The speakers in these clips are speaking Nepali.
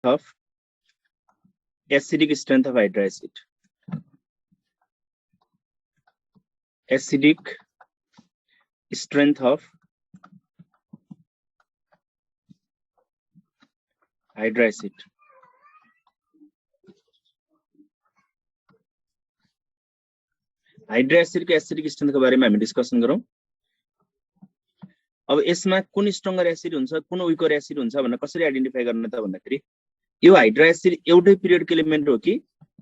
of acidic strength of hydroacid. Acidic strength of hydroacid. हाइड्रोएसिड को एसिडिक स्ट्रेन्थ को बारेमा हामी डिस्कसन गरौँ। अब यसमा कुन स्ट्रङ्गर एसिड हुन्छ कुन विकर एसिड हुन्छ भनेर कसरी आइडेन्टिफाई गर्ने त भन्दाखेरि यो हाइड्रोएसिड एउटै पिरियडको एलिमेन्ट हो कि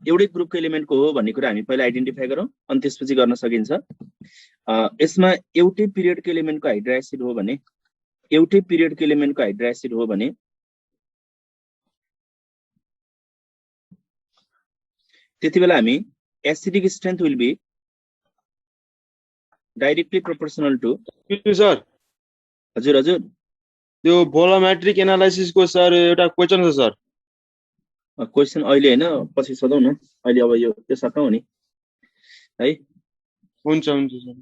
एउटै ग्रुपको एलिमेन्टको हो भन्ने कुरा हामी पहिला आइडेन्टिफाई गरौँ अनि त्यसपछि गर्न सकिन्छ। यसमा एउटै पिरियडको एलिमेन्टको हाइड्रोएसिड हो भने एउटै पिरियडको एलिमेन्टको हाइड्रोएसिड हो भने त्यतिबेला हामी acidic strength will be directly proportional to sir हजुर हजुर यो भोलोमेट्रिक एनालाइसिस को सर एउटा क्वेशन छ सर। क्वेशन अहिले हैन पछि सोधौँ न, अहिले अब यो त्यो सकाउ नि है। हुन्छ हुन्छ सर,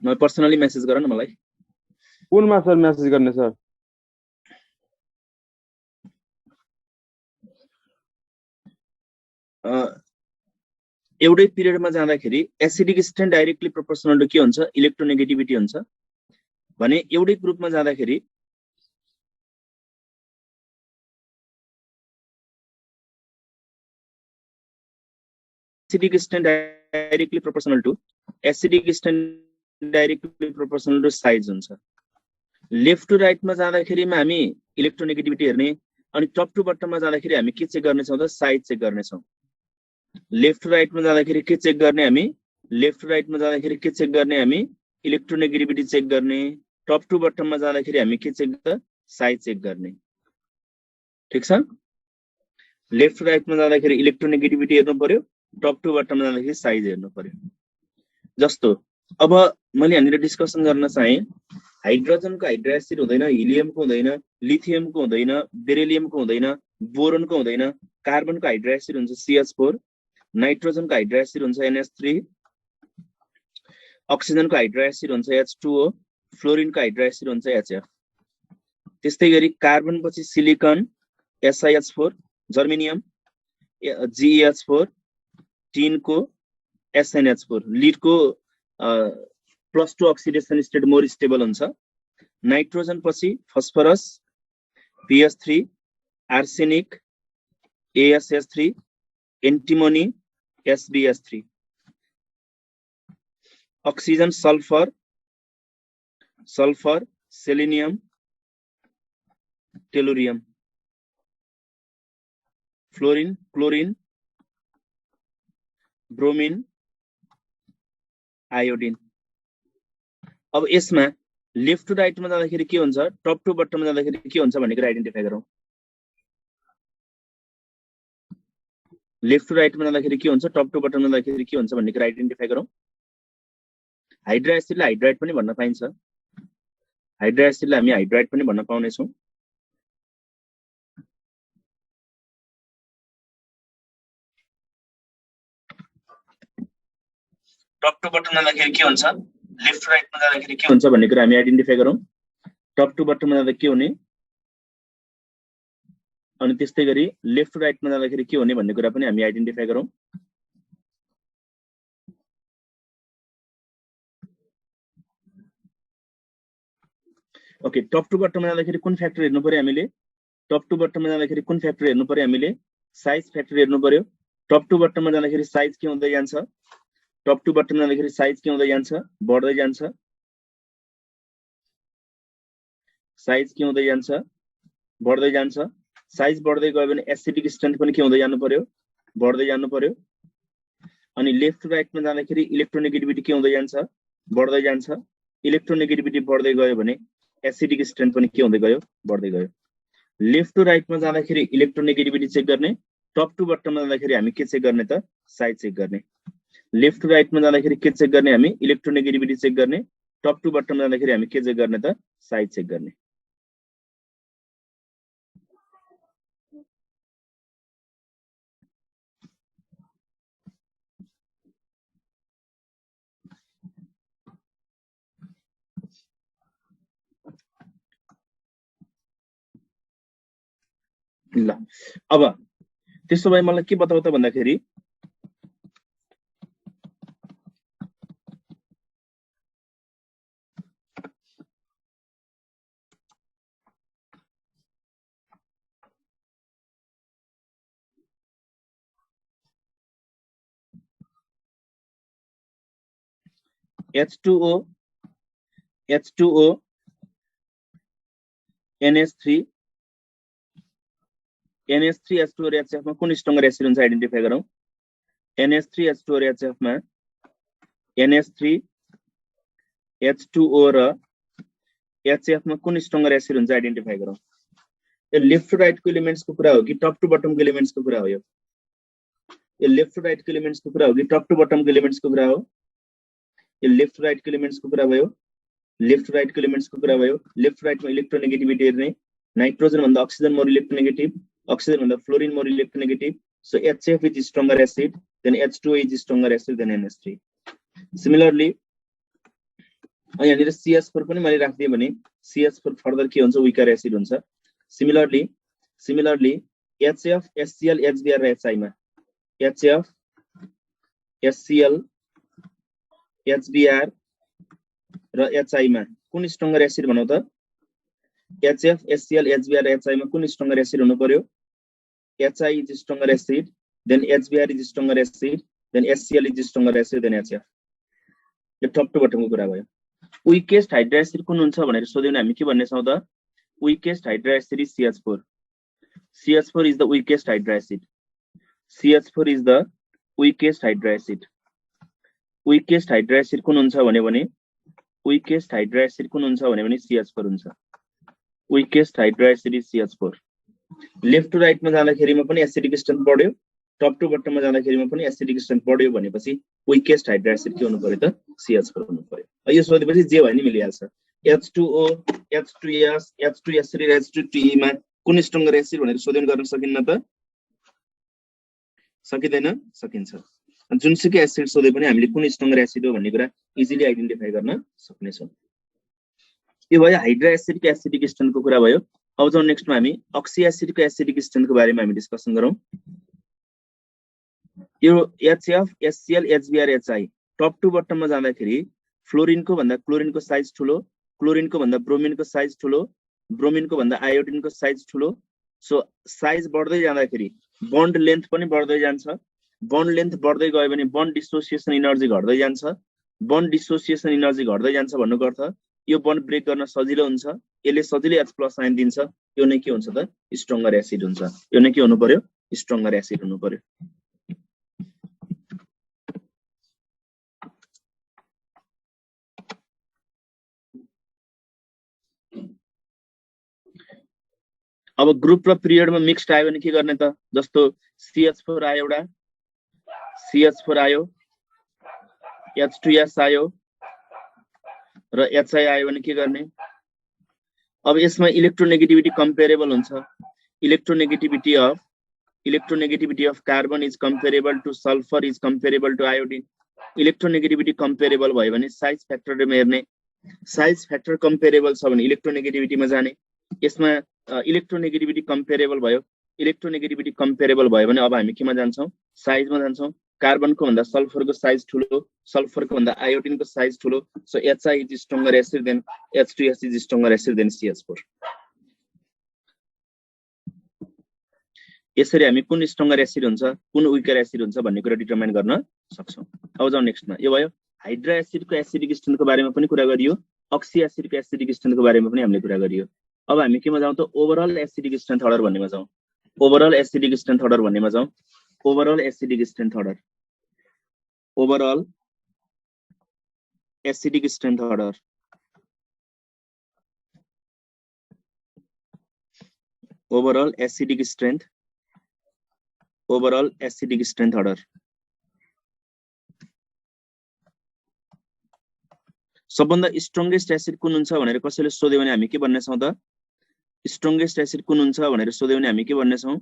म पर्सनली मेसेज गर न मलाई। कुनमा सर मेसेज गर्ने सर? एउटै पिरियडमा जाँदाखेरि acidic strength directly proportional to के हुन्छ इलेक्ट्रोनेगेटिभिटी हुन्छ भने एउटै ग्रुपमा जाँदाखेरि acidic strength directly proportional to acidic strength directly proportional to size हुन्छ। लेफ्ट टु राइटमा जाँदाखेरिमा हामी इलेक्ट्रोनेगेटिभिटी हेर्ने अनि टप टु बटममा जाँदाखेरि हामी के चेक गर्नेछौँ त साइज चेक गर्नेछौँ। लेफ्ट टु राइटमा जाँदाखेरि के चेक गर्ने हामी लेफ्ट टु राइटमा जाँदाखेरि के चेक गर्ने हामी इलेक्ट्रोनेगेटिभिटी चेक गर्ने। टप टु बटममा जाँदाखेरि हामी के चेक त साइज चेक गर्ने। ठीक छ, लेफ्ट टु राइटमा जाँदाखेरि इलेक्ट्रोनेगेटिभिटी हेर्नु पर्यो, टप टु बटममा जाँदाखेरि साइज हेर्नु पर्यो। जस्तो अब मैले यहाँनिर डिस्कसन गर्न चाहे हाइड्रोजनको हाइड्रोएसिड हुँदैन, हिलियमको हुँदैन, लिथियमको हुँदैन, बेरिलियमको हुँदैन, बोरोनको हुँदैन, कार्बनको हाइड्रोएसिड हुन्छ CH4, नाइट्रोजनको हाइड्रोएसिड हुन्छ NH3, अक्सिजनको हाइड्रोएसिड हुन्छ H2O, फ्लोरिनको हाइड्रोएसिड हुन्छ HF। त्यस्तै गरी कार्बन पछि सिलिकन SiH4, जर्मेनियम GeH4, टिनको SnH4, लिडको +2 oxidation state more stable हुन्छ। नाइट्रोजन पछि phosphorus PH3, arsenic ASH3, एन्टिमोनी SbH3, oxygen sulphur selenium tellurium, fluorine chlorine bromine iodine. अब यसमा लेफ्ट टु राइटमा जाँदाखेरि के हुन्छ टप टु बटममा जाँदाखेरि के हुन्छ भन्ने कुरा आइडेन्टिफाई गरौँ। लेफ्ट टु राइटमा जाँदाखेरि के हुन्छ टप टु बटममा जाँदाखेरि के हुन्छ भन्ने कुरा आइडेन्टिफाई गरौँ। हाइड्रोएसिडलाई हाइड्राइड पनि भन्न पाइन्छ, हाइड्रोएसिडलाई हामी हाइड्राइड पनि भन्न पाउनेछौँ। टप टु बटममा जाँदाखेरि के हुन्छ लेफ्ट टु राइटमा जाँदाखेरि के हुन्छ भन्ने कुरा हामी आइडेन्टिफाई गरौँ। टप टु बटममा जाँदा के हुने अनि त्यस्तै गरी लेफ्ट टु राइटमा जाँदाखेरि के हुने भन्ने कुरा पनि हामी आइडेन्टिफाई गरौँ। ओके, टप टु बटममा जाँदाखेरि कुन फ्याक्टर हेर्नु पर्यो हामीले टप टु बटममा जाँदाखेरि कुन फ्याक्टर हेर्नु पर्यो हामीले साइज फ्याक्टर हेर्नु पर्यो। टप टु बटममा जाँदाखेरि साइज के हुँदै जान्छ टप टु बटममा जाँदाखेरि साइज के हुँदै जान्छ बढ्दै जान्छ, साइज के हुँदै जान्छ बढ्दै जान्छ। साइज बढ्दै गयो भने एसिडिक स्ट्रेन्थ पनि के हुँदै जानु पर्यो बढ्दै जानु पर्यो। अनि लेफ्ट टु राइटमा जाँदाखेरि इलेक्ट्रोनेगेटिभिटी के हुँदै जान्छ बढ्दै जान्छ। इलेक्ट्रोनेगेटिभिटी बढ्दै गयो भने एसिडिक स्ट्रेन्थ पनि के हुँदै गयो बढ्दै गयो। लेफ्ट टु राइटमा जाँदाखेरि इलेक्ट्रोनेगेटिभिटी चेक गर्ने, टप टु बटममा जाँदाखेरि हामी के चेक गर्ने त साइज चेक गर्ने। लेफ्ट टु राइटमा जाँदाखेरि के चेक गर्ने हामी इलेक्ट्रोनेगेटिभिटी चेक गर्ने, टप टु बटममा जाँदाखेरि हामी के चेक गर्ने त साइज चेक गर्ने। ल अब त्यसो भए मलाई के बताउ त भन्दाखेरि H2O NH3 NH3H2O reaction मा कुन stronger acid हुन्छ आइडेन्टिफाई गरौँ NH3H2O reaction मा NH3H2O र HF मा कुन stronger acid हुन्छ आइडेन्टिफाई गरौँ यो लेफ्ट टु राइट को एलिमेन्ट्स को कुरा हो कि टप टु बटम को एलिमेन्ट्स को कुरा हो यो लेफ्ट टु राइट को एलिमेन्ट्स को कुरा हो कि टप टु बटम को एलिमेन्ट्स को कुरा हो यो लेफ्ट टु राइट को एलिमेन्ट्स को कुरा भयो लेफ्ट टु राइट को एलिमेन्ट्स को कुरा भयो लेफ्ट राइट मा इलेक्ट्रोनेगेटिभिटी हेर्ने नाइट्रोजन भन्दा ऑक्सीजन मोर इलेक्ट्रोनेगेटिभ ऑक्सीजन भन्दा fluorine more electronegative so HF is stronger acid then H2O is stronger acid than NH3 similarly यहाँनिर CH4 पनि मैले राख्दिए भने CH4 फर्दर के हुन्छ weaker acid हुन्छ similarly HF HCl HBr र HI मा HF HCl HBr र HI मा कुन स्ट्रङ्गर एसिड भनौ त HF HCl HBr र HI मा कुन स्ट्रङ्गर एसिड हुनु पर्यो HI is stronger acid then HBr is stronger acid then HCl is stronger acid than HF यो टप टु बटम को कुरा भयो weakest hydra acid कुन हुन्छ भनेर सोध्यो भने हामी के भन्ने छौ त weakest hydra acid is CH4 CH4 is the weakest hydra acid CH4 is the weakest hydra acid weakest hydra acid कुन हुन्छ भने weakest hydra acid कुन हुन्छ भने CH4 हुन्छ weakest hydra acid is CH4 left to right मा जाँदाखेरिमा पनि एसिडिक स्ट्रेन्थ बढ्यो टप टु बटम मा जाँदाखेरिमा पनि एसिडिक स्ट्रेन्थ बढ्यो भनेपछि weakest hydra acid के हुनु पर्यो त CH4 हुनु पर्यो यो सोधेपछि जे भयो नि मिलिहाल्छ H2O H2S H2S3 H2Te मा कुन स्ट्रङ्गर एसिड भनेर सोधन गर्न सकिन्न त सकिदैन सकिन्छ जुनसुकै एसिड सोधे पनि हामीले कुन स्ट्रङ्गर एसिड हो भन्ने कुरा इजिली आइडेन्टिफाई गर्न सक्ने छौं यो भयो हाइड्रा एसिड को एसिडिक स्ट्रेन्थ को कुरा भयो अब जाउँ नेक्स्ट मा हामी अक्सी एसिड को एसिडिक स्ट्रेन्थ को बारेमा हामी डिस्कसन गरौँ यो HF HCl HBr HI top to bottom मा जाँदाखेरि फ्लोरिन को भन्दा क्लोरिन को साइज ठुलो क्लोरिन को भन्दा ब्रोमिन को साइज ठुलो ब्रोमिन को भन्दा आयोडिन को साइज ठुलो सो साइज बढ्दै जाँदाखेरि बन्ड लेन्थ पनि बढ्दै जान्छ बन्ड लेन्थ बढ्दै गयो भने बन्ड डिसोसिएसन एनर्जी घट्दै जान्छ बन्ड डिसोसिएसन एनर्जी घट्दै जान्छ भन्नुको अर्थ यो बन्ड ब्रेक गर्न सजिलो हुन्छ यसले सजिलै H+ आयन दिन्छ यो नै के हुन्छ त स्ट्रङ्गर एसिड हुन्छ यो नै के हुनु पर्यो स्ट्रङ्गर एसिड हुनु पर्यो अब ग्रुप र पिरियड मा मिक्स्ड आयो भने के गर्ने त जस्तो CH4 आयो एउटा CH4 आयो H2S आयो र HI आयो भने के गर्ने अब यसमा इलेक्ट्रोनेगेटिभिटी कम्पेरेबल हुन्छ electronegativity of carbon is comparable to sulphur is comparable to iodine electronegativity comparable भयो भने साइज फ्याक्टरमा हेर्ने साइज फ्याक्टर कम्पेरेबल छ भने इलेक्ट्रोनेगेटिभिटीमा जाने यसमा इलेक्ट्रोनेगेटिभिटी कम्पेरेबल भयो भने अब हामी केमा जान्छौं साइजमा जान्छौं कार्बनको भन्दा सल्फरको साइज ठुलो सल्फरको भन्दा आयोडिनको साइज ठुलो so HI is stronger acid than H2S is stronger acid than CH4 यसरी हामी कुन स्ट्रङ्गर एसिड हुन्छ कुन विकर एसिड हुन्छ भन्ने कुरा डिटरमाइन गर्न सक्छौं अब जाउँ नेक्स्टमा यो भयो हाइड्रा एसिडको एसिडिक स्ट्रेन्थको बारेमा पनि कुरा गरियो अक्सी एसिडको एसिडिक स्ट्रेन्थको बारेमा पनि हामीले कुरा गरियो अब हामी केमा जाउँ त ओभरअल एसिडिक स्ट्रेन्थ अर्डर भन्नेमा जाउँ ओभरअल एसिडिक स्ट्रेन्थ अर्डर भन्नेमा जाउँ overall acidic strength order overall acidic strength order overall acidic strength order सबभन्दा स्ट्रङ्गेस्ट एसिड कुन हुन्छ भनेर कसैले सोध्यो भने हामी के भन्ने छौं त स्ट्रङ्गेस्ट एसिड कुन हुन्छ भनेर सोध्यो भने हामी के भन्ने छौं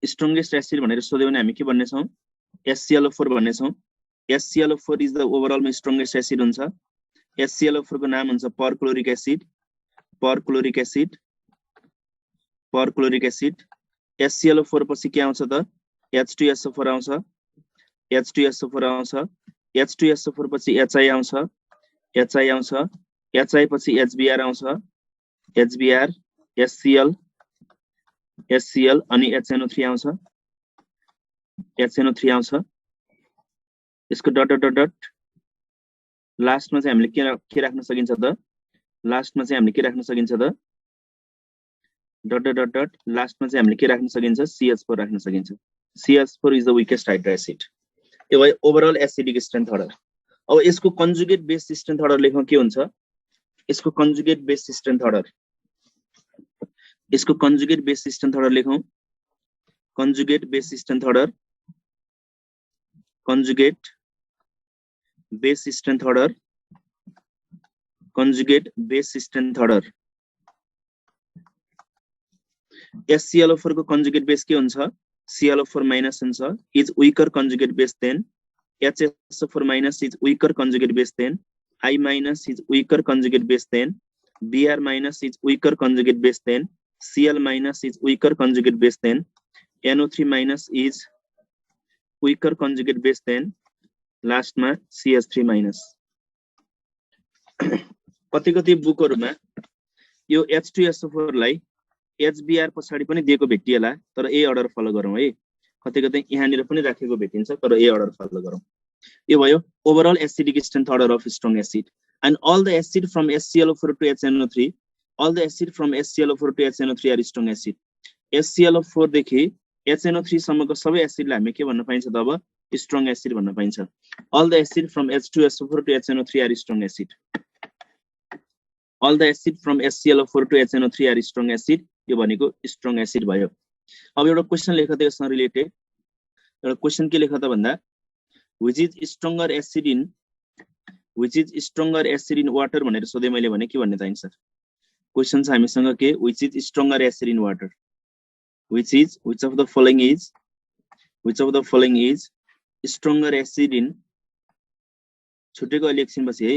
स्ट्रङ्गेस्ट एसिड भनेर सोध्यो भने हामी के भन्ने छौं HClO4 भन्ने छौं HClO4 is the ओभरअलमा strongest acid हुन्छ HClO4 को नाम हुन्छ परक्लोरिक एसिड HClO4 पछि के आउँछ त H2SO4 आउँछ H2SO4 पछि HI आउँछ HI पछि HBr आउँछ HBr HCl अनि HNO3 आउँछ यसको डट लास्टमा चाहिँ हामीले के राख्न सकिन्छ त लास्टमा चाहिँ हामीले के राख्न सकिन्छ त डट लास्टमा चाहिँ हामीले के राख्न सकिन्छ CH4 राख्न सकिन्छ CH4 is the weakest hydro acid यो भयो ओभरअल एसिडिक स्ट्रेन्थ अर्डर अब यसको कन्जुगेट बेस स्ट्रेन्थ अर्डर लेखौं के हुन्छ यसको कन्जुगेट बेस स्ट्रेन्थ अर्डर लेखौं conjugate base strength order HClO4 को कन्जुगेट बेस के हुन्छ ClO4 माइनस हुन्छ is weaker conjugate base than HSO4 minus is weaker conjugate base than I minus is weaker conjugate base than Br minus is weaker conjugate base than Cl minus is weaker conjugate base than NO3 minus is weaker conjugate base than लास्टमा CH3 माइनस कति बुकहरुमा यो H2SO4 लाई HBr पछाडी पनि दिएको भेटिएला तर ए अर्डर फलो गरौँ है कतै यहाँनिर पनि राखेको भेटिन्छ तर ए अर्डर फलो गरौँ यो भयो overall acidic strength order of strong acid and all the acid from HClO4 to HNO3 are strong acid HClO4 देखि HNO3 सम्मको सबै एसिडलाई हामी के भन्न पाइन्छ त अब स्ट्रङ एसिड भन्न पाइन्छ all the acid from H2SO4 to HNO3 are strong acid all the acid from HClO4 to HNO3 are strong acid यो भनेको स्ट्रङ एसिड भयो अब एउटा क्वेशन लेख त यससँग रिलेटेड एउटा क्वेशन के लेख त भन्दा which is stronger acid in water भनेर सोधे मैले भने के भन्ने चाहिन्छ क्वेशन छ हामीसँग के which is stronger acid in water which of the following is stronger acid in छुटेको अहिले एकछिन पछि है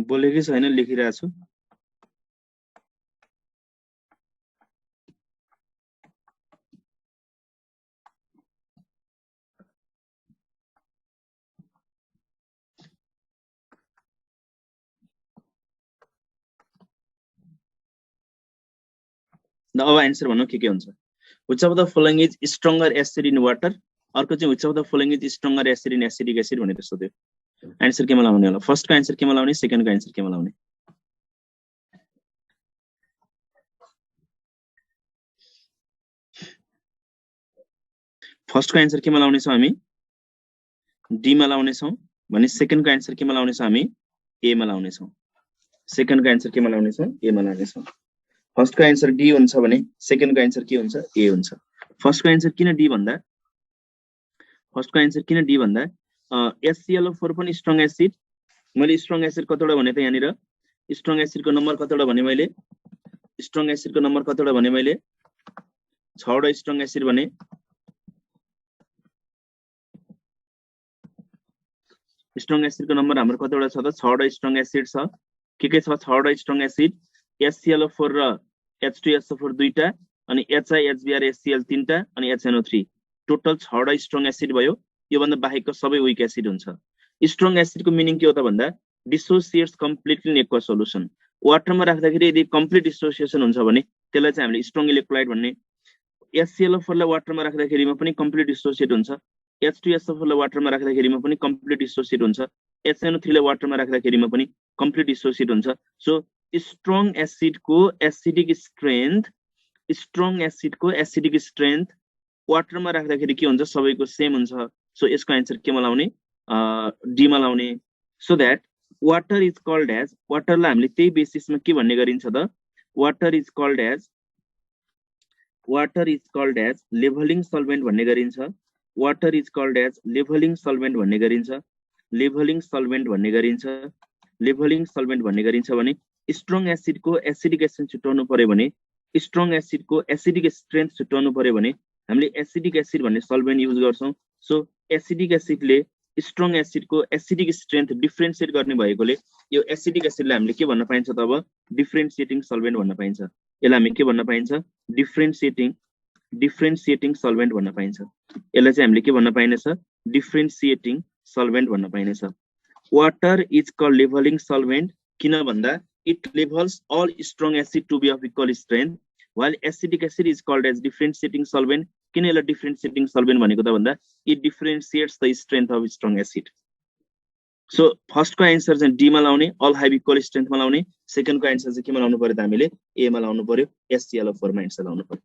बोलेकै छैन लेखिरहेको छु अब आन्सर भन्नु के हुन्छ which of the following is stronger acid in water अर्को चाहिँ which of the following is stronger acid in acidic acid भनेर सोध्यो आन्सर केमा लाउने होला फर्स्ट को आन्सर केमा लाउने सेकेन्ड को आन्सर केमा लाउने फर्स्ट को आन्सर केमा लाउने छौ हामी डी मा लाउने छौ भने सेकेन्ड को आन्सर केमा लाउने छौ हामी ए मा लाउने छौ सेकेन्ड को आन्सर केमा लाउने छौ ए मा लाउने छौ फर्स्ट को आन्सर डी हुन्छ भने सेकेन्ड को आन्सर के हुन्छ ए हुन्छ फर्स्ट को आन्सर किन डी भन्दा HClO4 पनि स्ट्रङ एसिड मैले स्ट्रङ एसिड कतिवटा भने त यहाँनिर स्ट्रङ एसिडको नम्बर कतिवटा भने मैले स्ट्रङ एसिडको नम्बर कतिवटा भने मैले 6 वटा स्ट्रङ एसिड भने स्ट्रङ एसिडको नम्बर हाम्रो कतिवटा छ त 6 वटा स्ट्रङ एसिड छ के छ 6वटा स्ट्रङ एसिड HClO4 र H2SO4 दुईटा अनि HiHBr HCl तीनटा अनि HNO3 टोटल 6वटा स्ट्रङ एसिड भयो यो भन्दा बाहेकको सबै वीक एसिड हुन्छ स्ट्रङ एसिडको मिनिङ के हो त भन्दा dissociates completely in aqua solution वाटरमा राख्दाखेरि यदि कम्प्लिट डिसोसिएसन हुन्छ भने त्यसलाई चाहिँ हामीले स्ट्रङ इलेक्ट्रोलाइट भन्ने HClO4 लाई वाटरमा राख्दाखेरिमा पनि कम्प्लिट डिसोसिएट हुन्छ H2SO4 लाई वाटरमा राख्दाखेरिमा पनि कम्प्लिट डिसोसिएट हुन्छ HNO3 लाई वाटरमा राख्दाखेरिमा पनि कम्प्लिट डिसोसिएट हुन्छ सो स्ट्रङ एसिडको एसिडिक स्ट्रेन्थ वाटरमा राख्दाखेरि के हुन्छ सबैको सेम हुन्छ सो यसको आन्सर केमा लाउने डी मा लाउने so that water is called as वाटरलाई हामीले त्यही बेसिसमा के भन्ने गरिन्छ त water is called as levelling solvent भन्ने गरिन्छ water is called as levelling solvent भन्ने गरिन्छ भने स्ट्रङ एसिडको एसिडिक स्ट्रेन्थ छुटाउनु पर्यो भने स्ट्रङ एसिडको एसिडिक स्ट्रेन्थ छुटाउनु पर्यो भने हामीले एसिडिक एसिड भन्ने सल्भेन्ट युज गर्छौं सो एसिडिक एसिडले स्ट्रङ एसिडको एसिडिक स्ट्रेन्थ डिफरेन्शिएट गर्ने भएकोले यो एसिडिक एसिडलाई हामीले के भन्न पाइन्छ त अब डिफरेन्शिएटिङ सल्भेन्ट भन्न पाइन्छ यसलाई हामी के भन्न पाइन्छ डिफरेन्शिएटिङ सल्भेन्ट भन्न पाइन्छ यसलाई चाहिँ हामीले के भन्न पाइनेछ डिफरेन्शिएटिङ सल्भेन्ट भन्न पाइनेछ water is called levelling solvent किन भन्दा it levels all strong acid to be of equal strength while acidic acid is called as differentiating solvent किन यसलाई differentiating solvent भनेको त भन्दा it differentiates the strength of strong acid so first को आन्सर चाहिँ डी मा लाउने all have equal strength मा लाउने सेकेन्ड को आन्सर चाहिँ केमा लाउनु पर्यो त हामीले ए मा लाउनु पर्यो HClO4 मा आन्सर लाउनु पर्यो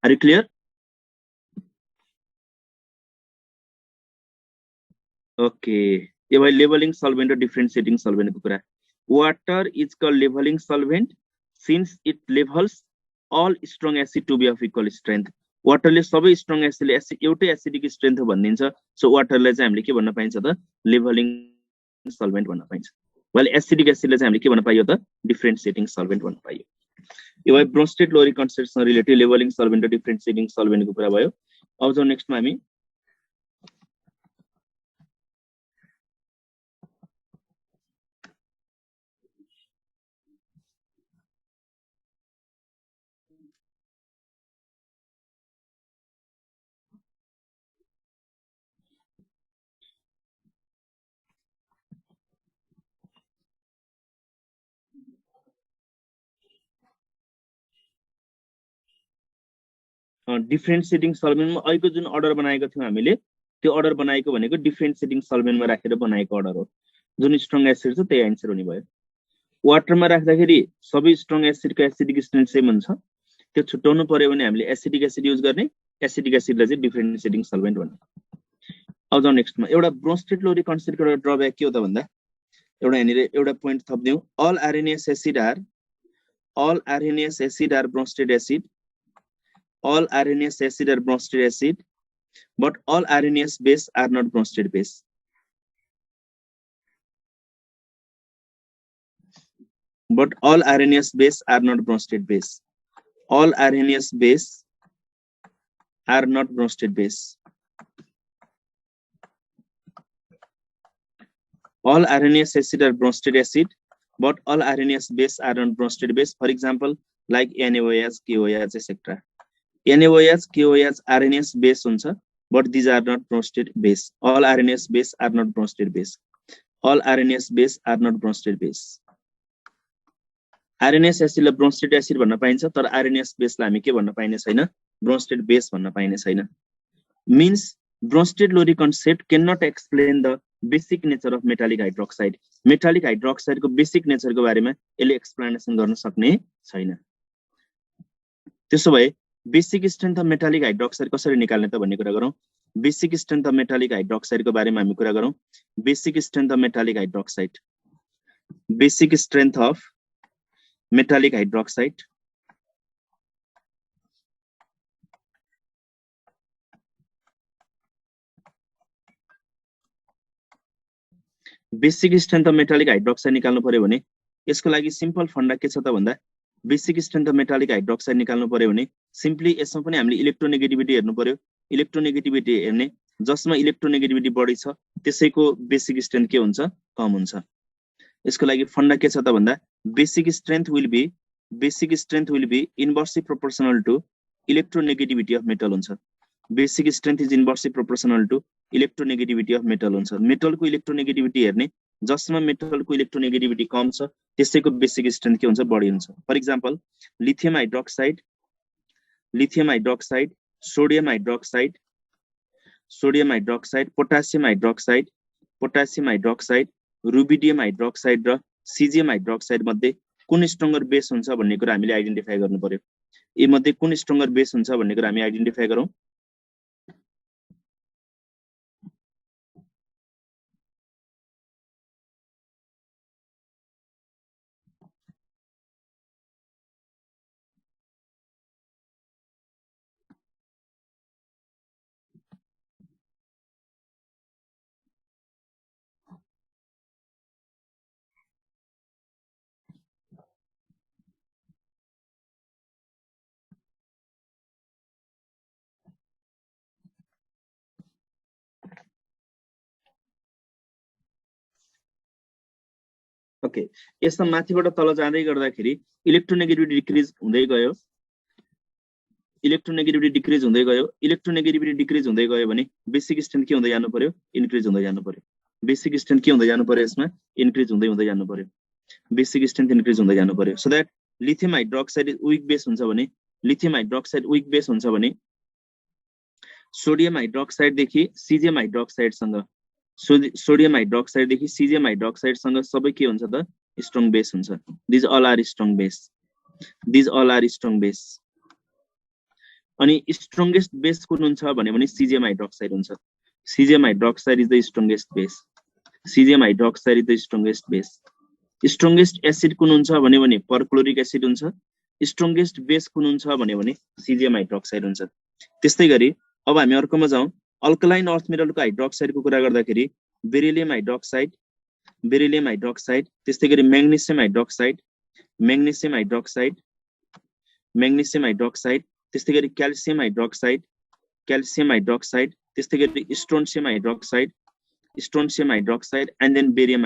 आर यु क्लियर ओके यो भाइ लेभलिङ सल्भेन्ट र डिफरेन्शिएटिङ सल्भेन्टको कुरा water is called leveling solvent since it levels all strong acid to be of equal strength water ले सबै strong acid ले एउटै acidic strength भनिदिन्छ so water लाई चाहिँ हामीले के भन्न पाइन्छ त leveling solvent भन्न पाइन्छ while acidic acid लाई चाहिँ हामीले के भन्न पाइयो त differentiating solvent भन्न पाइयो यो भए ब्रोन्स्टेड लोरी कन्सेप्टसँग रिलेटेड लेभलिङ सल्भेन्ट र डिफरेन्शिएटिङ सल्भेन्टको कुरा भयो अब जाउँ नेक्स्टमा हामी डिफरेन्शिएटिङ सल्भेन्टमा अहिलेको जुन अर्डर बनाएको थियौं हामीले त्यो अर्डर बनाएको भनेको डिफरेन्शिएटिङ सल्भेन्टमा राखेर बनाएको अर्डर हो जुन स्ट्रङ एसिड छ त्यही आन्सर हुने भयो वाटरमा राख्दाखेरि सबै स्ट्रङ एसिडको एसिडिक स्ट्रेन्थ सेम हुन्छ त्यो छुटाउनु पर्यो भने हामीले एसिडिक एसिड युज गर्ने एसिडिक एसिडलाई चाहिँ डिफरेन्शिएटिङ सल्भेन्ट भन्छ अब जाउँ नेक्स्टमा एउटा ब्रोन्स्टेड लोरी कन्सेप्टको एउटा ड्रब्याक के हो त भन्दा एउटा पोइन्ट थप्दियौ all RNase acid are Bronsted acid all RNase acid are Bronsted acid but all RNase base are not Bronsted base but all RNase base are not Bronsted base all RNase base are not Bronsted base all RNase acid are Bronsted acid but all RNase base are not Bronsted base for example like NaOH KOH etc NaOH KOH RNase base हुन्छ but these are not Bronsted base all RNase base are not Bronsted base all RNase base are not Bronsted base RNase एसिडलाई ब्रोन्स्टेड एसिड भन्न पाइन्छ तर RNase बेसलाई हामी के भन्न पाइने छैन ब्रोन्स्टेड बेस भन्न पाइने छैन means Bronsted Lowry concept can not explain the basic nature of metallic hydroxide metallic हाइड्रोक्साइडको बेसिक नेचरको बारेमा यसले एक्सप्लेनेसन गर्न सक्ने छैन त्यसो भए basic strength of metallic hydroxide कसरी निकाल्ने त भन्ने कुरा गरौँ बेसिक स्ट्रेन्थ अफ मेटालिक हाइड्रोक्साइडको बारेमा हामी कुरा गरौँ basic strength of metallic hydroxide basic strength of metallic hydroxide basic strength of metallic hydroxide निकाल्नु पर्यो भने यसको लागि सिम्पल फन्डा के छ त भन्दा basic strength of metallic hydroxide निकाल्नु पर्यो भने सिम्पली यसमा पनि हामीले इलेक्ट्रोनेगेटिभिटी हेर्नु पर्यो इलेक्ट्रोनेगेटिभिटी हेर्ने जसमा इलेक्ट्रोनेगेटिभिटी बढी छ त्यसैको बेसिक स्ट्रेन्थ के हुन्छ कम हुन्छ यसको लागि फन्डा के छ त भन्दा basic strength will be inversely proportional to electronegativity of metal हुन्छ basic strength is inversely proportional to electronegativity of metal हुन्छ मेटलको इलेक्ट्रोनेगेटिभिटी हेर्ने जसमा मेटलको इलेक्ट्रोनेगेटिभिटी कम छ त्यसैको बेसिक स्ट्रेंथ के हुन्छ बढी हुन्छ for example lithium hydroxide sodium hydroxide potassium hydroxide rubidium hydroxide र सिजियम हाइड्रोक्साइड मध्ये कुन स्ट्रङ्गर बेस हुन्छ भन्ने कुरा हामीले आइडेन्टिफाई गर्नु पर्यो यी मध्ये कुन स्ट्रङ्गर बेस हुन्छ भन्ने कुरा हामी आइडेन्टिफाई गरौँ ओके यसमा माथिबाट तल जाँदै गर्दाखेरि इलेक्ट्रोनेगेटिभिटी डिक्रिज हुँदै गयो इलेक्ट्रोनेगेटिभिटी डिक्रिज हुँदै गयो भने बेसिक स्ट्रेंथ के हुँदै जानु पर्यो इन्क्रिज हुँदै जानु पर्यो बेसिक स्ट्रेंथ के हुँदै जानु पर्यो यसमा इन्क्रिज हुँदै जानु पर्यो बेसिक स्ट्रेंथ इन्क्रिज हुँदै जानु पर्यो so that lithium hydroxide week base हुन्छ भने सोडियम हाइड्रोक्साइड देखि सिजियम हाइड्रोक्साइड सँग सबै के हुन्छ त स्ट्रङ बेस हुन्छ these all are strong base अनि स्ट्रंगेस्ट बेस कुन हुन्छ भने सिजियम हाइड्रोक्साइड हुन्छ caesium hydroxide is the strongest base strongest acid कुन हुन्छ भने परक्लोरिक एसिड हुन्छ स्ट्रंगेस्ट बेस कुन हुन्छ भने सिजियम हाइड्रोक्साइड हुन्छ त्यस्तै गरी अब हामी अर्कोमा जाउँ अल्कलाइन अर्थ मेटलको हाइड्रोक्साइडको कुरा गर्दाखेरि बेरिलियम हाइड्रोक्साइड त्यस्तै गरी म्याग्नेसियम हाइड्रोक्साइड त्यस्तै गरी क्याल्सियम हाइड्रोक्साइड त्यस्तै गरी strontium hydroxide and then barium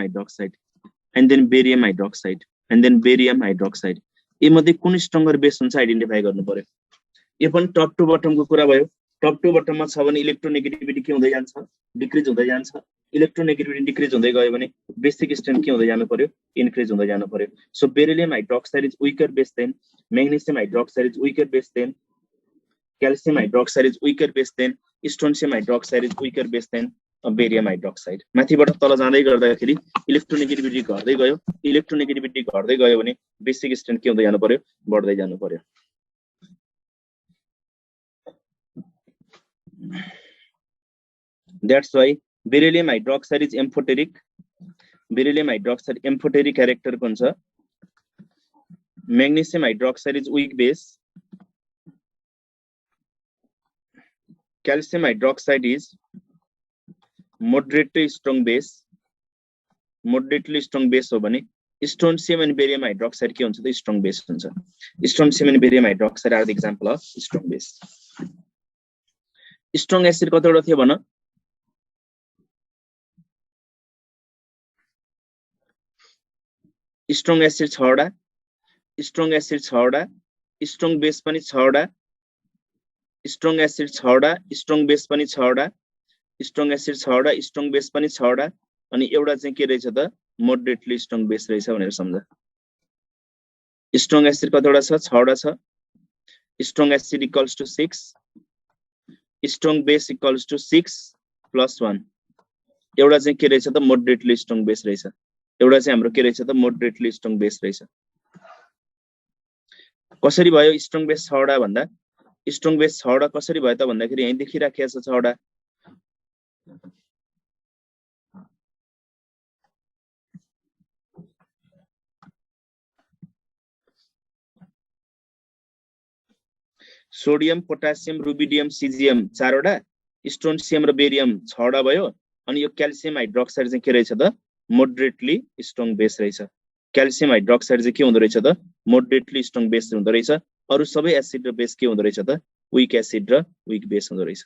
hydroxide यी मध्ये कुन स्ट्रङ्गर बेस हुन्छ आइडेन्टिफाई गर्नु पर्यो यो पनि टप टु बटमको कुरा भयो टप टु बटममा छ भने इलेक्ट्रोनेगेटिभिटी के हुँदै जान्छ डिक्रिज हुँदै जान्छ इलेक्ट्रोनेगेटिभिटी डिक्रिज हुँदै गयो भने बेसिक स्ट्रेंथ के हुँदै जानु पर्यो इन्क्रिज हुँदै जानु पर्यो so beryllium hydroxide is weaker base than magnesium hydroxide is weaker base than calcium hydroxide is weaker base than strontium hydroxide is weaker base than barium hydroxide माथिबाट तल जाँदै गर्दाखेरि इलेक्ट्रोनेगेटिभिटी घट्दै गयो भने बेसिक स्ट्रेंथ के हुँदै जानु पर्यो बढ्दै जानु पर्यो that's why beryllium hydroxide is amphoteric character को हुन्छ magnesium hydroxide is weak base calcium hydroxide is moderately strong base हो भने strontium and barium hydroxide के हुन्छ त strong base हुन्छ strontium and barium hydroxide are the example of strong base strong acid कतिवटा थियो भन strong acid 6 वटा strong base पनि 6 वटा strong acid 6 वटा strong base पनि 6 वटा strong acid 6 वटा strong base पनि 6 वटा अनि एउटा चाहिँ के रहेछ त moderately strong base रहेछ भनेर सम्झ strong acid कतिवटा छ 6 वटा छ strong acid equals to 6 strong base equals to 6 plus 1 एउटा चाहिँ के रहेछ त moderately strong base रहेछ एउटा चाहिँ हाम्रो के रहेछ त moderately strong base रहेछ कसरी भयो strong base 6 वटा भन्दा स्ट्रङ बेस 6 वटा कसरी भयो त भन्दाखेरि यही देखिराखेको छ 6 वटा सोडियम पोटासियम रुबिडियम सिजियम 4 वटा स्ट्रोन्सियम र बेरियम 6 वटा भयो अनि यो क्याल्सियम हाइड्रोक्साइड चाहिँ के रहेछ त मोडरेटली स्ट्रङ बेस रहेछ क्याल्सियम हाइड्रोक्साइड चाहिँ के हुँदो रहेछ त मोडरेटली स्ट्रङ बेस हुँदो रहेछ अरु सबै एसिड र बेस के हुँदो रहेछ त वीक एसिड र वीक बेस हुँदो रहेछ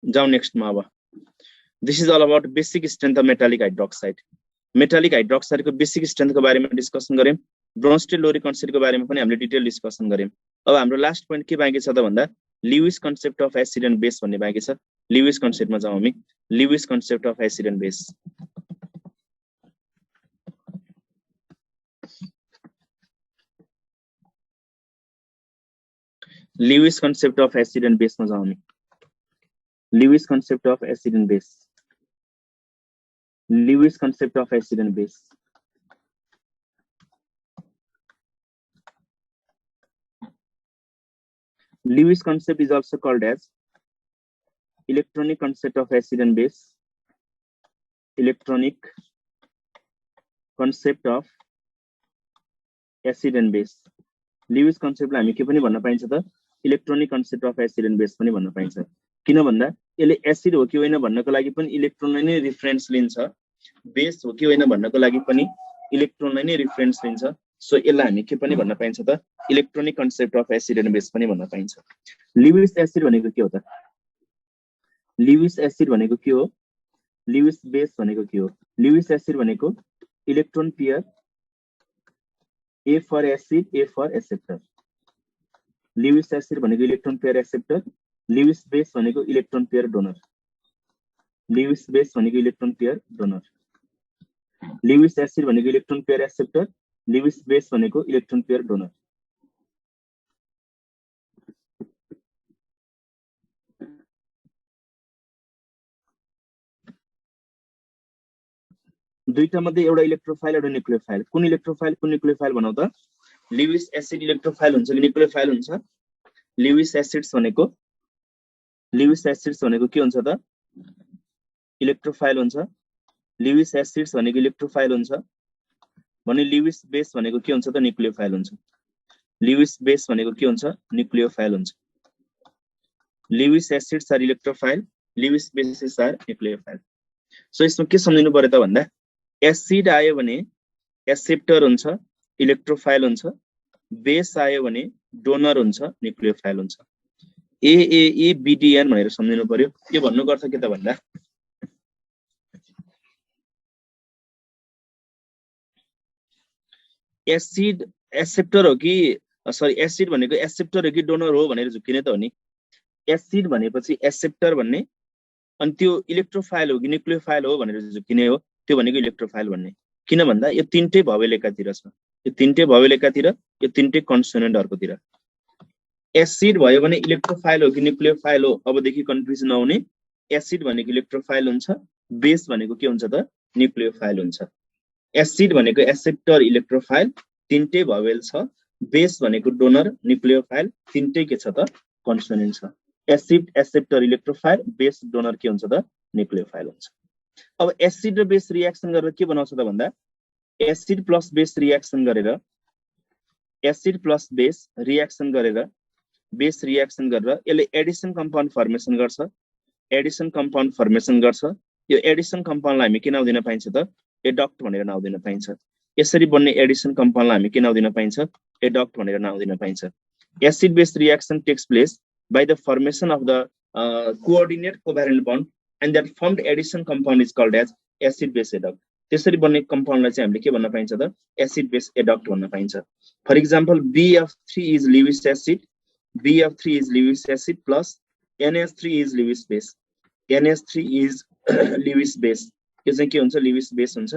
जाऊ नेक्स्टमा अब this is all about basic strength of metallic hydroxide metallic हाइड्रोक्साइडको बेसिक स्ट्रेन्थको बारेमा डिस्कसन गर्यौं ब्रोन्स्टेड लोरी कन्सेप्टको बारेमा पनि हामीले डिटेल डिस्कसन गर्यौं अब हाम्रो लास्ट पोइन्ट के बाँकी छ त भन्दा Lewis concept of acid and base भन्ने बाँकी छ ल्युइस कन्सेप्टमा जाउँ हामी Lewis concept of acid and base Lewis concept of acid and base में जाऊँ मैं Lewis concept of acid and base Lewis concept of acid and base Lewis concept is also called as electronic concept of acid and base electronic concept of acid and base Lewis concept लाई हामी के पनि भन्न पाइन्छ त electronic concept of acid and base पनि भन्न पाइन्छ किन भन्दा यसले एसिड हो कि होइन भन्नको लागि पनि इलेक्ट्रोनलाई नै रिफरेन्स लिन्छ बेस हो कि होइन भन्नको लागि पनि इलेक्ट्रोनलाई नै रिफरेन्स लिन्छ सो यसलाई हामी के पनि भन्न पाइन्छ त electronic concept of acid and base पनि भन्न पाइन्छ ल्युइस एसिड भनेको के हो त ल्युइस एसिड भनेको के हो ल्युइस बेस भनेको के हो ल्युइस एसिड भनेको electron pair A for acid, A for acceptor. Lewis acid भनेको electron pair acceptor Lewis base भनेको electron pair donor Lewis base भनेको electron pair donor Lewis acid भनेको electron pair acceptor Lewis base भनेको इलेक्ट्रोन पेयर डोनर दुईटा मध्ये एउटा इलेक्ट्रोफाइल एउटा न्यूक्लियोफाइल कुन न्यूक्लियोफाइल भनौ त ल्युइस एसिड इलेक्ट्रोफाइल हुन्छ कि न्यूक्लियोफाइल हुन्छ ल्युइस एसिड्स भनेको के हुन्छ त इलेक्ट्रोफाइल हुन्छ ल्युइस एसिड्स भनेको इलेक्ट्रोफाइल हुन्छ भने ल्युइस बेस भनेको के हुन्छ त न्यूक्लियोफाइल हुन्छ ल्युइस बेस भनेको के हुन्छ न्यूक्लियोफाइल हुन्छ Lewis acids are electrophile Lewis bases are nucleophile so यसमा के सम्झिनु पर्यो त भन्दा एसिड आयो भने एक्सेप्टर हुन्छ इलेक्ट्रोफाइल हुन्छ बेस आयो भने डोनर हुन्छ न्यूक्लियोफाइल हुन्छ एएई बीडीएन भनेर सम्झिनु पर्यो के भन्नु गर्छ के त भन्दा एसिड एक्सेप्टर हो कि सरी एसिड भनेको एक्सेप्टर हो कि डोनर हो भनेर झुक्किने त हो नि एसिड भनेपछि एक्सेप्टर भन्ने अनि त्यो इलेक्ट्रोफाइल हो कि न्यूक्लियोफाइल हो भनेर झुक्किने हो त्यो भनेको इलेक्ट्रोफाइल भन्ने किन भन्दा यो तीनटै भवेल एकातिर छ यो तीनटै भवेल एकातिर यो तीनटै कन्सोनेन्ट अर्कोतिर एसिड भयो भने इलेक्ट्रोफाइल हो कि न्यूक्लियोफाइल हो अबदेखि कन्फ्युजन नहुने एसिड भनेको इलेक्ट्रोफाइल हुन्छ बेस भनेको के हुन्छ त न्यूक्लियोफाइल हुन्छ एसिड भनेको एक्सेप्टर इलेक्ट्रोफाइल तीनटै भवेल छ बेस भनेको डोनर न्यूक्लियोफाइल तीनटै के छ त कन्सोनेन्ट छ acid acceptor electrophile base donor के हुन्छ त न्यूक्लियोफाइल हुन्छ अब एसिड र बेस रिएक्सन गरेर के बनाउँछ त भन्दा एसिड प्लस बेस रिएक्सन गरेर एसिड प्लस बेस रिएक्सन गरेर बेस रिएक्सन गरेर यसले एडिसन कम्पाउन्ड फर्मेसन गर्छ एडिसन कम्पाउन्ड फर्मेसन गर्छ यो एडिसन कम्पाउन्डलाई हामी के नाउँ दिन पाइन्छ त एडक्ट भनेर नाउँ दिन पाइन्छ यसरी बन्ने एडिसन कम्पाउन्डलाई हामी के नाउँ दिन पाइन्छ एडक्ट भनेर नाउँ दिन पाइन्छ acid base reaction takes place by the formation of the coordinate covalent bond and that formed addition compound is called as acid base adduct त्यसरी बन्ने कम्पाउन्डलाई चाहिँ हामीले के भन्न पाइन्छ त एसिड बेस एडक्ट भन्न पाइन्छ for example BF3 is Lewis acid BF3 is Lewis acid plus NH3 is Lewis base NH3 is Lewis base यो चाहिँ के हुन्छ Lewis base हुन्छ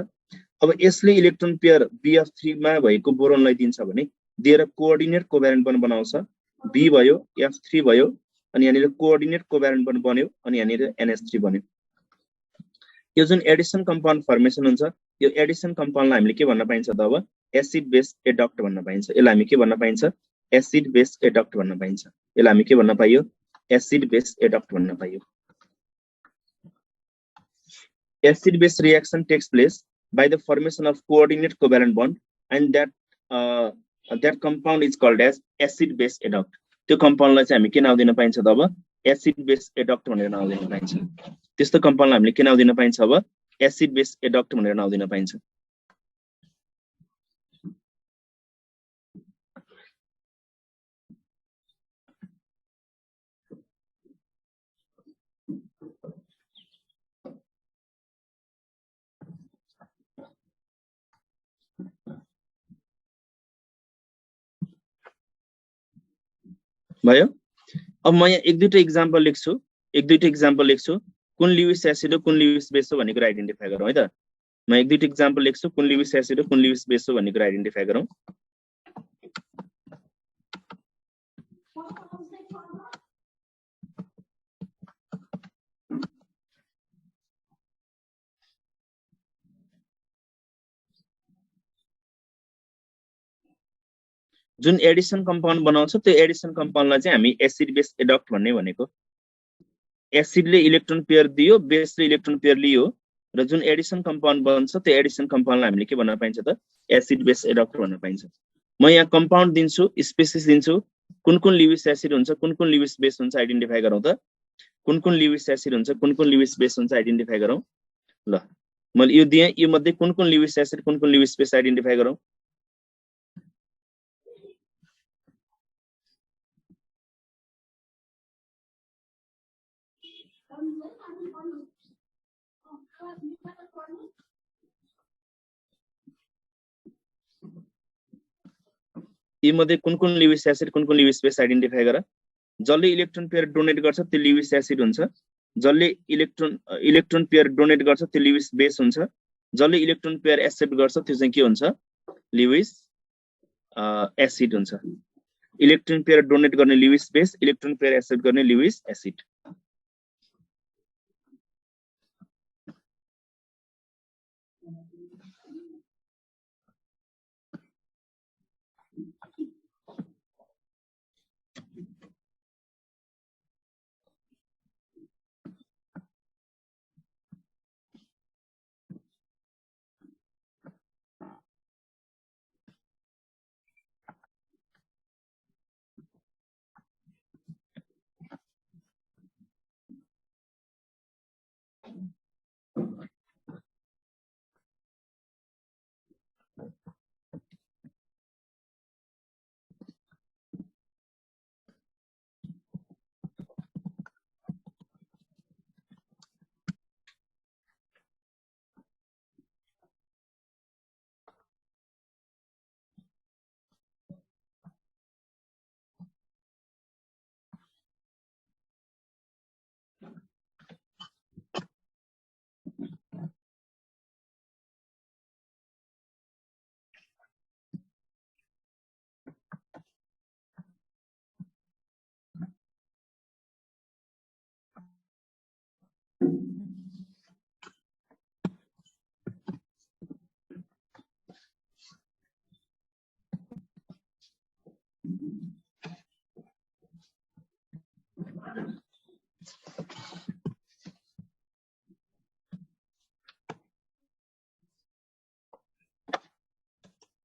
अब यसले इलेक्ट्रोन पेयर BF3 मा भएको बोरोनलाई दिन्छ भने दिएर कोअर्डिनेट कोभ्यालेन्ट बन्ड बनाउँछ B भयो F3 भयो अनि यहाँनिर कोअर्डिनेट कोभ्यालेन्ट बन्ड बन्यो अनि यहाँनिर NH3 बन्यो यो जुन एडिसन कम्पाउन्ड फर्मेसन हुन्छ यो एडिसन कम्पाउन्डलाई हामीले के भन्न पाइन्छ त अब एसिड बेस एडक्ट भन्न पाइन्छ यसलाई हामी के भन्न पाइन्छ एसिड बेस एडक्ट भन्न पाइन्छ यसलाई हामी के भन्न पाइयो एसिड बेस एडक्ट भन्न पाइयो acid base reaction takes place by the formation of coordinate covalent bond and that compound is called as acid base adduct त्यो कम्पाउन्डलाई चाहिँ हामी के नाउँ दिन पाइन्छ त अब एसिड बेस एडक्ट भनेर नाउँ दिन पाइन्छ त्यस्तो कम्पाउन्डलाई हामीले के नाउँ दिन पाइन्छ अब एसिड बेस एडक्ट भनेर नाउँ दिन पाइन्छ भयो अब म यहाँ एक दुईटा एक्जाम्पल लेख्छु कुन लिविस एसिड हो कुन लिविस बेस हो भन्ने कुरा आइडेन्टिफाई गरौँ है त म एक दुईटा एक्जाम्पल लेख्छु कुन लिविस एसिड हो कुन लिविस बेस हो भन्ने कुरा आइडेन्टिफाई गरौँ जुन एडिसन कम्पाउन्ड बनाउँछ त्यो एडिसन कम्पाउन्डलाई चाहिँ हामी एसिड बेस एडक्ट भन्ने भनेको एसिडले इलेक्ट्रोन पेयर दियो बेसले इलेक्ट्रोन पेयर लियो र जुन एडिसन कम्पाउन्ड बन्छ त्यो एडिसन कम्पाउन्डलाई हामीले के भन्न पाइन्छ त एसिड बेस एडक्ट भन्न पाइन्छ म यहाँ कम्पाउन्ड दिन्छु स्पेसिस दिन्छु कुन कुन लिविस एसिड हुन्छ कुन कुन लिविस बेस हुन्छ आइडेन्टिफाई गरौँ त कुन कुन लिविस एसिड हुन्छ कुन कुन लिविस बेस हुन्छ आइडेन्टिफाई गरौँ ल मैले यो दिएँ यो मध्ये कुन कुन लिविस एसिड कुन कुन लिविस बेस आइडेन्टिफाई गरौँ यी मध्ये कुन कुन लिविस एसिड कुन कुन लिविस बेस आइडेन्टिफाई गर जसले इलेक्ट्रोन पेयर डोनेट गर्छ त्यो लिविस एसिड हुन्छ जसले इलेक्ट्रोन पेयर डोनेट गर्छ त्यो लिविस बेस हुन्छ जसले इलेक्ट्रोन पेयर एक्सेप्ट गर्छ त्यो चाहिँ के हुन्छ लिविस एसिड हुन्छ इलेक्ट्रोन पेयर डोनेट गर्ने Lewis base electron pair accept गर्ने लिविस एसिड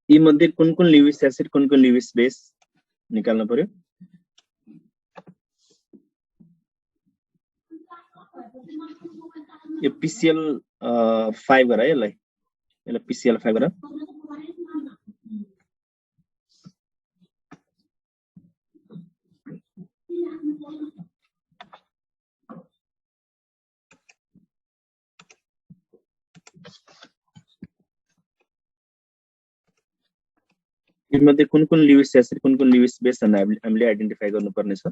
यी मध्ये कुन कुन लिविस एसिड कुन कुन लिविस बेस निकाल्नु पर्यो यो PCl 5 गर है यसलाई PCl 5 गर मध्ये कुन कुन लिविस एसिड कुन कुन लिविस बेस हामीले आइडेन्टिफाई गर्नुपर्ने छ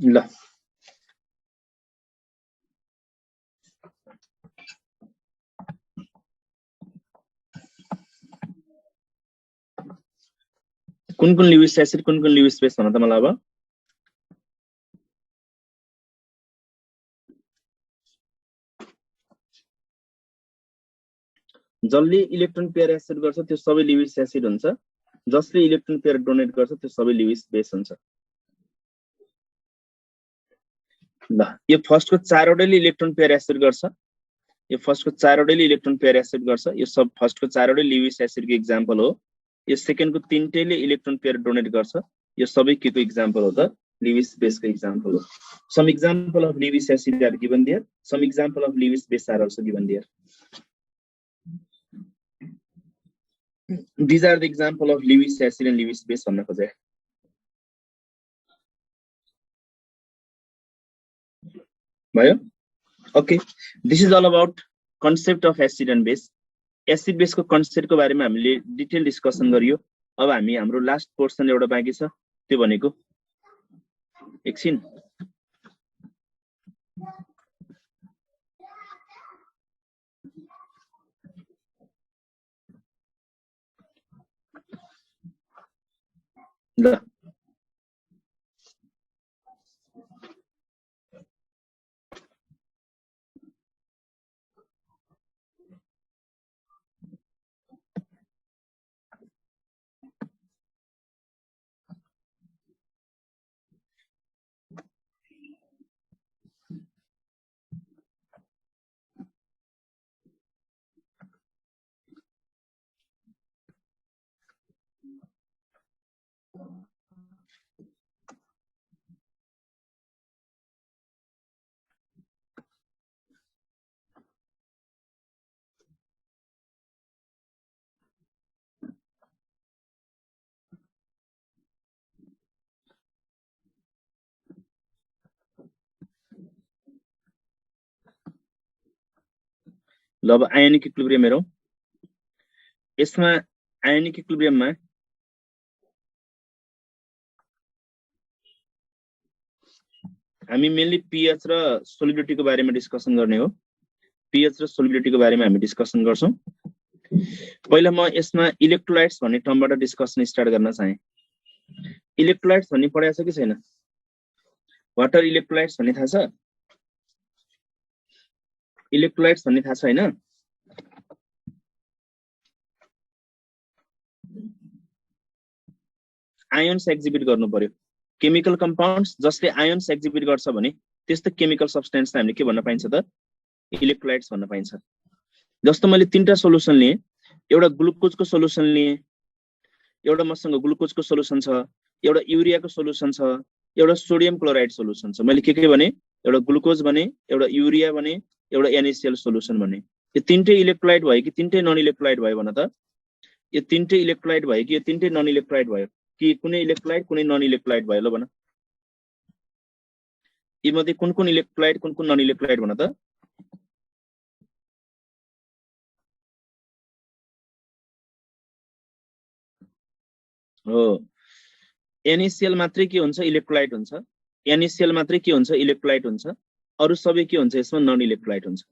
ल कुन कुन लिविस एसिड कुन कुन लिविस बेस भन त मलाई अब जसले इलेक्ट्रोन पेयर एक्सेप्ट गर्छ त्यो सबै लिविस एसिड हुन्छ जसले इलेक्ट्रोन पेयर डोनेट गर्छ त्यो सबै लिविस बेस हुन्छ ल यो फर्स्टको 4 वटैले इलेक्ट्रोन पेयर एक्सेप्ट गर्छ यो फर्स्टको 4 वटैले इलेक्ट्रोन पेयर एक्सेप्ट गर्छ यो सब फर्स्टको 4 वटै लिविस एसिडको एक्जाम्पल हो यो सेकेन्डको 3टैले इलेक्ट्रोन पेयर डोनेट गर्छ यो सबै केको एक्जाम्पल हो त Lewis base को example हो. Some example of Lewis acid are given there. Some example of Lewis base are also given there. These are the example of Lewis acid and Lewis base भन्न खोजे. भयो? Okay. This is all about concept of acid and base. Acid base को concept को बारेमा हामीले detail discussion गरियो. अब हामी हाम्रो last portion एउटा बाँकी छ त्यो भनेको एकछिन ल अब आयोनिक इक्विलिब्रियम हेरौं यसमा आयोनिक इक्विलिब्रियममा हामी मेनली pH र सोलिबिलिटी को बारेमा डिस्कसन गर्ने हो pH र सोलिबिलिटी को बारेमा हामी डिस्कसन गर्छौं पहिला म यसमा इलेक्ट्रोलाइट्स भन्ने टर्मबाट डिस्कसन स्टार्ट गर्न चाहे इलेक्ट्रोलाइट्स भन्ने पढाएको छ कि छैन वाटर इलेक्ट्रोलाइट्स भन्ने थाहा छ इलेक्ट्रोलाइट्स भन्ने थाहा छ हैन आयन्स एक्जिबिट गर्नु पर्यो केमिकल कम्पाउन्ड्स जसले आयन्स एक्जिबिट गर्छ भने त्यस्तो केमिकल सब्स्टेन्स हामीले के भन्न पाइन्छ त इलेक्ट्रोलाइट्स भन्न पाइन्छ जस्तो मैले तीनटा सोलुसन लिए एउटा ग्लुकोजको सोलुसन लिए एउटा मसँग ग्लुकोजको सोलुसन छ एउटा युरियाको सोलुसन छ एउटा सोडियम क्लोराइड सोलुसन छ मैले के भने एउटा ग्लुकोज भने एउटा युरिया भने एउटा NaCl सोलुसन भने यो तीनटै इलेक्ट्रोलाइट भयो कि तीनटै नन इलेक्ट्रोलाइट भयो भन त यो तीनटै इलेक्ट्रोलाइट भयो कि यो तीनटै नन इलेक्ट्रोलाइट भयो कि कुनै इलेक्ट्रोलाइट कुनै नन इलेक्ट्रोलाइट भयो ल भन यी मध्ये कुन इलेक्ट्रोलाइट कुन नन इलेक्ट्रोलाइट भन त हो NaCl मात्रै के हुन्छ इलेक्ट्रोलाइट हुन्छ NaCl मात्रै के हुन्छ इलेक्ट्रोलाइट हुन्छ अरु सबै के हुन्छ यसमा नन इलेक्ट्रोलाइट हुन्छ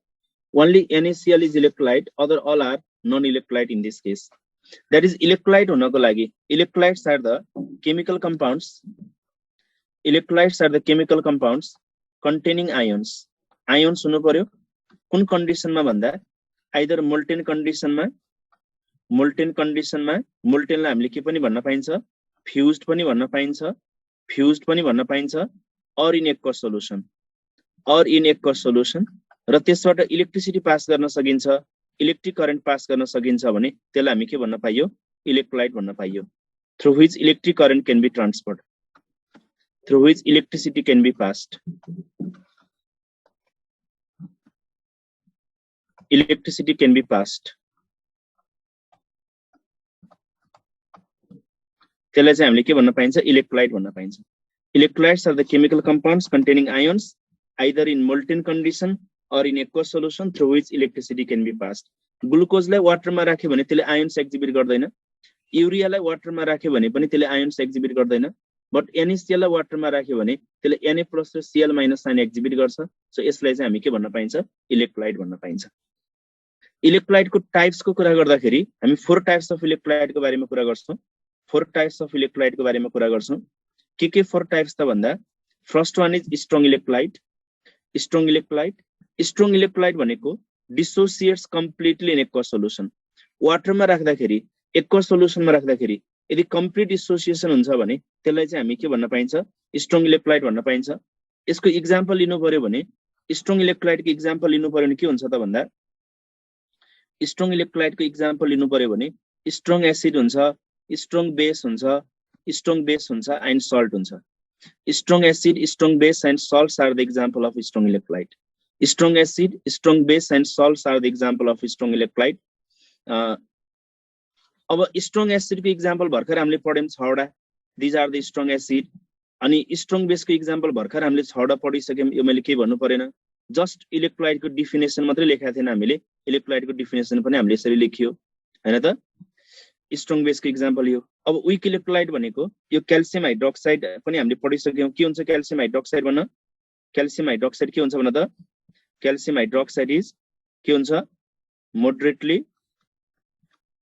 only NaCl is electrolyte other all are non electrolyte in this case that is electrolyte हुनको लागि electrolytes are the chemical compounds electrolytes are the chemical compounds containing ions ions हुनु पर्यो कुन कन्डिसनमा भन्दा either molten कन्डिसनमा molten लाई हामीले के पनि भन्न पाइन्छ fused पनि भन्न पाइन्छ or in aqueous solution र त्यसबाट इलेक्ट्रिसिटी पास गर्न सकिन्छ इलेक्ट्रिक करेन्ट पास गर्न सकिन्छ भने त्यसलाई हामी के भन्न पाइयो इलेक्ट्रोलाइट भन्न पाइयो through which electric current can be transferred through which electricity can be passed त्यसलाई चाहिँ हामीले के भन्न पाइन्छ इलेक्ट्रोलाइट भन्न पाइन्छ electrolytes are the chemical compounds containing ions either in molten condition or in aqueous solution through which electricity can be passed glucose लाई वाटरमा राख्यो भने त्यसले आयन्स एक्जिबिट गर्दैन युरिया लाई वाटरमा राख्यो भने पनि त्यसले आयन्स एक्जिबिट गर्दैन बट NaCl लाई वाटरमा राख्यो भने त्यसले Na+ र Cl- साइन एक्जिबिट गर्छ सो यसलाई चाहिँ हामी के भन्न पाइन्छ इलेक्ट्रोलाइट भन्न पाइन्छ इलेक्ट्रोलाइट को टाइप्स को कुरा गर्दाखेरि हामी 4 टाइप्स अफ इलेक्ट्रोलाइट को बारेमा कुरा गर्छौं 4 टाइप्स अफ इलेक्ट्रोलाइट को बारेमा कुरा गर्छौं के 4 टाइप्स त भन्दा first one is strong electrolyte भनेको dissociates completely in aqueous solution वाटरमा राख्दाखेरि एक्वस सोलुसनमा राख्दाखेरि यदि कम्प्लिट डिसोसिएसन हुन्छ भने त्यसलाई चाहिँ हामी के भन्न पाइन्छ स्ट्रङ इलेक्ट्रोलाइट भन्न पाइन्छ यसको एक्जाम्पल लिनु पर्यो भने स्ट्रङ इलेक्ट्रोलाइट को एक्जाम्पल लिनु पर्यो भने के हुन्छ त भन्दा स्ट्रङ इलेक्ट्रोलाइट को एक्जाम्पल लिनु पर्यो भने स्ट्रङ एसिड हुन्छ स्ट्रङ बेस हुन्छ एन्ड सल्ट हुन्छ Strong acid, strong base, and salts are the example of strong electrolyte. Strong acid, strong base, and salts are the example of strong electrolyte. अब strong acid को example भर्खर हामीले पढ्यौं 6 वटा. These are the strong acid. अनि strong base को example भर्खर हामीले 6 वटा पढिसक्यौं. यो मैले के भन्नु परेन. Just electrolyte को definition मात्रै लेखेका थिएन हामीले. Electrolyte को definition पनि हामीले यसरी लेखियो. हैन त? Strong base को example यो. अब weak electrolyte भनेको यो calcium hydroxide पनि हामीले पढिसक्यौं. के हुन्छ calcium hydroxide भन्न? Calcium hydroxide के हुन्छ भन्न त? Calcium hydroxide is के हुन्छ?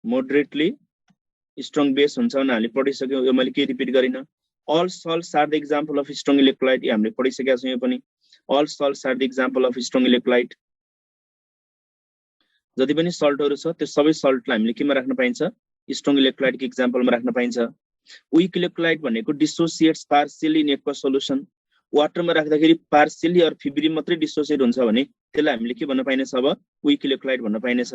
Moderately strong base हुन्छ भने हामीले पढिसक्यौं. यो मैले के रिपिट गरिन. All salts are the example of strong electrolyte. यो हामीले पढिसकेका छौं यो पनि. All salts are the example of strong electrolyte. जति पनि सल्टहरु छ त्यो सबै सल्टलाई हामीले केमा राख्न पाइन्छ? Strong electrolyte को example मा राख्न पाइन्छ. Weak electrolyte भनेको dissociates partially in aqueous solution. Water मा राख्दाखेरि partially or fibrine मात्रै dissociate हुन्छ भने त्यसलाई हामीले के भन्न पाइनेछ अब? Weak electrolyte भन्न पाइनेछ.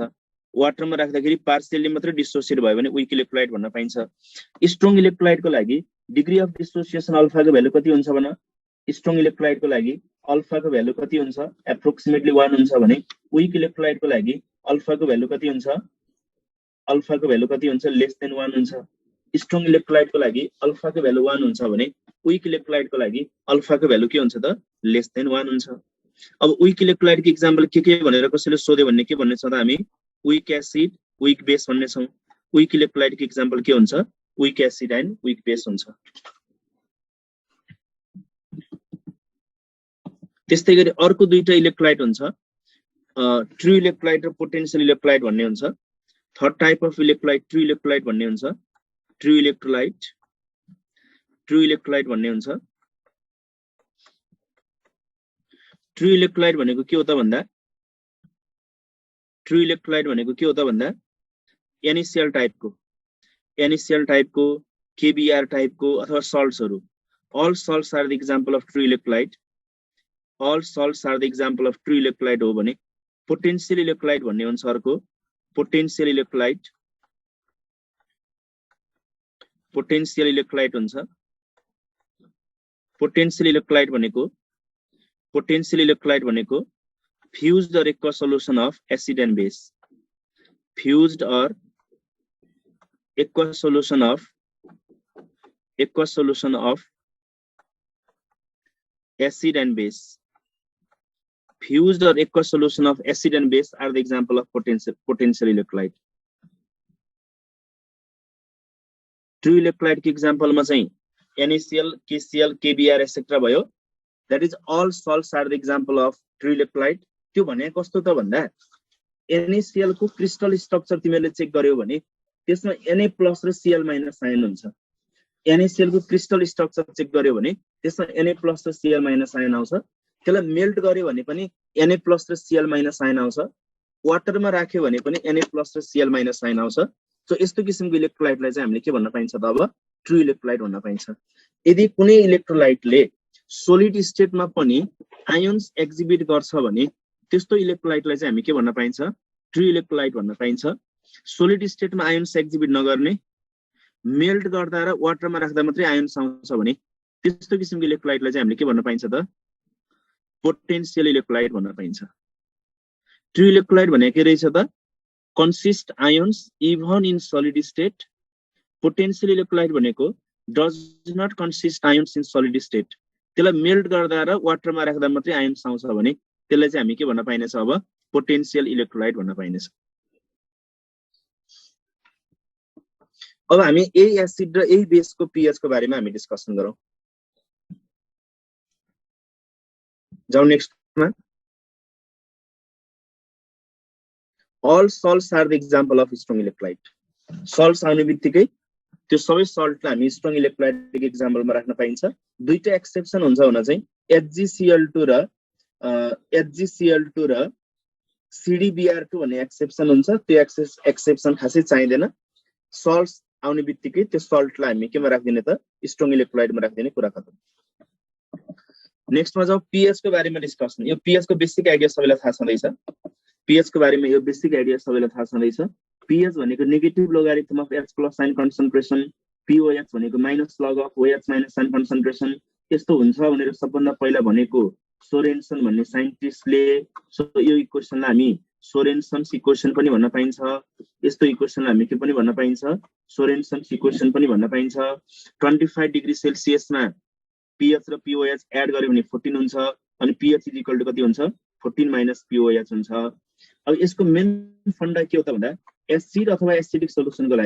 वाटर मा राख्दाखेरि partially मात्रै dissociate भयो भने weak electrolyte भन्न पाइन्छ. Strong electrolyte को लागि degree of dissociation alpha को भ्यालु कति हुन्छ भन्न? Strong electrolyte को लागि alpha को भ्यालु कति हुन्छ? Approximately 1 हुन्छ भने weak electrolyte को लागि alpha को भ्यालु कति हुन्छ? Alpha को भ्यालु कति हुन्छ? Less than 1 हुन्छ. Strong electrolyte को लागि alpha को भ्यालु 1 हुन्छ भने weak electrolyte को लागि alpha को भ्यालु के हुन्छ त? Less than 1 हुन्छ. अब weak electrolyte को example के भनेर कसैले सोध्यो भन्ने के भन्ने छ त हामी? Weak acid, weak base भन्ने छौं. Weak electrolyte को example के हुन्छ? Weak acid and weak base हुन्छ. त्यस्तै गरी अर्को दुईटा इलेक्ट्रोलाइट हुन्छ. ट्रू इलेक्ट्रोलाइट र पोटेन्शियल इलेक्ट्रोलाइट भन्ने हुन्छ. Third type of electrolyte true electrolyte भन्ने हुन्छ. ट्रू इलेक्ट्रोलाइट भन्ने हुन्छ. ट्रू इलेक्ट्रोलाइट भनेको के हो त भन्दा? ट्रू इलेक्ट्रोलाइट भनेको के हो त भन्दा? NaCl टाइपको, KBr टाइपको अथवा सल्ट्सहरु. All salts are the example of true electrolyte. All salts are the example of true electrolyte हो भने पोटेन्शियल इलेक्ट्रोलाइट भन्ने हुन्छ अर्को. पोटेन्शियल इलेक्ट्रोलाइट हुन्छ. पोटेन्शियल इलेक्ट्रोलाइट भनेको fused or aqueous solution of acid and base. Fused or aqueous solution of acid and base. Fused or aqueous solution of acid and base are the example of potential electrolyte. True electrolyte को example मा चाहिँ NaCl, KCl, KBr etc भयो. That is all salts are the example of true electrolyte. त्यो भने कस्तो त भन्दा NaCl को क्रिस्टल स्ट्रक्चर तिमीले चेक गर्यौ भने त्यसमा Na+ र Cl- आयन हुन्छ. NaCl को क्रिस्टल स्ट्रक्चर चेक गर्यौ भने त्यसमा Na+ र Cl- आयन आउँछ. त्यसलाई मेल्ट गर्यो भने पनि Na+ र Cl- आयन आउँछ. वाटरमा राख्यो भने पनि Na+ र Cl- आयन आउँछ. सो यस्तो किसिमको इलेक्ट्रोलाइटलाई चाहिँ हामीले के भन्न पाइन्छ त अब? ट्रू इलेक्ट्रोलाइट भन्न पाइन्छ. यदि कुनै इलेक्ट्रोलाइटले सोलिड स्टेटमा पनि आयन्स एक्जिबिट गर्छ भने त्यस्तो इलेक्ट्रोलाइटलाई चाहिँ हामी के भन्न पाइन्छ? ट्रू इलेक्ट्रोलाइट भन्न पाइन्छ. सोलिड स्टेटमा आयन्स एक्जिबिट नगर्ने, मेल्ट गर्दा र वाटरमा राख्दा मात्रै आयन्स आउँछ भने त्यस्तो किसिमको इलेक्ट्रोलाइटलाई चाहिँ हामीले के भन्न पाइन्छ त? पोटेन्शियल इलेक्ट्रोलाइट भन्न पाइन्छ. ट्रू इलेक्ट्रोलाइट भनेको के रहेछ त? consist ions even in solid state. Potential electrolyte भनेको does not consist ions in solid state. त्यसलाई मेल्ट गर्दा र वाटरमा राख्दा मात्रै आयन्स आउँछ भने त्यसलाई चाहिँ हामी के भन्न पाइनेछ अब? पोटेन्शियल इलेक्ट्रोलाइट भन्न पाइनेछ. अब हामी यही एसिड र यही बेसको pH को बारेमा हामी डिस्कसन गरौँ. जाऊ नेक्स्टमा. All salts are the example of strong electrolyte. Salts आउने बित्तिकै त्यो सबै सल्टलाई हामी स्ट्रङ इलेक्ट्रोलाइटको एक्जाम्पलमा राख्न पाइन्छ. दुईटा एक्सेप्सन हुन्छ हुन चाहिँ HgCl2 र CdBr2 भन्ने एक्सेप्सन हुन्छ. त्यो एक्सेप्सन खासै चाहिँदैन. सल्ट्स आउने बित्तिकै त्यो सल्टलाई हामी केमा राख्दिने त? स्ट्रङ इलेक्ट्रोलाइटमा राख्दिने कुरा खतम. नेक्स्टमा जाऊ pH को बारेमा डिस्कसन. यो pH को बेसिक आइडिया सबैलाई थाहा छँदैछ. pH को बारेमा यो बेसिक आइडिया सबैलाई थाहा छँदैछ. pH भनेको negative logarithm of H+ ion concentration, POH भनेको minus log of OH- ion concentration, यस्तो हुन्छ भनेर सबभन्दा पहिला भनेको सोरेनसन भन्ने साइन्टिस्टले यो इक्वेसनलाई हामी सोरेनसन्स इक्वेसन पनि भन्न पाइन्छ यस्तो इक्वेसनलाई हामी के पनि भन्न पाइन्छ सोरेनसन्स इक्वेसन पनि भन्न पाइन्छ 25 डिग्री सेल्सियसमा pH र pOH एड गर्यो भने 14 हुन्छ अनि pH = कति हुन्छ 14 - pOH हुन्छ अब यसको मेन फन्डा के हो त भन्दा एसिड अथवा एसिडिक सोलुसनको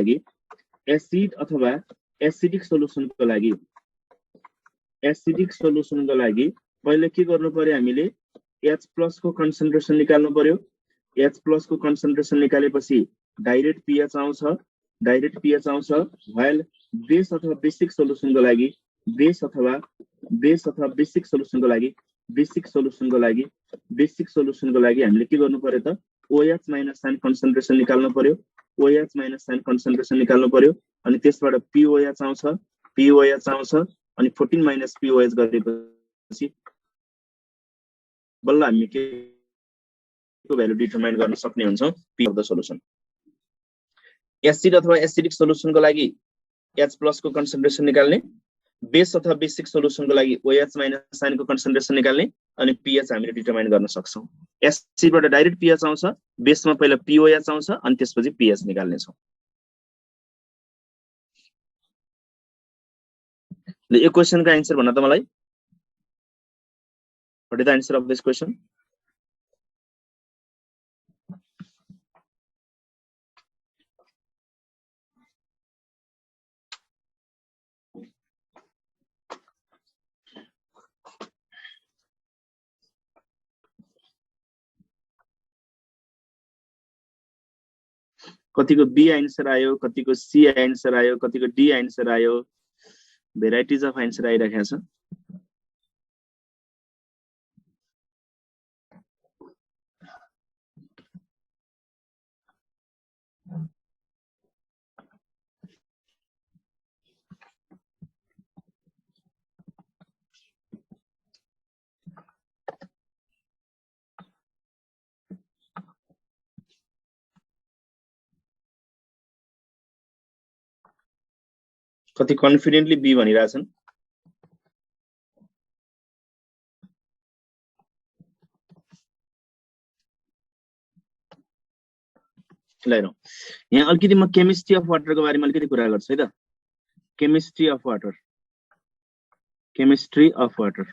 लागि पहिले के गर्नु पर्यो हामीले H+ को कन्सन्ट्रेसन निकाल्नु पर्यो H+ को कन्सन्ट्रेसन निकालेपछि डाइरेक्ट pH आउँछ व्हाइल बेस अथवा बेसिक सोलुसनको लागि बेसिक सोलुसनको लागि हामीले के गर्नु पर्यो त OH- साइन कन्सन्ट्रेसन निकाल्नु पर्यो अनि त्यसबाट pOH आउँछ अनि 14 - pOH गरेपछि बल्ल हामी के को भ्यालु डिटरमाइन गर्न सक्ने हुन्छ p of the solution acid अथवा एसिडिक सोलुसनको लागि H+ को कन्सन्ट्रेसन निकाल्ने बेस अथवा बेसिक सोलुसनको लागि OH- साइन को कन्सन्ट्रेसन निकाल्ने अनि pH हामीले डिटरमाइन गर्न सक्छौं एसिडबाट डाइरेक्ट pH आउँछ बेसमा पहिला pOH आउँछ अनि त्यसपछि pH निकाल्ने छौं ल यो क्वेशनको आन्सर भन्न त मलाई what is the answer of this question कतिको बी आन्सर आयो कतिको सी आन्सर आयो कतिको डी आन्सर आयो भेराइटिज अफ आन्सर आइराखेको छ कति कन्फिडेन्टली बी भनिरहेछन् ल हेरौं यहाँ अलिकति म केमिस्ट्री अफ वाटरको बारेमा अलिकति कुरा गर्छु है त chemistry of water chemistry of water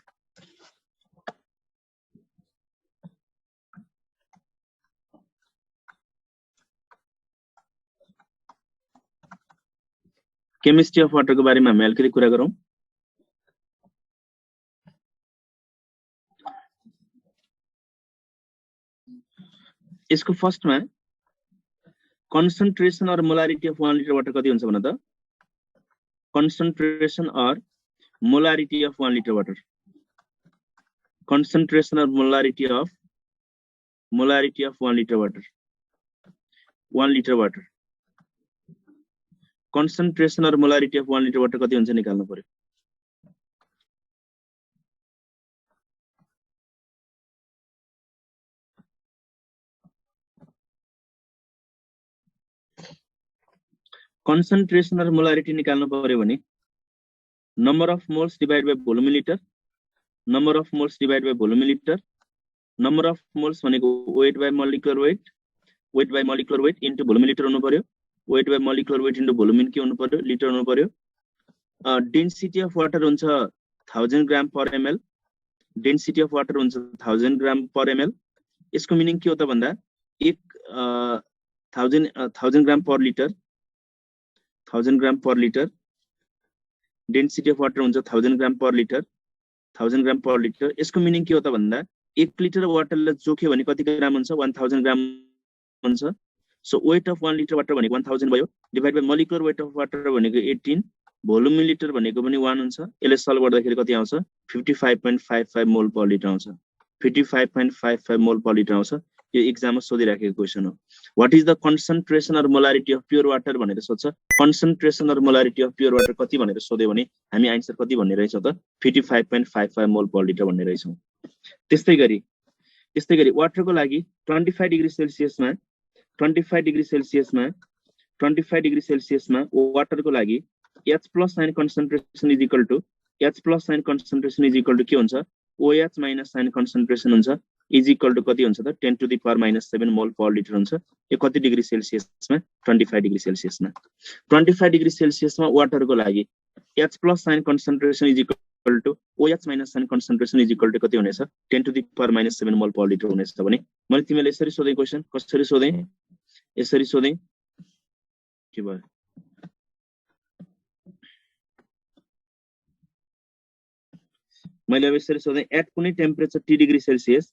chemistry of वाटरको बारेमा हामी अलिकति कुरा गरौं यसको फर्स्टमा concentration or molarity of 1 liter water कति हुन्छ भन त concentration or molarity of 1 liter water concentration or molarity of 1 liter water 1 liter water concentration or molarity of 1 liter water कति हुन्छ निकाल्नु पर्यो concentration or molarity निकाल्नु पर्यो भने number of moles divided by volume in liter number of moles divided by volume in liter number of moles भनेको weight by molecular weight into volume in liter हुनु पर्यो weight by molecular weight into volume in के हुनु पर्यो लिटर हुनु पर्यो density of water हुन्छ 1000 gram per ml density of water हुन्छ 1000 gram per ml यसको मिनिङ के हो त भन्दा 1000 gram per liter 1000 gram per liter density of water हुन्छ 1000 gram per liter 1000 gram per liter यसको मिनिङ के हो त भन्दा 1 लिटर वाटरले जोख्यो भने कति ग्राम हुन्छ 1000 ग्राम हुन्छ so weight of 1 liter water भनेको 1000 भयो divide by molecular weight of water भनेको 18 भोल्युम इन लिटर भनेको पनि 1 हुन्छ यसले सल्भ गर्दाखेरि कति आउँछ 55.55 मोल पर लिटर आउँछ 55.55 मोल पर लिटर आउँछ यो एक्जाममा सोधिराखेको क्वेशन हो what is the concentration or molarity of pure water भनेर सोध्छ concentration or molarity of pure water कति भनेर सोध्यो भने हामी आन्सर कति भन्ने रहेछौं त 55.55 मोल पर लिटर भन्ने रहेछौं त्यस्तै गरी वाटरको लागि 25 डिग्री सेल्सियसमा वाटरको लागि H+ sign concentration is equal to H plus sign concentration is equal to के हुन्छ OH minus sign concentration हुन्छ is equal to कति हुन्छ त 10 to the power minus 7 mole per liter हुन्छ यो कति डिग्री सेल्सियसमा 25 डिग्री सेल्सियसमा 25 डिग्री सेल्सियसमा वाटरको लागि H plus sign concentration is equal to OH minus sign concentration is equal to कति हुनेछ 10 to the power minus 7 mole per liter हुनेछ भने मैले तिमीले यसरी सोधे क्वेशन कसरी सोधे यसरी सोधे के भयो मैले अब यसरी सोधे एट कुनै temperature T degree Celsius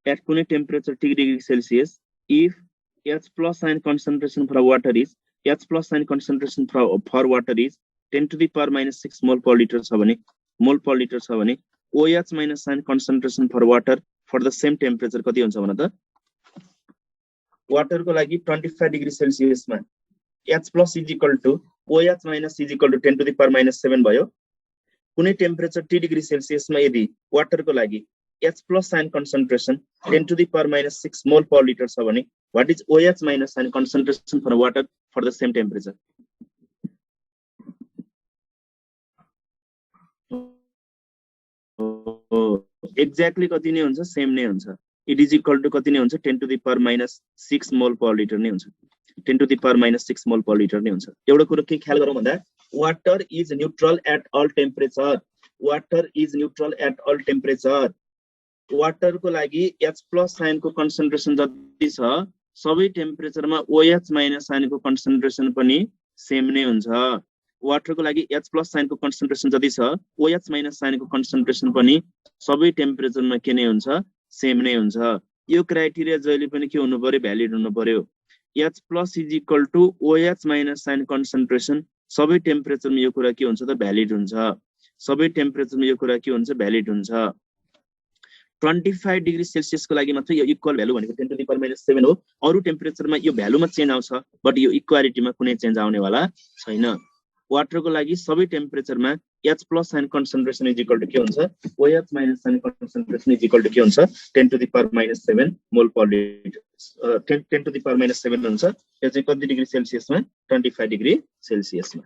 at कुनै temperature T degree Celsius if H plus sign concentration for water is H plus sign concentration for water is 10 to the power minus 6 mole per liter छ भने OH minus sign concentration for water for the same temperature कति हुन्छ भन त वाटर को लागि 25 degree सेल्सियसमा H plus is equal to OH minus is equal to 10 to the power minus 7 भयो कुनै टेम्परेचर T डिग्री सेल्सियसमा यदि वाटर को लागि H plus sign concentration 10 to the power minus 6 mole per liter छ भने what is OH minus sign concentration for water for the same temperature exactly कति नै हुन्छ सेम नै हुन्छ it is equal to कति नै हुन्छ 10 to the power minus 6 mole per liter नै हुन्छ 10 to the power minus 6 mole per liter नै हुन्छ एउटा कुरा के ख्याल गरौँ भन्दा water is neutral at all temperature water is neutral at all temperature water को लागि H plus sign को concentration जति छ सबै टेम्परेचरमा OH minus sign को concentration पनि सेम नै हुन्छ वाटर को लागि H plus sign को concentration जति छ OH minus sign को concentration पनि सबै टेम्परेचरमा के नै हुन्छ सेम नै हुन्छ यो क्राइटेरिया जहिले पनि के हुनु पर्यो भ्यालिड हुनु पर्यो H plus is equal to OH minus sign concentration सबै टेम्परेचरमा यो कुरा के हुन्छ त भ्यालिड हुन्छ सबै टेम्परेचरमा यो कुरा के हुन्छ भ्यालिड हुन्छ 25 डिग्री सेल्सियस को लागि मात्र यो इक्वल भ्यालु भनेको 10 to the power minus 7 हो अरु टेम्परेचरमा यो भ्यालुमा चेन्ज आउँछ बट यो इक्वालिटीमा कुनै चेन्ज आउने वाला छैन वाटर को लागि सबै टेम्परेचरमा H plus sign concentration is equal to के हुन्छ OH minus sign concentration is equal to के हुन्छ 10 to the power minus 7 mole per liter 10 to the power minus 7 हुन्छ यो चाहिँ कति डिग्री सेल्सियसमा 25 डिग्री सेल्सियसमा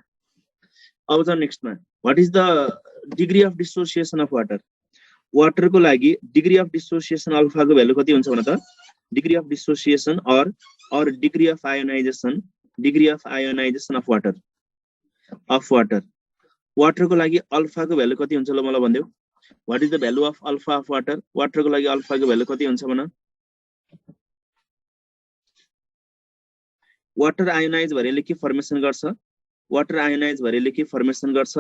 अब त नेक्स्टमा what is the degree of dissociation of water water को लागि डिग्री अफ डिसोसिएसन अल्फा को भ्यालु कति हुन्छ भन त degree of dissociation or degree of ionisation of water water को लागि अल्फा को भ्यालु कति हुन्छ ल मलाई भन्देऊ what is the value of alpha of water को लागि अल्फा को भ्यालु कति हुन्छ भन वाटर आयोनाइज भएले के फर्मेसन गर्छ वाटर आयोनाइज भएले के फर्मेसन गर्छ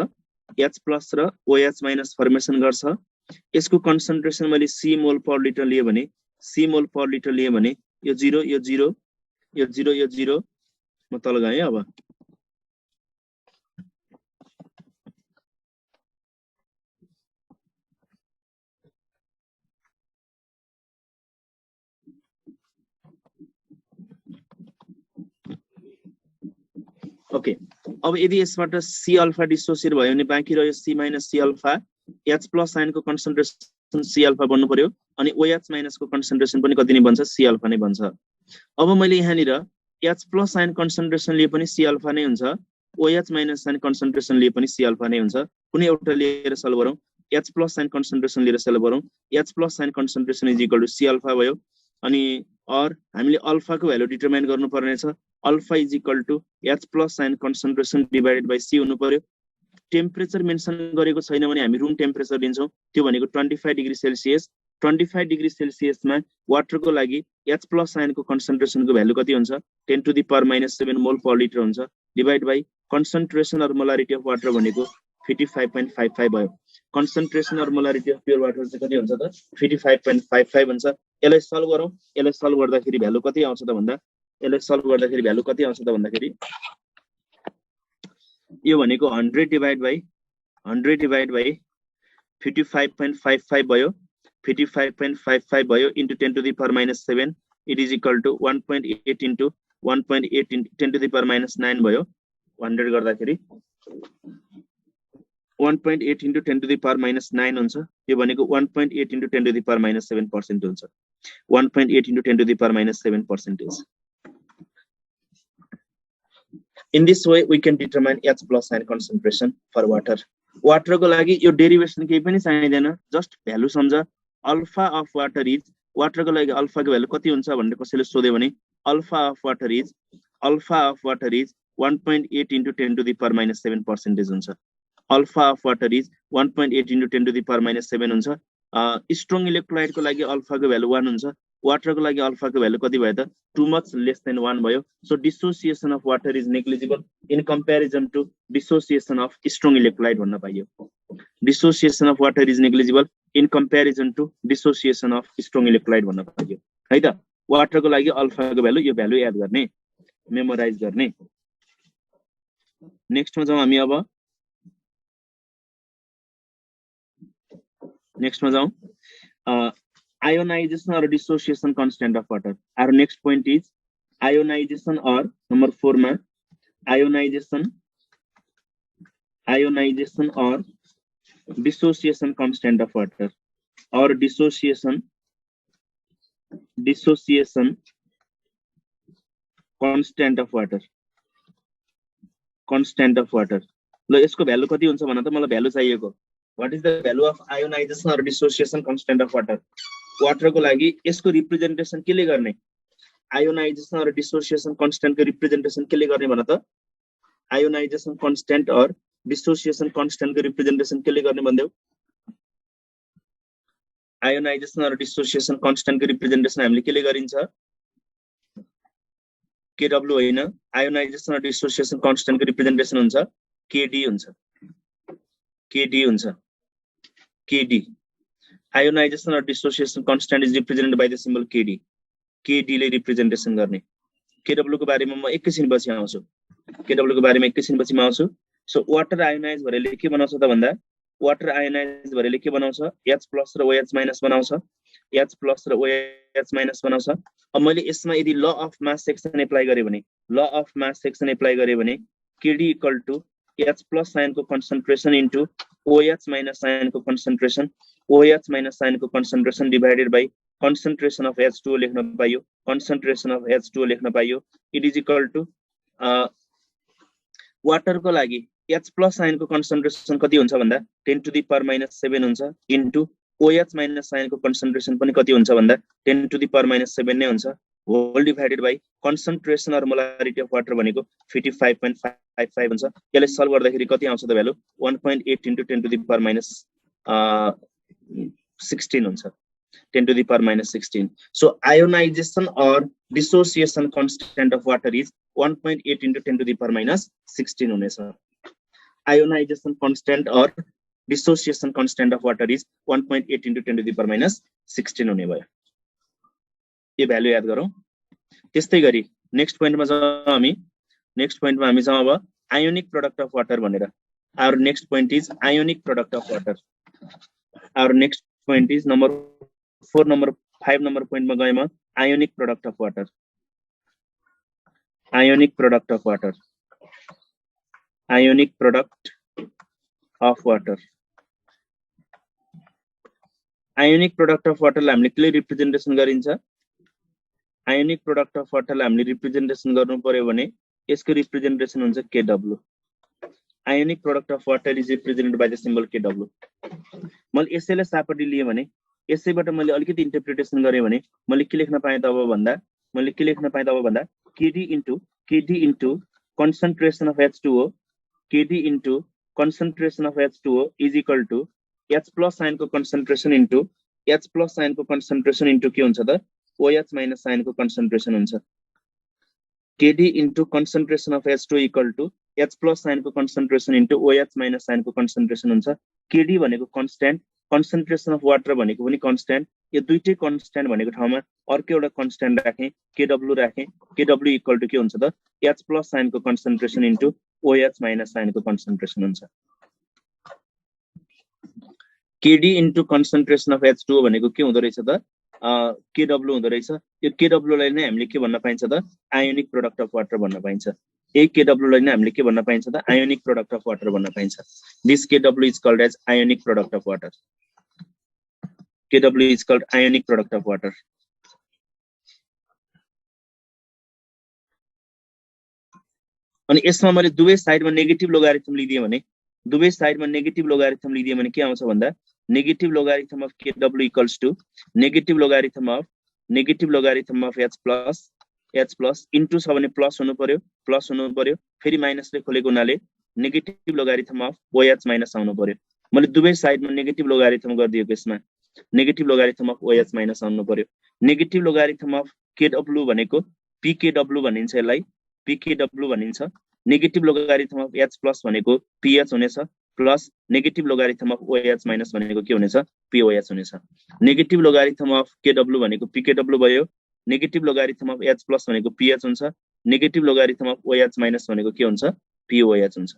H plus र OH minus फर्मेसन गर्छ यसको कन्सन्ट्रेसन मैले C मोल पर लिटर लिए भने C मोल पर लिटर लिए भने यो 0 यो 0 यो 0 यो 0 म तल गए अब ओके अब यदि यसबाट C अल्फा डिसोसिएट भयो भने बाँकी रह्यो C minus C alpha H plus sign को concentration C अल्फा बन्नु पर्यो अनि OH minus को concentration पनि कति नै बन्छ C अल्फा नै बन्छ अब मैले यहाँ निर H plus sign concentration लिए पनि C अल्फा नै हुन्छ OH minus sign concentration लिए पनि C अल्फा नै हुन्छ कुनै एउटा लिएर सल्भ गरौँ H plus sign concentration लिएर सल्भ गरौँ H plus sign concentration is equal to C alpha भयो अनि और हामीले अल्फा को भ्यालु डिटरमाइन गर्नु पर्ने छ alpha is equal to H plus sign concentration divided by C हुनु पर्यो टेम्परेचर मेन्सन गरेको छैन भने हामी रुम टेम्परेचर लिन्छौं त्यो भनेको 25 डिग्री सेल्सियस 25 डिग्री सेल्सियसमा वाटर को लागि H plus sign को concentration को भ्यालु कति हुन्छ 10 to the power minus 7 mole per liter हुन्छ divide by concentration or molarity of water भनेको 55.55 भयो concentration or molarity of pure water चाहिँ कति हुन्छ त 55.55 हुन्छ यसलाई सल्भ गरौँ यसलाई सल्भ गर्दाखेरि भ्यालु कति आउँछ त भन्दा यसलाई सल्भ गर्दाखेरि भ्यालु कति आउँछ त भन्दाखेरि यो भनेको 100 डिवाइड बाइ 55.55 भयो 55.55 भयो into 10 to the power minus 7 it is equal to 1.8 into 1.8 into 10 to the power minus 9 भयो 100 गर्दाखेरि 1.8 into 10 to the power minus 9 हुन्छ यो भनेको 1.8 into 10 to the power minus 7% हुन्छ 1.8 into 10 to the power minus 7%. In this way, we can determine H plus sign concentration for water. वाटरको लागि यो डेरिभेसन केही पनि चाहिँदैन, जस्ट भ्यालु सम्झ। अल्फा अफ वाटर इज, वाटरको लागि अल्फाको भ्यालु कति हुन्छ भनेर कसैले सोध्यो भने alpha of water is 1.8 into 10 to the power minus 7 percentage हुन्छ। Alpha of water is 1.8 into 10 to the power minus 7 हुन्छ। स्ट्रङ इलेक्ट्रोलाइटको लागि अल्फाको भ्यालु 1 हुन्छ, वाटरको लागि अल्फाको भ्यालु कति भयो त 2 much less than 1 भयो। So dissociation of water is negligible in comparison to dissociation of strong electrolyte भन्न पाइयो। Dissociation of water is negligible in comparison to dissociation of strong electrolyte भन्न पाइयो है त। वाटरको लागि अल्फाको भ्यालु, यो भ्यालु याद गर्ने, मेमोराइज गर्ने। नेक्स्टमा जाउँ हामी। अब नेक्स्टमा जाउँ, ionization or dissociation constant of water. Our next point is ionization or number 4 ma ionization or dissociation constant of water or dissociation constant of water, constant of water। ल यसको भ्यालु कति हुन्छ भन त, मलाई भ्यालु चाहिएको। What is the value of ionization or dissociation constant of water? Water को लागि यसको रिप्रेजेन्टेसन केले गर्ने, आयोनाइजेसन र डिसोसिएसन कन्स्टेन्ट को रिप्रेजेन्टेसन केले गर्ने भन त। आयोनाइजेसन कन्स्टेन्ट और डिसोसिएसन कन्स्टेन्ट को रिप्रेजेन्टेसन केले गर्ने भन्देऊ। आयोनाइजेसन र डिसोसिएसन कन्स्टेन्ट को रिप्रेजेन्टेसन हामीले केले गरिन्छ, केडब्ल्यू होइन, आयोनाइजेसन र डिसोसिएसन कन्स्टेन्ट को रिप्रेजेन्टेसन हुन्छ केडी हुन्छ, केडी हुन्छ, KD. Ionization or dissociation constant is represented by the symbol KD. KD ले रिप्रेजेन्टेसन गर्ने। KW को बारेमा म एकैछिन पछि आउँछु, KW को बारेमा एकैछिन पछि म आउँछु। सो वाटर आयोनाइज भएले के बनाउँछ त भन्दा, वाटर आयोनाइज भएले के बनाउँछ, H+ र OH- बनाउँछ, H+ र OH- बनाउँछ। अब मैले यसमा यदि law of mass section apply गरे भने, law of mass section apply गरे भने KD equal to H+ ion को कन्सन्ट्रेसन इन्टु OH- आयन को कन्सन्ट्रेसन, OH- आयन को concentration divided by concentration of H2O लेख्न पाइयो, कन्सन्ट्रेसन अफ H2O लेख्न पाइयो। It is equal to water को लागि H+ आयन को कन्सन्ट्रेसन कति हुन्छ भन्दा 10 to the power minus 7 हुन्छ इन्टु OH- आयन को कन्सन्ट्रेसन पनि कति हुन्छ भन्दा 10 to the power minus 7 नै हुन्छ, whole divided by concentration or molarity of water भनेको 55.55 हुन्छ। यसले सल्भ गर्दाखेरि कति आउँछ त value 1.8 into 10 to the power minus 16 हुन्छ, 10 to the power minus 16। So ionization or dissociation constant of water is 1.8 into 10 to the power minus 16 हुनेछ। Ionization constant or dissociation constant of water is 1.8 into 10 to the power minus 16 हुने भयो। यो भ्यालु याद गरौँ। त्यस्तै गरी नेक्स्ट पोइन्टमा जाउँ हामी। नेक्स्ट पोइन्टमा हामी जाउँ अब आयोनिक प्रोडक्ट अफ वाटर भनेर। Our next point is ionic product of water. Our next point is number 4 number 5 number पोइन्टमा गएँ म, ionic product of water. Ionic product of water, ionic product of water. Ionic product of वाटरलाई हामीले के रिप्रेजेन्टेसन गरिन्छ, आयोनिक प्रोडक्ट अफ वाटरलाई हामीले रिप्रेजेन्टेसन गर्नु पर्यो भने यसको रिप्रेजेन्टेसन हुन्छ KW. Ionic product of water is represented by the symbol KW. मैले यसैलाई सापटी लिए भने, यसैबाट मैले अलिकति इन्टरप्रिटेसन गरेँ भने मैले के लेख्न पाएँ त अब भन्दा, मैले के लेख्न पाएँ त अब भन्दा KD into concentration of H2O, KD into concentration of H2O is equal to H+ आयनको कन्सन्ट्रेसन इन्टु H+ आयनको कन्सन्ट्रेसन इन्टु के हुन्छ त OH- आयनको कन्सन्ट्रेसन हुन्छ। KD into concentration of H2 equal to H+ आयनको कन्सन्ट्रेसन इन्टु OH- आयनको कन्सन्ट्रेसन हुन्छ। केडी भनेको कन्स्ट्यान्ट, कन्सन्ट्रेसन अफ वाटर भनेको पनि कन्स्ट्यान्ट। यो दुईटै कन्स्ट्यान्ट भनेको ठाउँमा अर्को एउटा कन्स्ट्यान्ट राखेँ, केडब्ल्यू राखेँ। केडब्ल्यू इक्वल टु के हुन्छ त H+ आयनको कन्सन्ट्रेसन इन्टु OH- आयनको कन्सन्ट्रेसन हुन्छ। KD into concentration of H2O भनेको के हुँदो रहेछ त केडब्ल्यू हुँदो रहेछ। यो केडब्ल्यूलाई नै हामीले के भन्न पाइन्छ त आयोनिक प्रोडक्ट अफ वाटर भन्न पाइन्छ। यही केडब्ल्यूलाई नै हामीले के भन्न पाइन्छ त आयोनिक प्रोडक्ट अफ वाटर भन्न पाइन्छ। This KW is called as ionic product of water. KW is called ionic product of water. अनि यसमा मैले दुवै साइडमा नेगेटिभ लोगारिथम लिदिएँ भने दुवै साइडमा नेगेटिभ लोगारिथम लिदिए भने के आउँछ भन्दा negative logarithm of kw equals to negative logarithm of h plus into छ भने प्लस हुनु पर्यो फेरि माइनसले खोलेको हुनाले negative logarithm of OH minus आउनु पर्यो मैले दुवै साइडमा नेगेटिभ लोगारिथम गरिदिएको यसमा negative logarithm of OH minus आउनु पर्यो नेगेटिभ लोगारिथम अफ kw भनेको pkw भनिन्छ यसलाई pkw भनिन्छ negative logarithm of h plus भनेको ph हुनेछ plus negative logarithm of OH minus भनेको के हुनेछ POH हुनेछ नेगेटिभ लोगारिथम अफ kw भनेको pkw भयो negative logarithm of h plus भनेको ph हुन्छ negative logarithm of OH minus भनेको के हुन्छ POH हुन्छ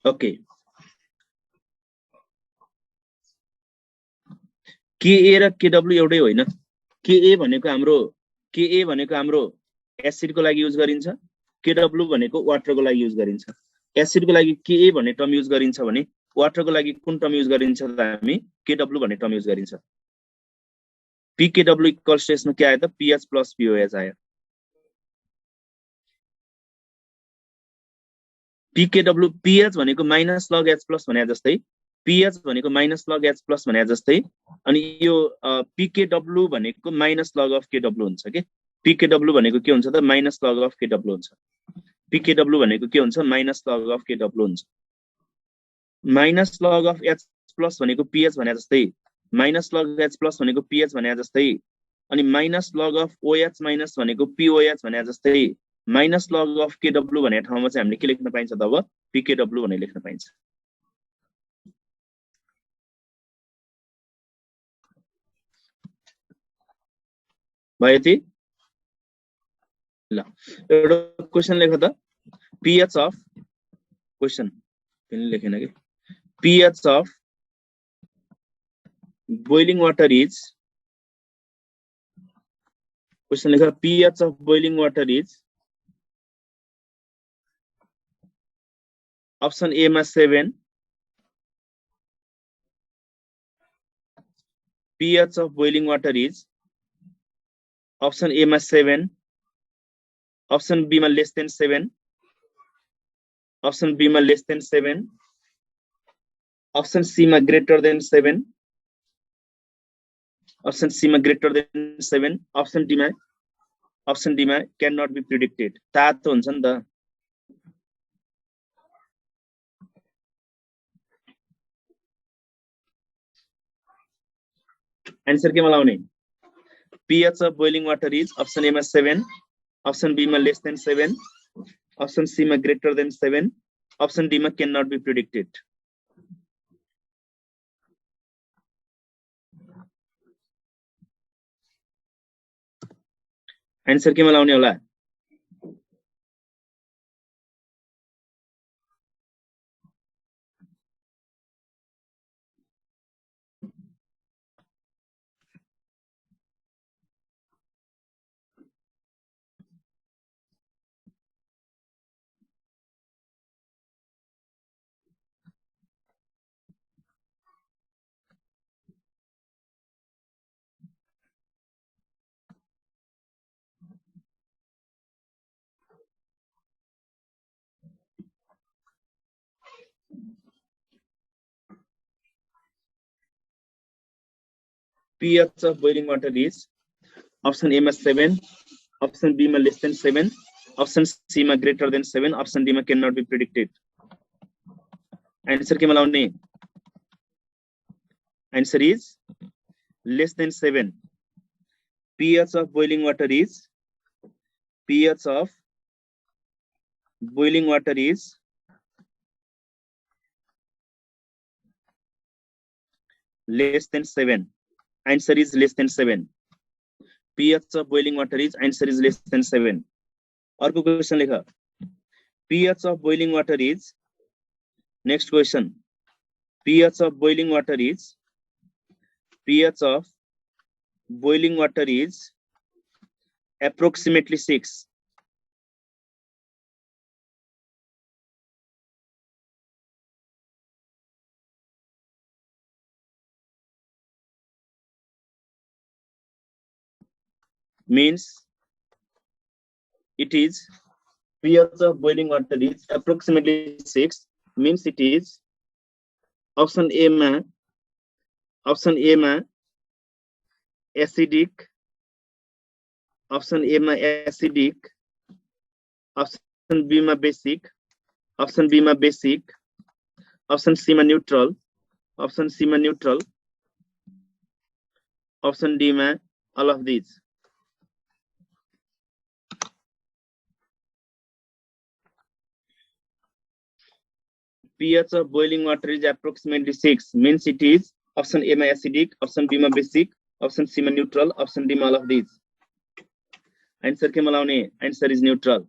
ओके KA र KW एउटै होइन KA भनेको हाम्रो एसिडको लागि युज गरिन्छ KW भनेको वाटरको लागि युज गरिन्छ एसिडको लागि KA भन्ने टर्म युज गरिन्छ भने वाटरको लागि कुन टर्म युज गरिन्छ त हामी KW भन्ने टर्म युज गरिन्छ PKW इक्वल्स टु यसमा के आयो त PH प्लस POH आयो PKW PH भनेको माइनस लग H प्लस भने जस्तै PH भनेको माइनस लग H प्लस भने जस्तै अनि यो PKW भनेको माइनस लग अफ KW हुन्छ के PKW भनेको के हुन्छ त माइनस लग अफ KW हुन्छ PKW भनेको के हुन्छ माइनस लग अफ KW हुन्छ minus log of H plus भनेको PH भने जस्तै माइनस लग H प्लस भनेको PH भने जस्तै अनि minus log of OH minus भनेको POH भने जस्तै माइनस लग अफ KW भन्ने ठाउँमा चाहिँ हामीले के लेख्न पाइन्छ त अब PKW भनेर लेख्न पाइन्छ भयो ती ल एउटा क्वेशन लेख त pH अफ क्वेशन पनि लेखेन के pH of boiling water is question लेख pH of boiling water is option A मा 7 pH of boiling water is option A मा 7 ऑप्शन B मा लेस देन 7 ऑप्शन B मा लेस देन 7 ऑप्शन C मा ग्रेटर देन 7 ऑप्शन C मा ग्रेटर देन 7 ऑप्शन D मा क्यान नट बी प्रिडिक्टेड तातो हुन्छ नि त आन्सर के मलाई आउने pH of boiling water is option A मा 7 option B मा less than 7 option C मा greater than 7 option D मा cannot be predicted आन्सर के मलाई आउने होला pH of boiling water is option A मा 7 option B मा less than 7 option C मा greater than 7 option D मा cannot be predicted आन्सर के मलाई आउने answer is less than 7 pH of boiling water is pH of boiling water is less than 7 answer is less than 7 pH of boiling water is answer is less than 7 अर्को क्वेशन लेख pH of boiling water is next question pH of boiling water is pH of boiling water is approximately 6. Means it is pH of boiling water is approximately 6. Means it is option A ma acidic, option A ma acidic, option B ma basic, option B ma basic, option C ma neutral, option C ma neutral, option D ma all of these. pH of boiling water is approximately 6. Means it is option A ma acidic, option B ma basic, option C ma neutral, option D ma all of these. Answer के मलाउने, answer is neutral.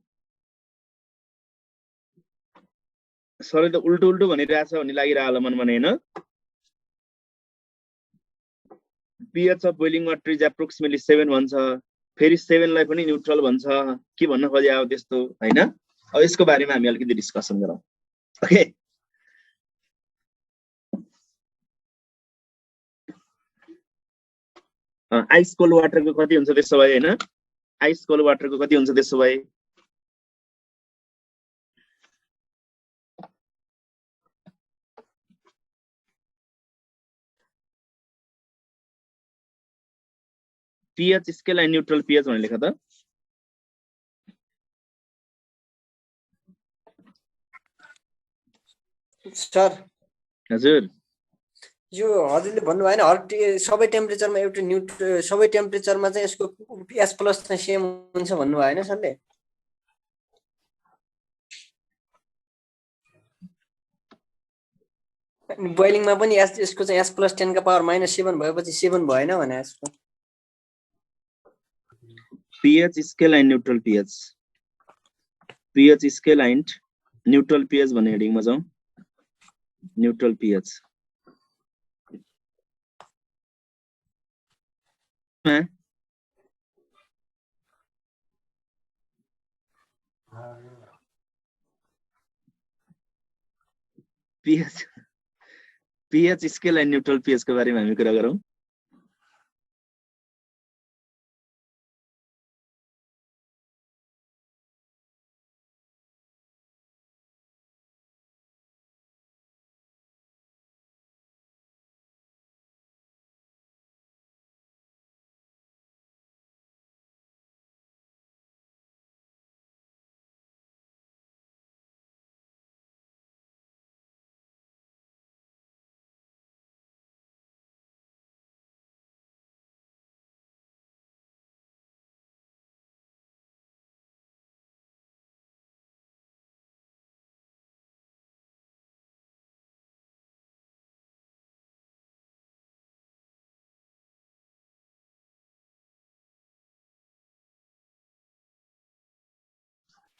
सरले त उल्टो उल्टो भनिरहेछ भन्ने लागिरह्यो होला मनमा हैन. pH of boiling water is approximately 7 भन्छ. फेरि 7 लाई पनि न्यूट्रल भन्छ. के भन्न खोजे अब त्यस्तो हैन. अब यसको बारेमा हामी अलिकति डिस्कसन गरौँ. ओके. आइस कोल्ड वाटरको कति हुन्छ त्यसो भए हैन. आइस कोल्ड वाटरको कति हुन्छ त्यसो भए. pH scale and neutral pH भनेर लेख त. सर हजुर यो हजुरले भन्नु भएन हर सबै टेम्परेचरमा एउटा सबै टेम्परेचरमा चाहिँ यसको pH प्लस चाहिँ सेम हुन्छ भन्नु भएन सरले. बोइलिङमा पनि यसको चाहिँ S + 10 का पावर -7 भएपछि 7 भएन भने यसको pH scale and neutral pH scale and neutral pH भन्ने हेडिङमा जाउँ. Neutral pH pH scale and neutral pH को बारेमा हामी कुरा गरौँ.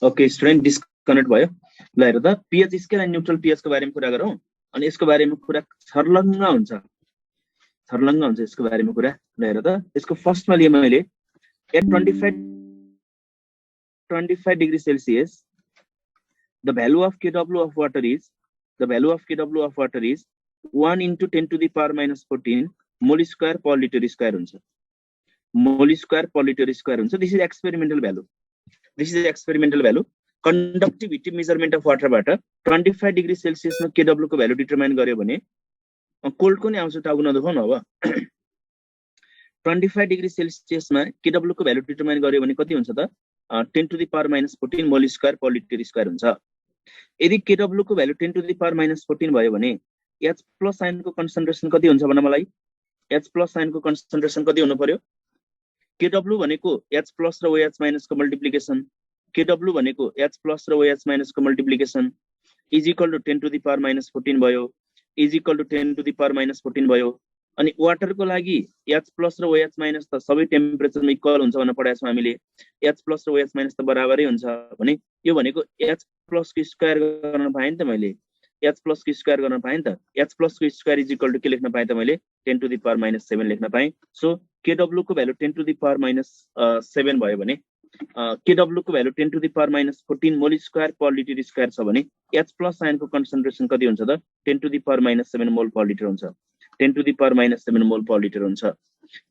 ओके स्टुडेन्ट डिस्कनेक्ट भयो. ल हेर त pH scale and neutral pH को बारेमा कुरा गरौँ. अनि यसको बारेमा कुरा छर्लङ्ग हुन्छ यसको बारेमा कुरा. ल हेर त यसको फर्स्टमा लिए मैले at 25 degree Celsius the value of kW of water is 1 into 10 to the power minus 14 mole square per liter square हुन्छ. mole square per liter square हुन्छ. This is experimental value. Conductivity measurement of water बाट 25 degree Celsius मा kW को भ्यालु डिटरमाइन गर्यो भने कोल्ड को नि आउँछ टाउको नदुखाउनु अब. 25 degree Celsius मा kW को भ्यालु डिटरमाइन गर्यो भने कति हुन्छ त 10 to the power minus 14 mole square per litre square हुन्छ. यदि kW को value 10 to the power minus 14 भयो भने H प्लस आयन को कन्सन्ट्रेसन कति हुन्छ भन्न मलाई. H प्लस आयन को कन्सन्ट्रेसन कति हुनु पर्यो. kW भनेको H प्लस र OH माइनस को मल्टिप्लिकेसन. kW भनेको H प्लस र OH माइनस को multiplication is equal to 10 to the power minus 14 भयो. Is equal to 10 to the power minus 14 भयो. अनि वाटर को लागि H प्लस र OH माइनस त सबै टेम्परेचरमा इक्वल हुन्छ भन्न पढाएको छौं हामीले. H प्लस र OH माइनस त बराबरै हुन्छ भने यो भनेको H प्लस को स्क्वायर गर्न पाएँ नि त मैले. H प्लस को स्क्वायर गर्न पाएँ नि त. H प्लस को स्क्वायर इज इक्वल टु के लेख्न पाएँ त मैले 10 to the power minus 7 लेख्न पाएँ. सो KW को value 10 to the power minus 7 भयो भने KW को value 10 to the power minus 14 mole square per litre square छ भने H plus ion को कन्सन्ट्रेसन कति हुन्छ त 10 to the power minus 7 मोल पर लिटर हुन्छ 10 to the power minus 7 मोल पर लिटर हुन्छ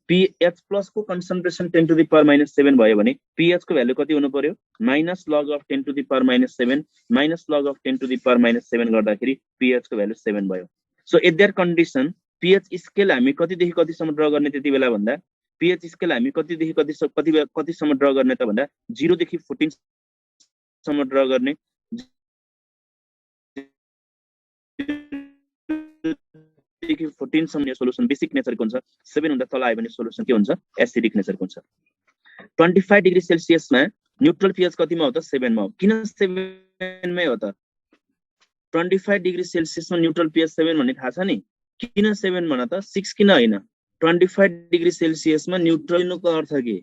pH plus को concentration 10 to the power minus 7 भयो भने pH को भ्यालु कति हुनु पर्यो minus log of 10 to the power minus 7 minus log of 10 to the power minus 7 गर्दाखेरि pH को भ्यालु 7 भयो so at that condition pH scale हामी कति देखि कति सम्म ड्रा गर्ने त्यति बेला भन्दा pH स्केल हामी कति देखि कति सम्म ड्रा गर्ने त भन्दा 0 देखि 14 सम्म ड्रा गर्ने देखि 14 सम्म सोलुसन बेसिक नेचरको हुन्छ 7 भन्दा तल आयो भने सोलुसन के हुन्छ एसिडिक नेचरको हुन्छ 25 डिग्री सेल्सियस मा न्यूट्रल pH कतिमा हो त 7 मा हो किन 7 मै हो त 25 डिग्री सेल्सियस मा न्यूट्रल pH 7 भन्ने थाहा छ नि किन 7 भन त 6 किन हैन 25 डिग्री सेल्सियस मा न्यूट्रल नुको अर्थ के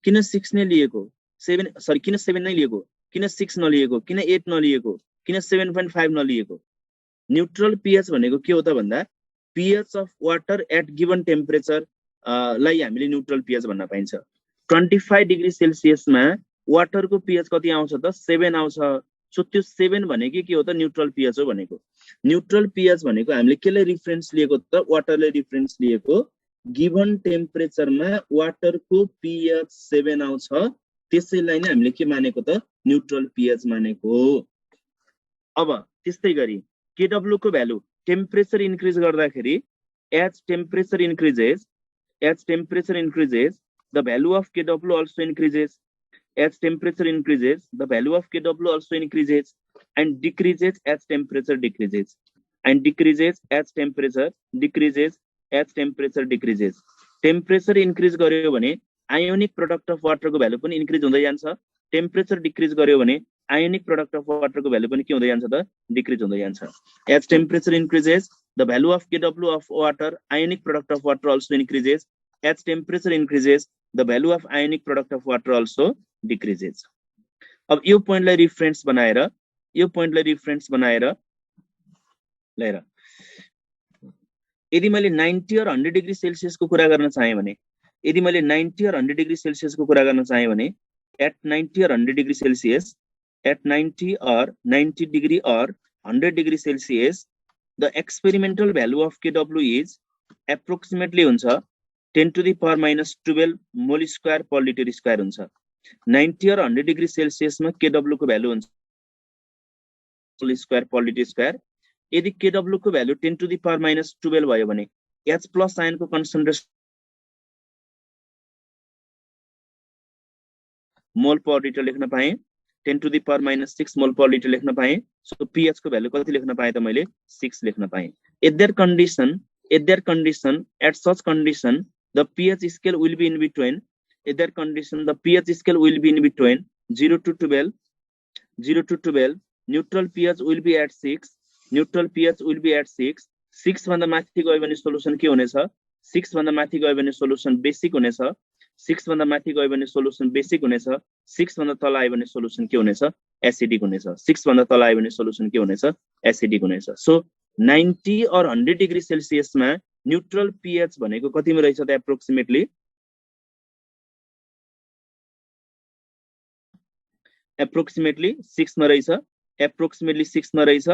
किन 6 नै लिएको 7 सरी किन 7 नै लिएको किन 6 नलिएको किन 8 नलिएको किन 7.5 नलिएको न्यूट्रल pH भनेको के हो त भन्दा pH of water at given temperature लाई हामीले न्यूट्रल pH भन्न पाइन्छ 25 डिग्री सेल्सियस मा वाटर को pH कति आउँछ त 7 आउँछ सो त्यो 7 भनेको के हो त न्यूट्रल pH हो भनेको न्यूट्रल pH भनेको हामीले केले रेफरेन्स लिएको त वाटरले रेफरेन्स लिएको गिवन टेम्परेचर मा वाटर को pH 7 आउँछ त्यसैलाई नै हामीले के मानेको त न्यूट्रल pH मानेको अब त्यस्तै गरी KW को भ्यालु टेम्परेचर इन्क्रिज गर्दाखेरि as temperature increases the value of KW also increases as temperature increases the value of KW also increases and decreases as temperature decreases and decreases as temperature decreases as temperature decreases temperature increase गर्यो भने ionic product of water को भ्यालु पनि इन्क्रिज हुँदै जान्छ temperature decrease गर्यो भने ionic product of water को भ्यालु पनि के हुँदै जान्छ त डिक्रिज हुँदै जान्छ as temperature increases the value of KW of water ionic product of water also increases as temperature increases the value of ionic product of water also decreases अब यो पोइन्टलाई रिफरेन्स बनाएर लिएर यदि मैले 90 और 100 डिग्री सेल्सियस को कुरा गर्न चाहे भने यदि मैले 90 और 100 डिग्री सेल्सियस को कुरा गर्न चाहे भने at 90 or 100 degree Celsius at 90 or 90 degree or 100 degree Celsius the experimental value of KW is approximately हुन्छ 10 to the power minus 12 mole square per liter square हुन्छ 90 or 100 degree Celsius मा KW को भ्यालु हुन्छ mole square per liter square यदि KW को value 10 to the power minus 12 भयो भने H plus ion को concentration मोल पर लिटर लेख्न पाएँ 10 to the power minus 6 मोल पर लिटर लेख्न पाएँ सो pH को भ्यालु कति लेख्न पाएँ त मैले 6 लेख्न पाएँ at that condition at such condition the pH scale will be in between 0 to 12 neutral pH will be at 6 6 भन्दा माथि गयो भने सोलुसन के हुनेछ 6 भन्दा माथि गयो भने सोलुसन बेसिक हुनेछ 6 भन्दा माथि गयो भने सोलुसन बेसिक हुनेछ 6 भन्दा तल आयो भने सोलुसन के हुनेछ एसिडिक हुनेछ 6 भन्दा तल आयो भने सोलुसन के हुनेछ एसिडिक हुनेछ सो 90 और 100 डिग्री सेल्सियस मा न्यूट्रल pH भनेको कतिमा रहेछ त एप्रोक्सिमेटली 6 मा रहेछ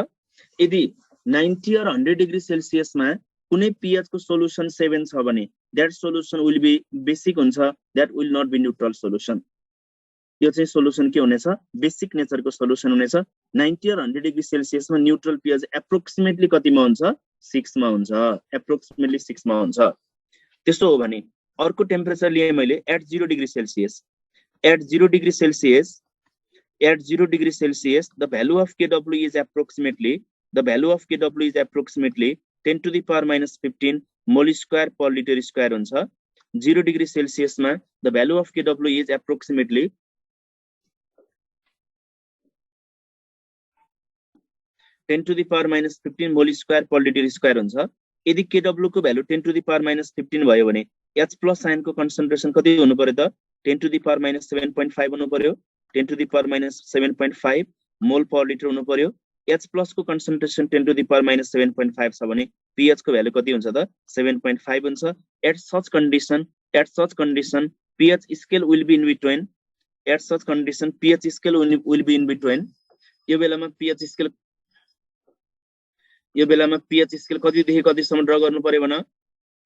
यदि 90 और 100 डिग्री सेल्सियस मा कुनै pH को सोलुसन 7 छ भने that solution will be basic हुन्छ that will not be neutral solution यो चाहिँ सोलुसन के हुनेछ बेसिक नेचरको सोलुसन हुनेछ 90 और 100 डिग्री सेल्सियस मा न्यूट्रल pH एप्रोक्सिमेटली कतिमा हुन्छ 6 मा हुन्छ एप्रोक्सिमेटली 6 मा हुन्छ त्यसो हो भने अर्को टेम्परेचर लिए मैले at 0 degree Celsius the value of KW is approximately 10 to the power minus 15 mole square per liter square हुन्छ 0 डिग्री सेल्सियस मा the value of KW is approximately 10 to the power minus 15 mole square per liter square हुन्छ यदि KW को value 10 to the power minus 15 भयो भने H plus ion को कन्सन्ट्रेसन कति हुनु पर्यो त 10 to the power minus 7.5 हुनु पर्यो 10 to the power minus 7.5 मोल पर लिटर हुनु पर्यो H plus को concentration 10 to the power minus 7.5 छ भने pH को भ्यालु कति हुन्छ त 7.5 हुन्छ at such condition At such condition, pH scale will be in between. At such condition, pH scale will be in between. यो बेलामा pH scale कति देखि कति सम्म ड्रा गर्नु पर्यो भने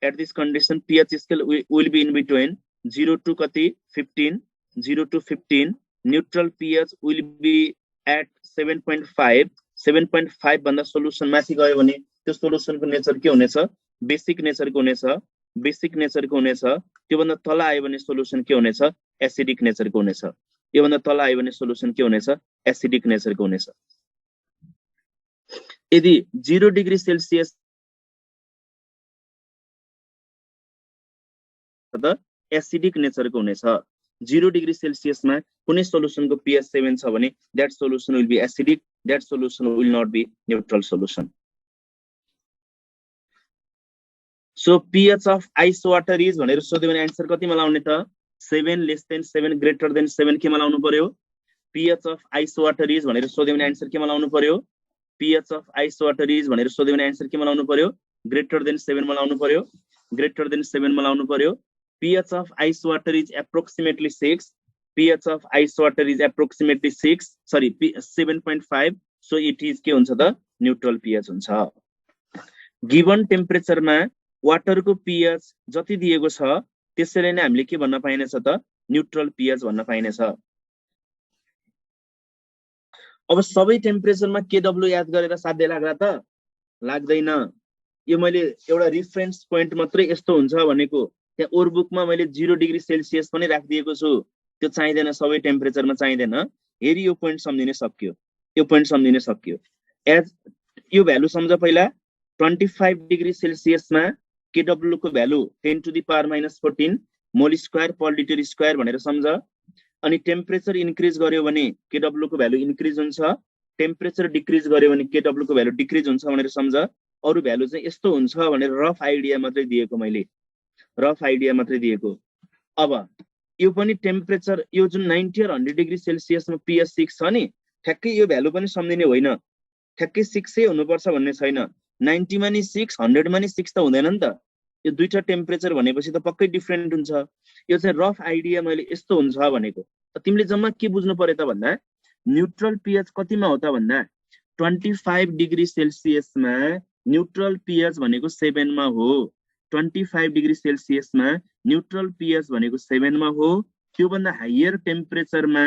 at this condition pH scale will be in between 0 to कति 15 0 to 15 neutral pH will be at 7.5 7.5 भन्दा सोलुसन माथि गयो भने त्यो सोलुसनको नेचर के हुनेछ बेसिक नेचरको हुनेछ त्यो भन्दा तल आयो भने सोलुसन के हुनेछ एसिडिक नेचरको हुनेछ यो भन्दा तल आयो भने सोलुसन के हुनेछ एसिडिक नेचरको हुनेछ यदि 0 डिग्री सेल्सियस त एसिडिक नेचरको हुनेछ 0 डिग्री सेल्सियसमा कुनै सोलुसनको pH 7 छ भने that solution will be acidic that solution will not be neutral solution so pH of ice water is भनेर सोध्यो भने आन्सर कतिमा लाउने त 7 less than 7 greater than 7 केमा लाउनु पर्यो pH of ice water is भनेर सोध्यो भने आन्सर केमा लाउनु पर्यो pH of ice water is भनेर सोध्यो भने आन्सर केमा लाउनु पर्यो greater than 7 मा लाउनु पर्यो greater than 7 मा लाउनु पर्यो pH of ice water is approximately 6 pH of ice water is approximately 6 sorry 7.5 so it is के हुन्छ त neutral pH हुन्छ given temperature मा वाटर को pH जति दिएको छ त्यसैले नै हामीले के भन्न पाइनेछ त neutral pH भन्न पाइनेछ अब सबै टेम्परेचरमा KW याद गरेर साध्य लाग्ला त लाग्दैन यो मैले एउटा रेफरेन्स पोइन्ट मात्रै यस्तो हुन्छ भनेको त्यहाँ ओर बुकमा मैले 0 डिग्री सेल्सियस पनि राखिदिएको छु त्यो चाहिदैन सबै टेम्परेचरमा चाहिदैन हेरी यो पोइन्ट सम्झिने सक्यो एज यो भ्यालु सम्झ पहिला 25 डिग्री सेल्सियसमा KW को value 10 to the power minus 14 mole square per litre square भनेर सम्झ अनि टेम्परेचर इन्क्रिज गर्यो भने KW को भ्यालु इन्क्रिज हुन्छ टेम्परेचर डिक्रिज गर्यो भने KW को भ्यालु डिक्रिज हुन्छ भनेर सम्झ अरु भ्यालु चाहिँ यस्तो हुन्छ भनेर रफ आइडिया मात्रै दिएको मैले अब यो पनि टेम्परेचर यो जुन 90 or 100 डिग्री सेल्सियसमा pH 6 छ नि ठ्याक्कै यो भ्यालु पनि सम्झिने होइन ठ्याक्कै 6 नै हुनुपर्छ भन्ने छैन 90 मा नि 6 100 मा नि 6 त हुँदैन नि त यो दुईटा टेम्परेचर भनेपछि त पक्कै डिफरेन्ट हुन्छ यो चाहिँ रफ आइडिया मैले यस्तो हुन्छ भनेको तिमीले जम्मा के बुझ्नु पर्यो त भन्दा न्यूट्रल pH कतिमा हो त भन्दा 25 डिग्री सेल्सियसमा न्यूट्रल pH भनेको 7 मा हो 25 डिग्री सेल्सियसमा न्यूट्रल pH भनेको 7 मा हो त्यो भन्दा हायर टेम्परेचरमा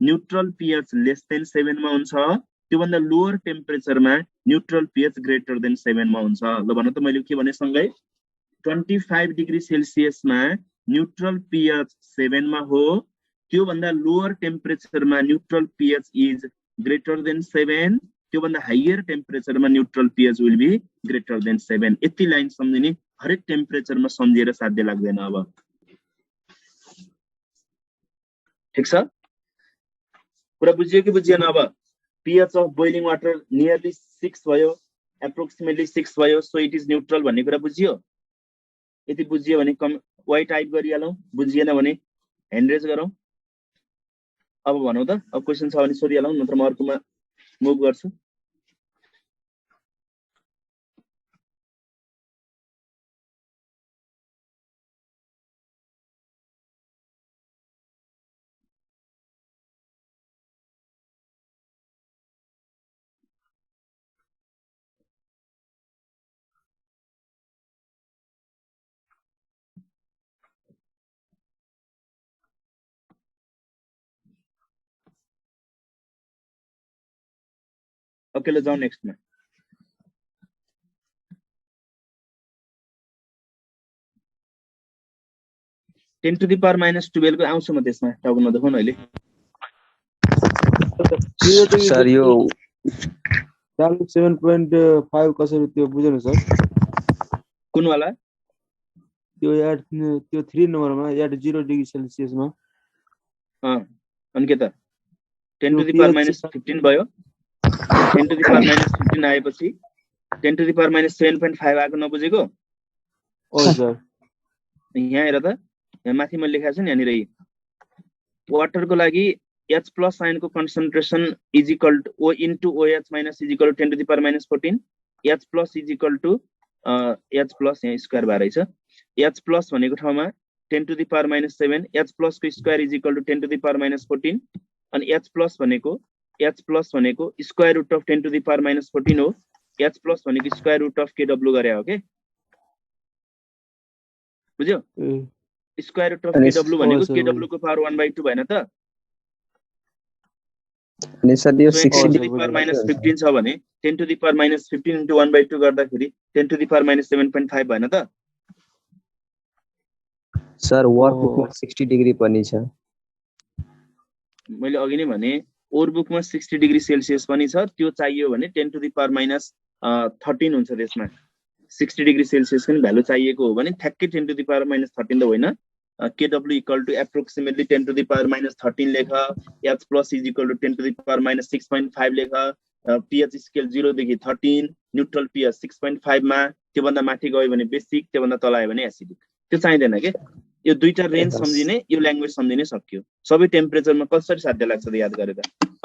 न्यूट्रल pH लेस देन 7 मा हुन्छ त्यो भन्दा लोअर टेम्परेचरमा न्यूट्रल pH ग्रेटर देन 7 मा हुन्छ ल भन त मैले के भने सँगै 25 डिग्री सेल्सियसमा न्यूट्रल pH 7 मा हो त्यो भन्दा लोअर टेम्परेचरमा neutral pH is greater than 7 त्यो भन्दा हायर टेम्परेचरमा neutral pH will be greater than 7 यति लाइन सम्झिने हरेक टेम्परेचरमा सम्झिएर साध्य लाग्दैन अब ठीक छ पुरा बुझियो कि बुझिएन अब pH of boiling water nearly 6 भयो एप्रोक्सिमेटली 6 भयो सो इट इज न्यूट्रल भन्ने कुरा बुझियो यदि बुझियो भने वाइ टाइप गरिहालौं बुझिएन भने ह्यान्ड रेज गरौं अब भनौं त अब क्वेशन छ भने सोधिहालौं नत्र म अर्कोमा मुभ गर्छु ओके ल जाऊ नेक्स्ट मा ten to the power minus 12 को आउँछ म त्यसमा टाउको नदेखाउन अहिले सर यो 7.5 कसरी त्यो बुझ्नु सर कुन वाला त्यो यार त्यो 3 नम्बरमा यार 0 डिग्री सेल्सियसमा अनि के त 10 टू द पावर माइनस 15 भयो 10 to the power minus 15 आएपछि 10 to the power minus 7.5 आएको नबुझेको ओ सर यहाँ हेर त यहाँ माथि मैले लेखेको छु नि यहाँनिर वाटर को लागि H plus आयन को concentration is equal to O into OH minus is equal to 10 to the power minus 14 H plus is equal to H plus यहाँ स्क्वायर भएर छ H plus भनेको ठाउँमा 10 to the power minus 7 h plus को square is equal to 10 to the power minus 14 अनि h plus भनेको square root of 10 to the power minus 14 हो h plus भनेको स्क्वायर रुट अफ kw गरे हो के बुझ्यो स्क्वायर रुट अफ kw भनेको kw को पावर 1/2 भएन त अनि सर यो 60 to the power minus 15 छ भने 10 to the power minus 15 into 1/2 गर्दाखेरि 10 to the power minus 7.5 भएन त सर वर्कबुकमा 60 डिग्री पनि छ मैले अघि नै भने वर्कबुकमा 60 डिग्री सेल्सियस पनि छ त्यो चाहियो भने 10 to the power minus 13 हुन्छ त्यसमा 60 डिग्री सेल्सियस पनि भ्यालु चाहिएको हो भने ठ्याक्कै 10 to the power minus 13 त होइन kw equal to approximately 10 to the power minus 13 लेख h plus is equal to 10 to the power minus 6.5 लेख pH स्केल 0 देखि 13 न्यूट्रल pH 6.5 मा त्यो भन्दा माथि गयो भने बेसिक त्यो भन्दा तल आयो भने एसिडिक त्यो चाहिदैन के यो दुईटा रेन्ज सम्झिने यो ल्याङ्ग्वेज सम्झिने सक्यो सबै टेम्परेचरमा कसरी साध्य लाग्छ त याद गरेर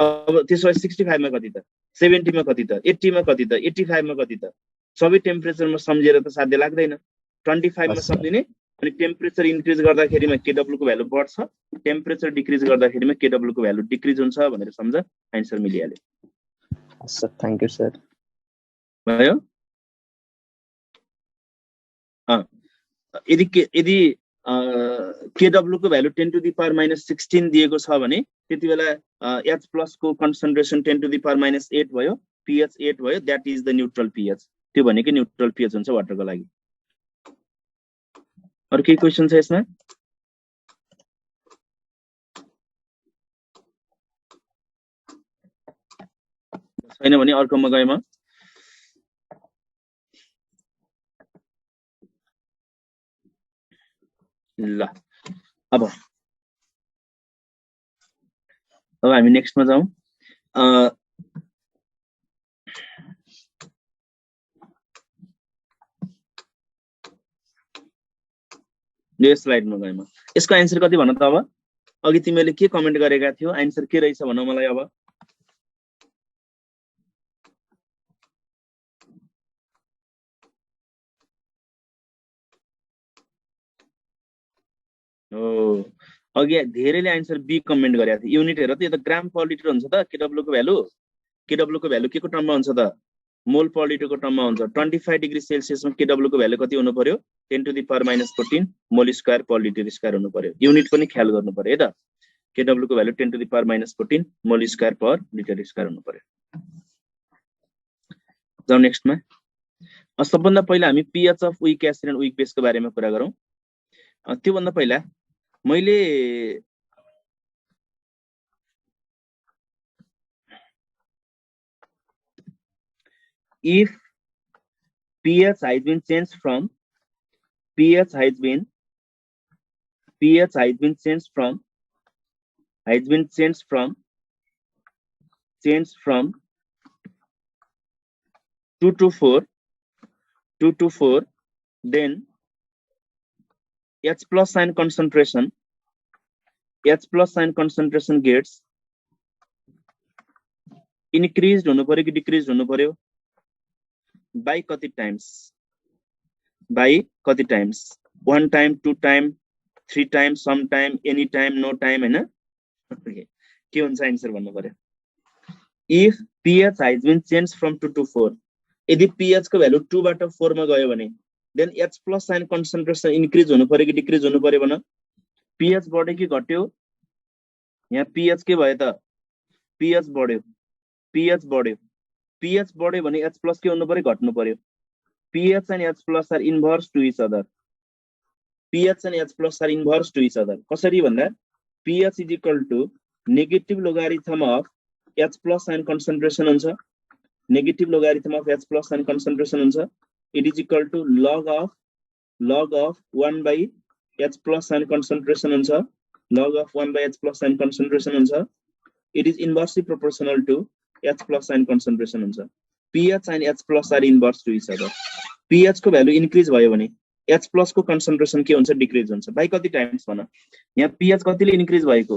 अब त्यसो 65 मा कति त 70 मा कति त 80 मा कति त 85 मा कति त सबै टेम्परेचरमा सम्झेर त साध्य लाग्दैन 25 मा सम्झिने अनि टेम्परेचर इन्क्रिज गर्दाखेरिमा kw को भ्यालु बढ्छ टेम्परेचर डिक्रिज गर्दाखेरिमा kw को भ्यालु डिक्रिज हुन्छ भनेर सम्झ आन्सर मिलिहाल्यो सर थ्यांक यू सर भयो यदि kw को value 10 to the power minus 16 दिएको छ भने त्यति बेला h plus को concentration 10 to the power minus 8 भयो pH 8 भयो that is the neutral pH त्यो भनेको न्यूट्रल pH हुन्छ वाटरको लागि अरु केही क्वेशन छ यसमा छैन भने अर्कोमा गए म ल अब हामी नेक्स्टमा जाउँ यो स्लाइडमा गएँ म यसको आन्सर कति भन त अब अघि तिमीले के कमेन्ट गरेका थियौ आन्सर के रहेछ भन मलाई अब अघि धेरैले आन्सर बी कमेन्ट गरेका थिए युनिट हेर त यो त ग्राम पर लिटर हुन्छ त kw को भ्यालु के को टर्ममा हुन्छ त मोल पर लिटर को टर्ममा हुन्छ 25 डिग्री सेल्सियसमा kw को भ्यालु कति हुनु पर्यो 10 to the power minus 14 mole square per litre square हुनु पर्यो युनिट पनि ख्याल गर्नु पर्यो है त kw को value 10 to the power minus 14 mole square per litre square हुनु पर्यो जाऊ नेक्स्टमा सबभन्दा पहिला हामी pH of weak acid and weak बेसको बारेमा कुरा गरौँ त्यो भन्दा पहिला मैले if pH has been changed from pH has been changed from 2 to 4 then H plus sign concentration gets increased हुनु पर्यो कि डिक्रिज हुनु पर्यो by कति times 1 time 2 time 3 time some time any time no time हैन के हुन्छ आन्सर भन्नु पर्यो if pH has been changed from 2 to 4 यदि pH को भ्यालु 2 बाट 4 मा गयो भने then H plus sign concentration increase हुनु पर्यो कि डिक्रिज हुनु पर्यो भन pH बढ्यो कि घट्यो यहाँ pH के भयो त pH बढ्यो भने H plus के हुनु पर्यो घट्नु पर्यो pH and H plus are inverse to each other कसरी भन्दा pH is equal to negative logarithm of H plus sign concentration हुन्छ negative logarithm of H plus sign concentration हुन्छ it is equal to log of 1 by H plus sign concentration हुन्छ log of 1 by H plus sign concentration हुन्छ it is inversely proportional to H plus sign concentration हुन्छ pH and H plus are inverse to each other pH को भ्यालु इन्क्रिज भयो भने H plus को कन्सन्ट्रेसन के हुन्छ डिक्रिज हुन्छ बाइ कति टाइम्स भन यहाँ pH कतिले इन्क्रिज भएको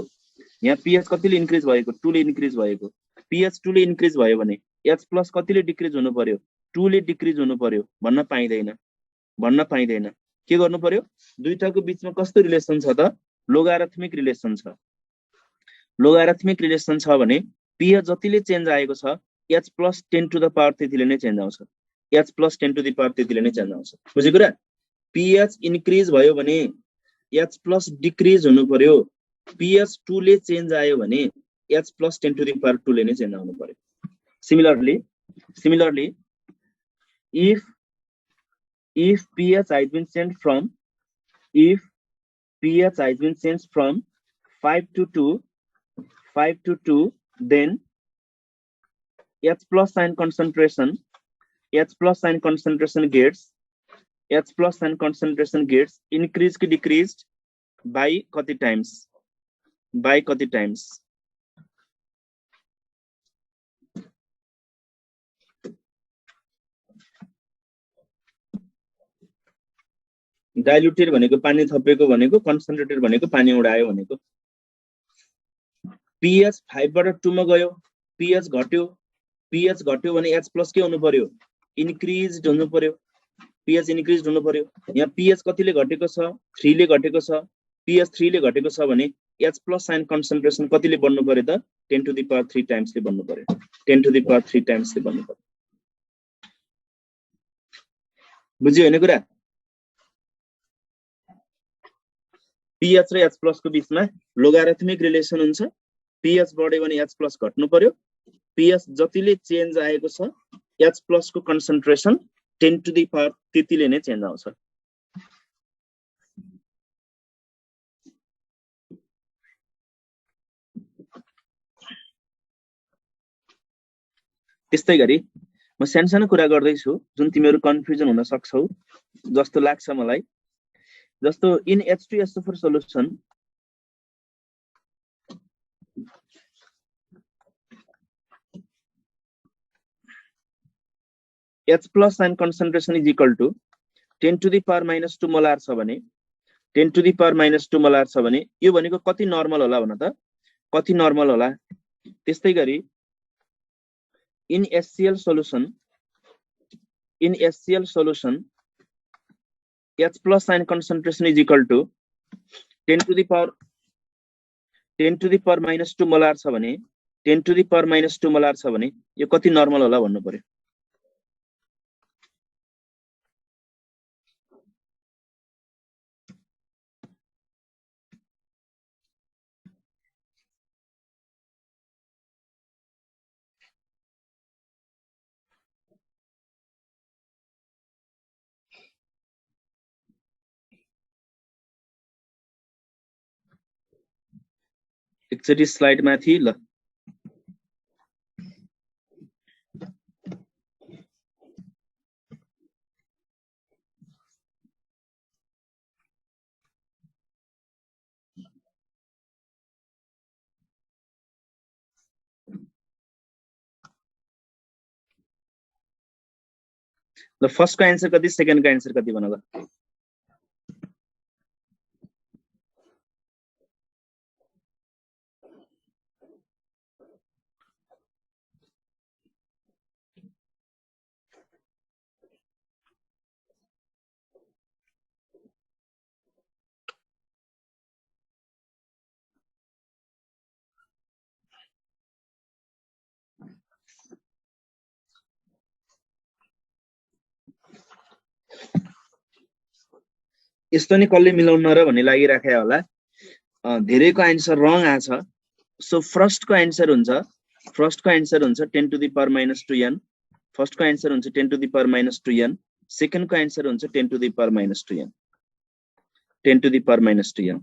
2 ले इन्क्रिज भएको pH 2 ले इन्क्रिज भयो भने H plus कतिले डिक्रिज हुनु पर्यो 2 ले डिक्रिज हुनु पर्यो भन्न पाइदैन के गर्नु पर्यो दुईटाको बीचमा कस्तो रिलेसन छ त लोगारिथमिक रिलेसन छ लोगारिथमिक रिलेसन छ भने pH जतिले चेन्ज आएको छ h + 10 to the power 3 ले नै चेन्ज आउँछ h + 10 to the power 3 ले नै चेन्ज आउँछ बुझ्यो कुरा pH इन्क्रिज भयो भने h प्लस डिक्रिज हुनु पर्यो pH 2 ले चेन्ज आयो भने h + 10 to the power 2 ले नै चेन्ज आउनु पर्यो similarly if pH has been changed from 5 to 2 then H plus ion concentration gets increased ki decreased by kati times diluted भनेको पानी थपेको भनेको concentrated भनेको पानी उडायो भनेको pH 5 बाट 2 मा गयो pH घट्यो भने H plus के हुनु पर्यो increased हुनु पर्यो pH increased हुनु पर्यो यहाँ pH कतिले घटेको छ 3 ले घटेको छ pH 3 ले घटेको छ भने H plus ion concentration कतिले बढ्नु पर्यो त 10 to the power 3 times ले बढ्नु पर्यो 10 to the power 3 times ले बढ्नु पर्यो बुझ्यो हैन कुरा pH र H plus को बीचमा लोगारिथमिक रिलेसन हुन्छ pH बढ्यो भने H plus घट्नु पर्यो pH जतिले चेन्ज आएको छ H plus को कन्सन्ट्रेसन 10 to the power त्यतिले नै चेन्ज आउँछ त्यस्तै गरी म सानो कुरा गर्दै छु जुन तिमीहरु कन्फ्युजन हुन सक्छौ जस्तो लाग्छ मलाई जस्तो in H2SO4 solution H plus ion concentration is equal to 10 to the power minus 2 molar छ भने 10 to the power minus 2 molar छ भने यो भनेको कति नर्मल होला भन त कति नर्मल होला त्यस्तै गरी in HCl solution H plus ion concentration is equal to 10 to the power minus 2 molar छ भने 10 to the power minus 2 molar छ भने यो कति नर्मल होला भन्नु पर्यो एकचोटी स्लाइड माथि ल ल फर्स्ट को आन्सर कति सेकेन्ड को आन्सर कति भन ल यस्तो नि कसले मिलाउन र भन्ने लागिराखे होला धेरैको आन्सर रङ आछ सो फर्स्ट को आन्सर हुन्छ 10 to the power minus 2 n first को आन्सर हुन्छ 10 to the power minus 2 n second को आन्सर हुन्छ 10 to the power minus 2 n 10 to the power minus 2 n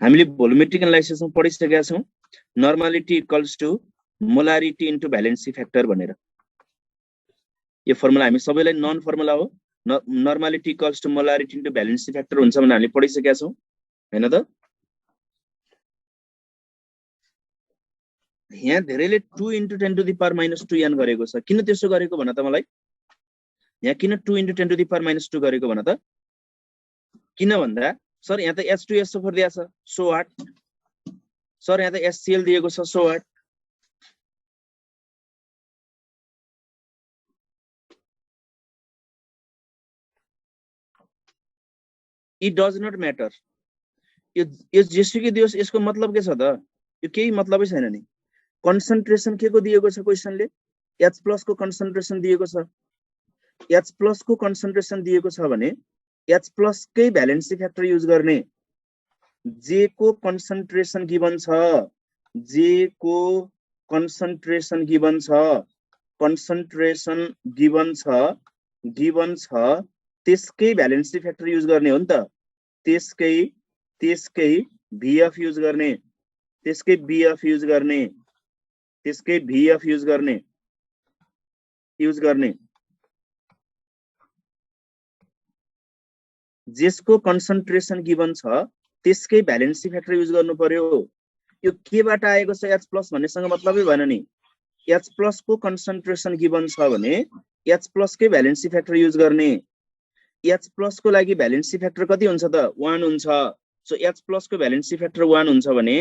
हामीले भोल्युमेट्रिक एनालाइसिसमा पढिसकेका छौं normality equals to molarity into valency factor भनेर यो फर्मुला हामी सबैलाई नन फर्मुला हो normality equals to molarity into valency factor हुन्छ भने हामीले पढिसकेका छौं हैन त यहाँ धेरैले 2 into 10 to the power minus 2 n गरेको छ किन त्यसो गरेको भन त मलाई यहाँ किन 2 into 10 to the power minus 2 गरेको भन त किन भन्दा सर यहाँ त H2SO4 दिया छ सो व्हाट सर यहाँ त HCl दिएको छ so what it does not matter. यो जेसुकै दियोस् यसको मतलब के छ त? यो केही मतलबै छैन नि। कन्सन्ट्रेसन के को दिएको छ क्वेशनले? H+ को कन्सन्ट्रेसन दिएको छ। H+ को कन्सन्ट्रेसन दिएको छ भने H+ कै भ्यालेन्सी फ्याक्टर युज गर्ने। J को कन्सन्ट्रेसन गिवन छ, J को कन्सन्ट्रेसन गिवन छ, कन्सन्ट्रेसन गिवन छ, त्यसकै भ्यालेन्सी फ्याक्टर युज गर्ने हो नि त। त्यसकै VF युज गर्ने, त्यसकै BF युज गर्ने, त्यसकै VF युज गर्ने। जेसको कन्सन्ट्रेसन गिवन छ त्यसकै भ्यालेन्सी फ्याक्टर युज गर्नु पर्यो। यो केबाट आएको छ H+ भन्नेसँग मतलबै भएन नि। H+ को कन्सन्ट्रेसन गिवन छ भने H+ कै भ्यालेन्सी फ्याक्टर युज गर्ने। H+ को लागि भ्यालेन्सी फ्याक्टर कति हुन्छ त? 1 हुन्छ। सो H+ को भ्यालेन्सी फ्याक्टर 1 हुन्छ भने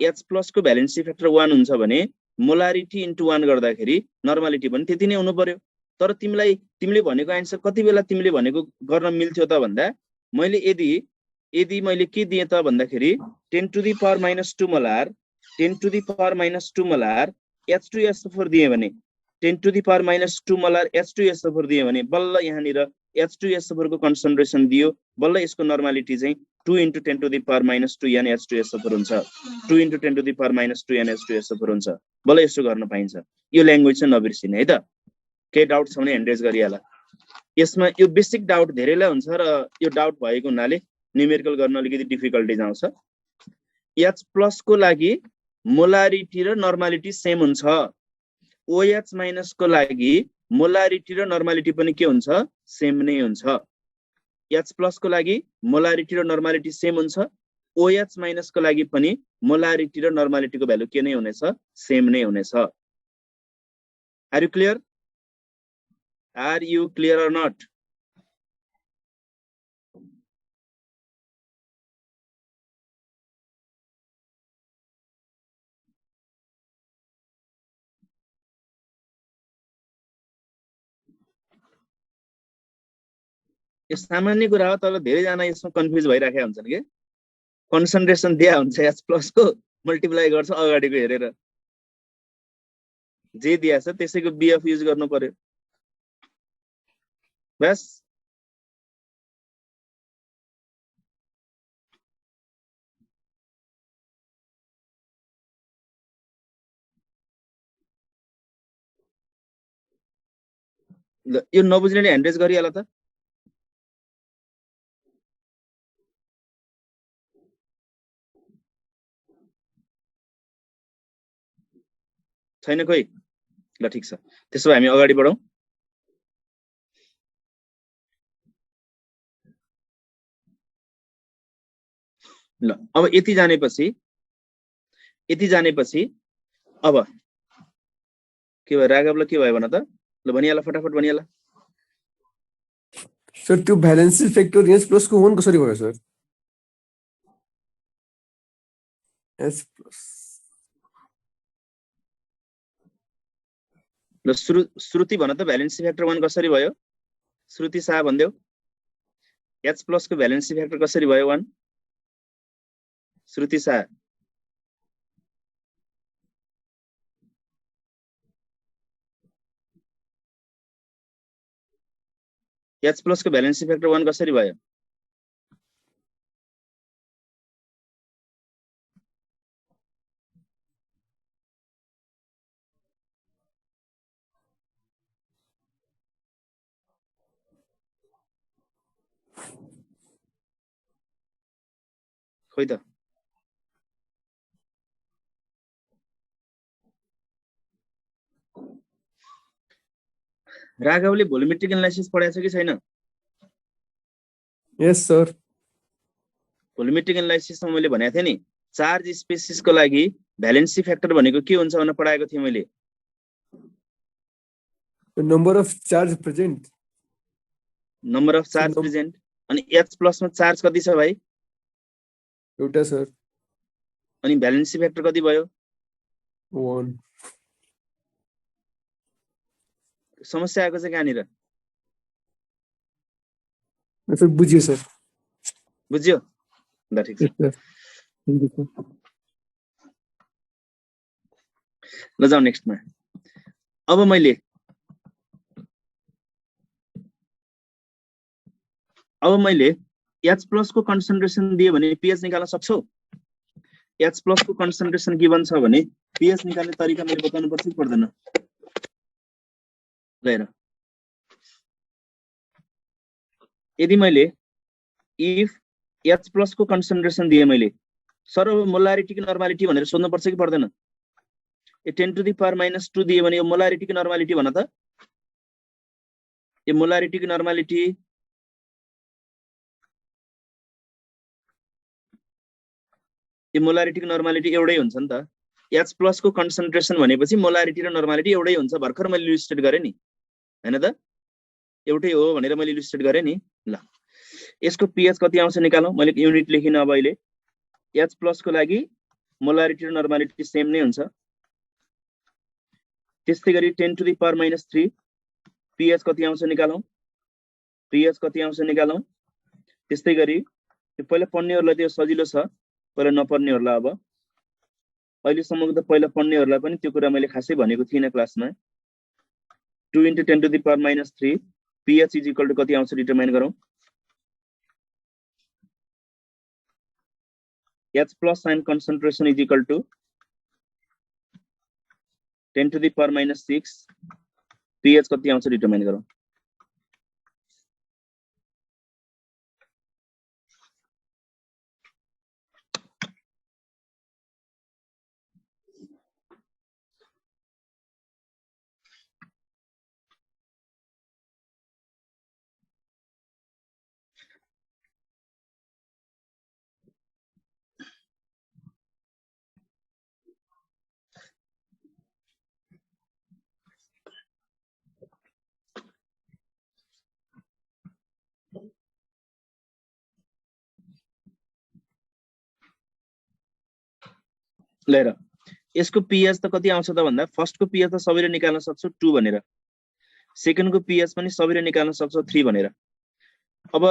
H+ को भ्यालेन्सी फ्याक्टर 1 हुन्छ भने मोलारिटी इन्टु 1 गर्दाखेरि नर्मालिटी पनि त्यति नै हुनु पर्यो। तर तिमीले भनेको आन्सर कति बेला तिमीले भनेको गर्न मिल्थ्यो त भन्दा मैले यदि मैले के दिए त भन्दाखेरि 10 to the power -2 molar 10 to the power -2 molar H2SO4 दिए भने 10 to the power -2 molar H2SO4 दिए भने बल्ल यहाँनिर H2SO4 को कन्सन्ट्रेसन दियो, बल्ल यसको नर्मालिटी चाहिँ 2 × 10 टु द पावर -2 NH2SO4 हुन्छ। 2 × 10 टु द पावर -2 NH2SO4 हुन्छ। बल्ल यसो गर्न पाइन्छ। यो ल्याङ्ग्वेज चाहिँ नबिर्सिने है त। केही डाउट छ भने ह्यान्ड रेज गरिहाल। यसमा यो बेसिक डाउट धेरैलाई हुन्छ र यो डाउट भएको हुनाले न्युमेरिकल गर्न अलिकति डिफिकल्टिज आउँछ। H+ को लागि मोलारिटी र नर्मालिटी सेम हुन्छ। OH- को लागि मोलारिटी र नर्मालिटी पनि के हुन्छ? सेम नै हुन्छ। H+ को लागि मोलारिटी र नर्मालिटी सेम हुन्छ। OH- को लागि पनि मोलारिटी र नर्मालिटीको भ्यालु के नै हुनेछ? सेम नै हुनेछ। Are you clear? Are you clear or not? यो सामान्य कुरा हो, तर धेरैजना यसमा कन्फ्युज भइराखेका हुन्छन् के। कन्सन्ट्रेसन दिया हुन्छ H+ को मल्टिप्लाई गर्छ अगाडिको हेरेर। जे दिया छ त्यसैको BF युज गर्नु पर्यो। बस ल यो नबुझ्नेले ह्यान्ड रेज गरिहाल त। छैन कोही? ल ठिक छ, त्यसो भए हामी अगाडि बढौँ। ल अब यति जानेपछि अब के भयो? राघवलाई के भयो भन त? ल भनिहाल, फटाफट भनिहाल। सर त्यो भ्यालेन्सी फ्याक्टर H+ को 1 कसरी भयो सर? H+. ल श्रुति भन त भ्यालेन्सी फ्याक्टर 1 कसरी भयो? श्रुति शाह भन्देऊ। H+ को भ्यालेन्सी फ्याक्टर कसरी भयो 1? श्रुति शाह। H+ को भ्यालेन्सी फ्याक्टर 1 कसरी भयो? खोइ त। राघवले भोल्युमेट्रिक एनालाइसिस पढाएको छ कि छैन? यस सर। भोल्युमेट्रिक एनालाइसिसमा मैले भनेको थिएँ नि, चार्ज स्पेसिसको लागि भ्यालेन्सी फ्याक्टर भनेको के हुन्छ भनेर पढाएको थिएँ मैले। Number of charge present. Number of charge present. अनि H+ मा चार्ज कति छ भाइ? एउटा सर। अनि भ्यालेन्सी फ्याक्टर कति भयो? 1। समस्या आएको चाहिँ कहाँनिर? सर बुझियो सर। बुझ्यो ल ठीक छ Yes, sir. Thank you, sir. ल जाऊ नेक्स्टमा अब मैले H+ को कन्सन्ट्रेसन दिए भने pH निकाल्न सक्छौ H+ को कन्सन्ट्रेसन गिवन छ भने pH निकाल्ने तरिका मैले बताउनु पर्छ कि पर्दैन ल हेर यदि मैले इफ H+ को कन्सन्ट्रेसन दिए मैले सर अब मोलारिटी की नर्मालिटी भनेर सोध्नु पर्छ कि पर्दैन ए 10 to the power -2 दिए भने यो मोलारिटी की नर्मालिटी भन त यो मोलारिटी की नर्मालिटी एउटै हुन्छ नि त H+ को कन्सन्ट्रेसन भनेपछि मोलारिटी र नर्मालिटी एउटै हुन्छ भर्खर मैले इलुस्ट्रेट गरे नि हैन त एउटै हो भनेर मैले इलुस्ट्रेट गरे नि ल यसको pH कति आउँछ निकालौं मैले युनिट लेखिन अब अहिले H+ को लागि मोलारिटी र नर्मालिटी सेम नै हुन्छ त्यस्तै गरी 10 to the power -3 pH कति आउँछ निकालौं त्यस्तै गरी यो पहिला पढ्नेहरुलाई त्यो सजिलो छ पहिला नपढ्नेहरुलाई अब अहिले सम्मको त पहिला पढ्नेहरुलाई पनि त्यो कुरा मैले खासै भनेको थिइन क्लासमा 2 * 10 to the power -3 pH = कति आउँछ डिटरमाइन गरौँ H+ ion concentration is equal to 10 to the power -6 pH कति आउँछ डिटरमाइन गरौँ लेर यसको pH त कति आउँछ त भन्दा फर्स्ट को pH त सबैले निकाल्न सक्छौ 2 भनेर सेकेन्ड को pH पनि सबैले निकाल्न सक्छौ 3 भनेर अब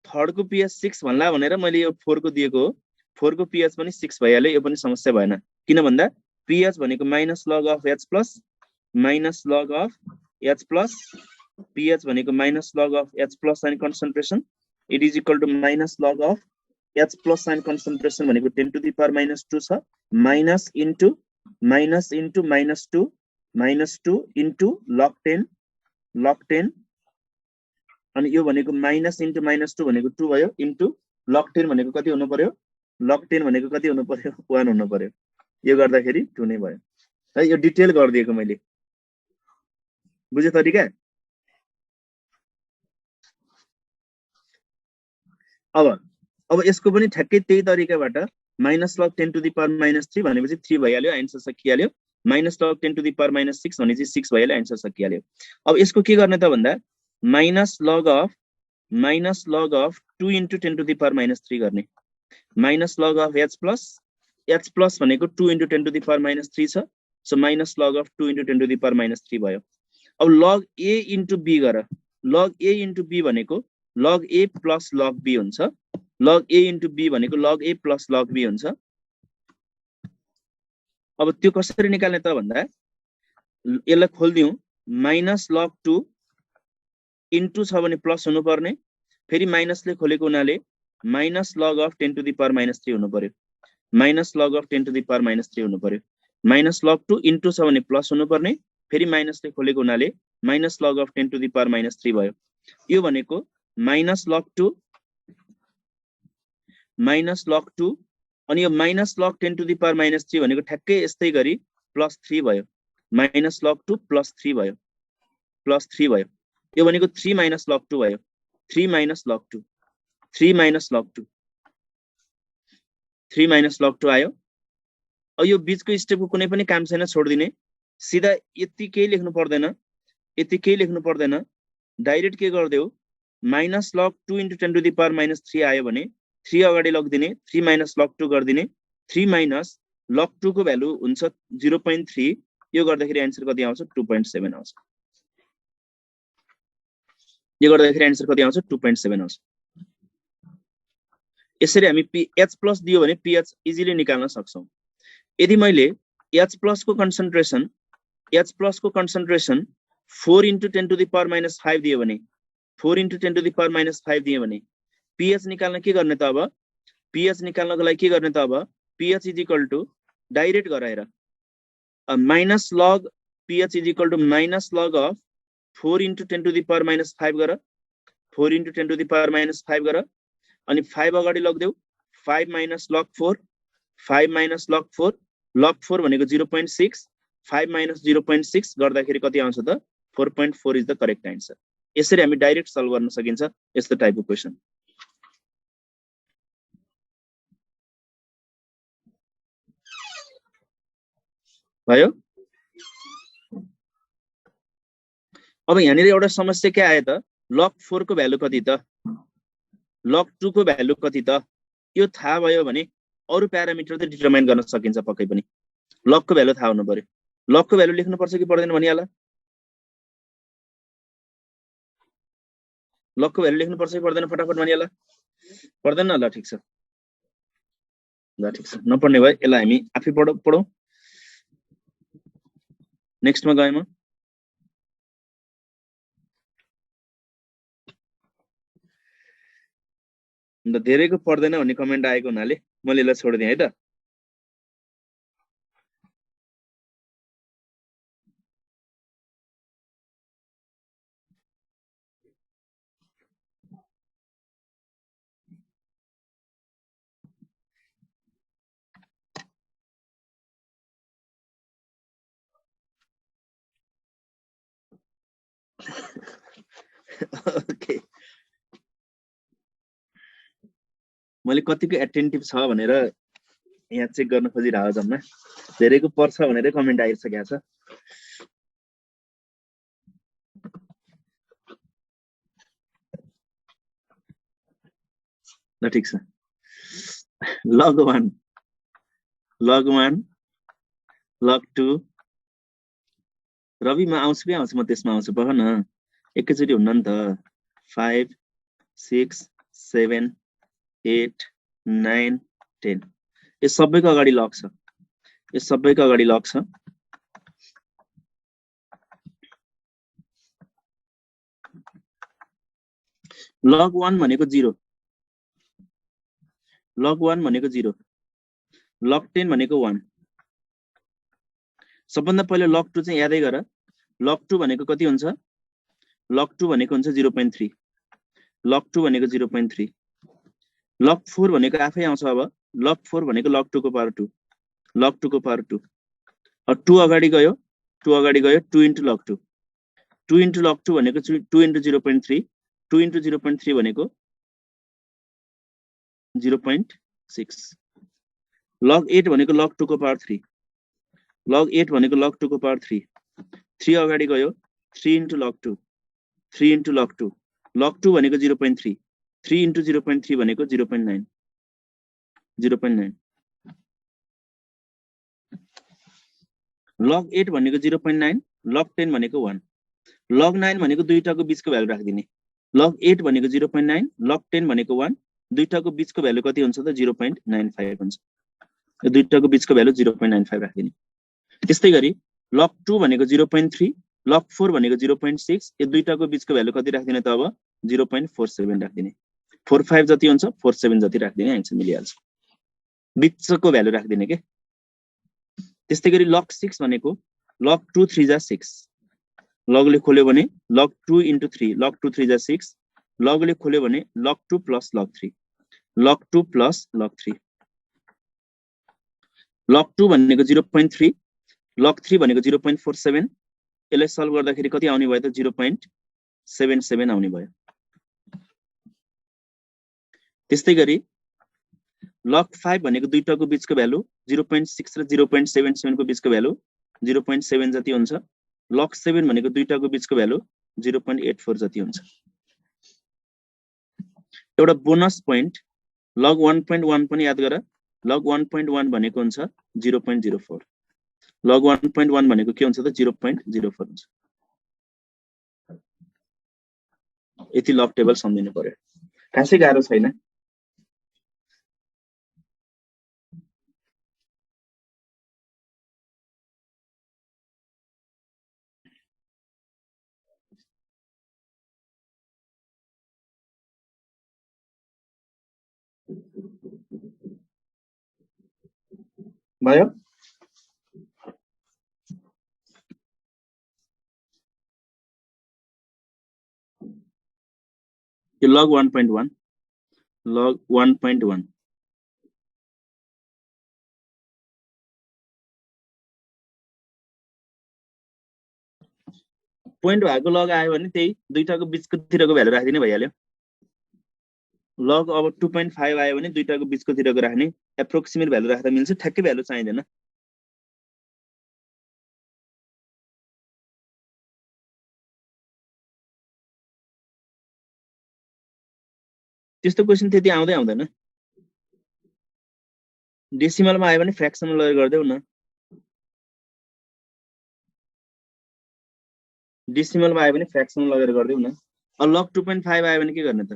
थर्ड को pH 6 भन्ला भनेर मैले यो 4 को दिएको हो 4 को pH पनि 6 भइहाल्यो यो पनि समस्या भएन किन भन्दा pH भनेको -log of H+ -log of H+ pH भनेको -log of H+ ion concentration it is equal to -log of H+ ion concentration भनेको 10 to the power -2 छ minus into -2 into log 10 अनि यो भनेको minus into -2 भनेको 2 भयो into log 10 भनेको कति हुनु पर्यो log 10 भनेको कति हुनु पर्यो 1 हुनु पर्यो यो गर्दाखेरि 2 नै भयो है यो डिटेल गर्दिएको मैले बुझ्यो तरिका अब यसको पनि ठ्याक्कै त्यही तरिकाबाट -log 10 to the power -3 भनेपछि 3 भइहाल्यो answer सकिहाल्यो -log 10 to the power -6 भनेपछि 6 भइहाल्यो आन्सर सकिहाल्यो अब यसको के गर्ने त भन्दा -log of 2 into 10 to the power -3 गर्ने -log of H+ भनेको 2 into 10 to the power -3 छ so -log of 2 into 10 to the power -3 भयो अब log A into B गर log A into B भनेको log A plus log B हुन्छ log A into B भनेको log A plus log B हुन्छ अब त्यो कसरी निकाल्ने त भन्दा यसलाई खोल्दियौ -log 2 into छ भने प्लस हुनु पर्ने फेरि माइनसले खोलेको हुनाले -log of 10 to the power -3 हुनु पर्यो -log of 10 to the power -3 हुनु पर्यो -log 2 into छ भने प्लस हुनु पर्ने फेरि माइनसले खोलेको हुनाले -log of 10 to the power -3 भयो यो भनेको -log 2 अनि यो -log 10 to the power -3 भनेको ठ्याक्कै यस्तै गरी +3 भयो -log 2 +3 भयो +3 भयो यो भनेको 3 - log 2 भयो 3 - log 2 3 - log 2 3 - log 2 आयो अब यो बीचको स्टेपको कुनै पनि काम छैन छोड्दिने सिधा यतिकै लेख्नु पर्दैन डाइरेक्ट के गर्दियौ -log 2 into 10 to the power -3 आयो भने 3 अगाडि लग्दिने 3 - log 2 गर्दिने 3 - log 2 को भ्यालु हुन्छ 0.3 यो गर्दाखेरि आन्सर कति आउँछ 2.7 आउँछ यो गर्दाखेरि आन्सर कति आउँछ 2.7 आउँछ यसरी हामी H प्लस दियो भने pH इजिली निकाल्न सक्छौं यदि मैले H प्लस को concentration 4 into 10 to the power minus 5 दियो भने 4 into 10 to the power minus 5 दियो भने pH निकाल्न के गर्ने त अब pH निकाल्नको लागि के गर्ने त अब pH is equal to direct गराएर minus log pH is equal to minus log of 4 into 10 to the power minus 5 गर 4 into 10 to the power minus 5 गर अनि 5 अगाडि लग्देऊ 5 minus log 4 5 minus log 4 भनेको 0.6 5 minus 0.6 गर्दाखेरि कति आउँछ त 4.4 is the correct answer यसरी हामी डाइरेक्ट सल्भ गर्न सकिन्छ यस्तो टाइपको क्वेशन भयो अब यहाँनिर एउटा समस्या के आयो त log 4 को भ्यालु कति त log 2 को भ्यालु कति त यो थाहा भयो भने अरु प्यारामिटर त डिटरमाइन गर्न सकिन्छ पक्कै पनि log को भ्यालु थाहा हुनु पर्यो log को भ्यालु लेख्नु पर्छ कि पर्दैन भनिहाला log को भ्यालु लेख्नु पर्छ कि पर्दैन फटाफट भनिहाला पर्दैन ल ठीक छ नपर्ने भयो यसलाई हामी आफै पढौं नेक्स्टमा गएँ म अन्त धेरैको पर्दैन भन्ने कमेन्ट आएको हुनाले मैले यसलाई छोड्दिएँ है त ओके मैले कतिको एटेन्टिभ छ भनेर यहाँ चेक गर्न खोजिरहेको जम्मा धेरैको पर्छ भनेर कमेन्ट आइसकेको छ ल ठीक छ log 1 log 2 रवि म आउँछु कि आउँछु म त्यसमा आउँछु पख न एकैचोटी हुन्न नि त 5 6 7 8 9 10 यो सबैको अगाडि लग छ log 1 भनेको 0 log 1 भनेको 0 log 10 भनेको 1 सबभन्दा पहिले log 2 चाहिँ यादै गर log 2 भनेको कति हुन्छ log 2 भनेको हुन्छ 0.3 log 2 भनेको 0.3 log 4 भनेको आफै आउँछ अब log 4 भनेको log 2 को पावर 2 log 2 को पावर 2 अब 2 अगाडि गयो 2 into log 2 2 into log 2 भनेको 2 into 0.3 2 into 0.3 भनेको 0.6 log 8 भनेको log 2 को पावर 3 log 8 भनेको log 2 को पावर 3 3 अगाडि गयो 3 into log 2 3 into log 2 log 2 भनेको 0.3 3 into 0.3 भनेको 0.9 log 8 भनेको 0.9 log 10 भनेको 1 log 9 भनेको दुईटाको बीचको भ्यालु राख्दिने log 8 भनेको 0.9 log 10 भनेको 1 दुईटाको बीचको भ्यालु कति हुन्छ त 0.95 हुन्छ यो दुईटाको बीचको भ्यालु 0.95 राख्दिने त्यस्तै गरी log 2 भनेको 0.3 log 4 भनेको 0.6 यो दुईटाको बीचको भ्यालु कति राख्दिने त अब 0.47 राख्दिने 45 जति हुन्छ 47 जति राख्दिने आन्सर मिलिहाल्छ बीचको भ्यालु राख्दिने के त्यस्तै गरी log 6 भनेको log 2 3 जा 6 लगले खोल्यो भने log 2 into 3 log 2 3 जा 6 लगले खोल्यो भने log 2 plus log 3 log 2 plus log 3 log 2 भनेको 0.3 log 3 भनेको 0.47 यसलाई सल्भ गर्दाखेरि कति आउने भयो त 0.77 आउने भयो त्यस्तै गरी log 5 भनेको दुईटाको बीचको भ्यालु 0.6 र 0.77 को बीचको भ्यालु 0.7 जति हुन्छ log 7 भनेको दुईटाको बीचको भ्यालु 0.84 जति हुन्छ एउटा बोनस पोइन्ट log 1.1 पनि याद गर log 1.1 भनेको हुन्छ 0.04 log 1.1 भनेको के हुन्छ त 0.04 हुन्छ यति लग टेबल सम्झिनु पर्यो खासै गाह्रो छैन भयो यो log 1.1 log 1.1 पोइन्ट भएको लग आयो भने त्यही दुईटाको बीचको तिरको भ्यालु राखिदिने भइहाल्यो लग अब 2.5 आयो भने दुईटाको बीचको तिरको राख्ने एप्रोक्सिमेट भ्यालु राख्दा मिल्छ ठ्याक्कै भ्यालु चाहिँदैन त्यस्तो क्वेशन त्यति आउँदैन डेसिमलमा आयो भने फ्र्याक्सनमा लगेर गर्देऊ न डेसिमलमा आयो भने फ्र्याक्सनमा लगेर गर्देऊ न लग 2.5 आयो भने के गर्ने त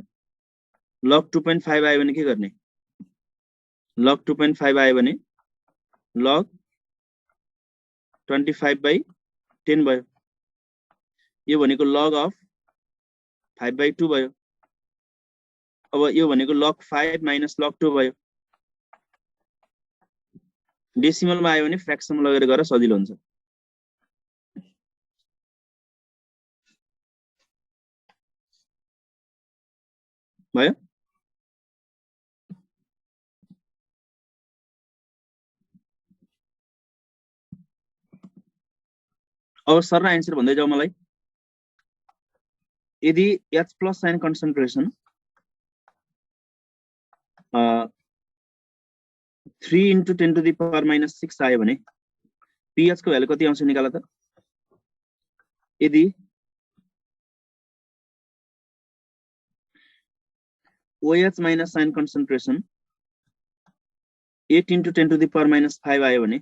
लग 2.5 आयो भने के गर्ने लग 2.5 आयो भने लग 25/10 भयो यो भनेको लग अफ 5/2 भयो अब यो भनेको लग 5 माइनस लग 2 भयो डेसिमलमा आयो भने फ्र्याक्सनमा लगेर गरेर सजिलो हुन्छ भयो अब सर र आन्सर भन्दै जाऊ मलाई यदि H plus sign concentration 3 into 10 to the power minus 6 आयो भने pH को भ्यालु कति आउँछ निकाल त यदि OH minus sign concentration 8 into 10 to the power minus 5 आयो भने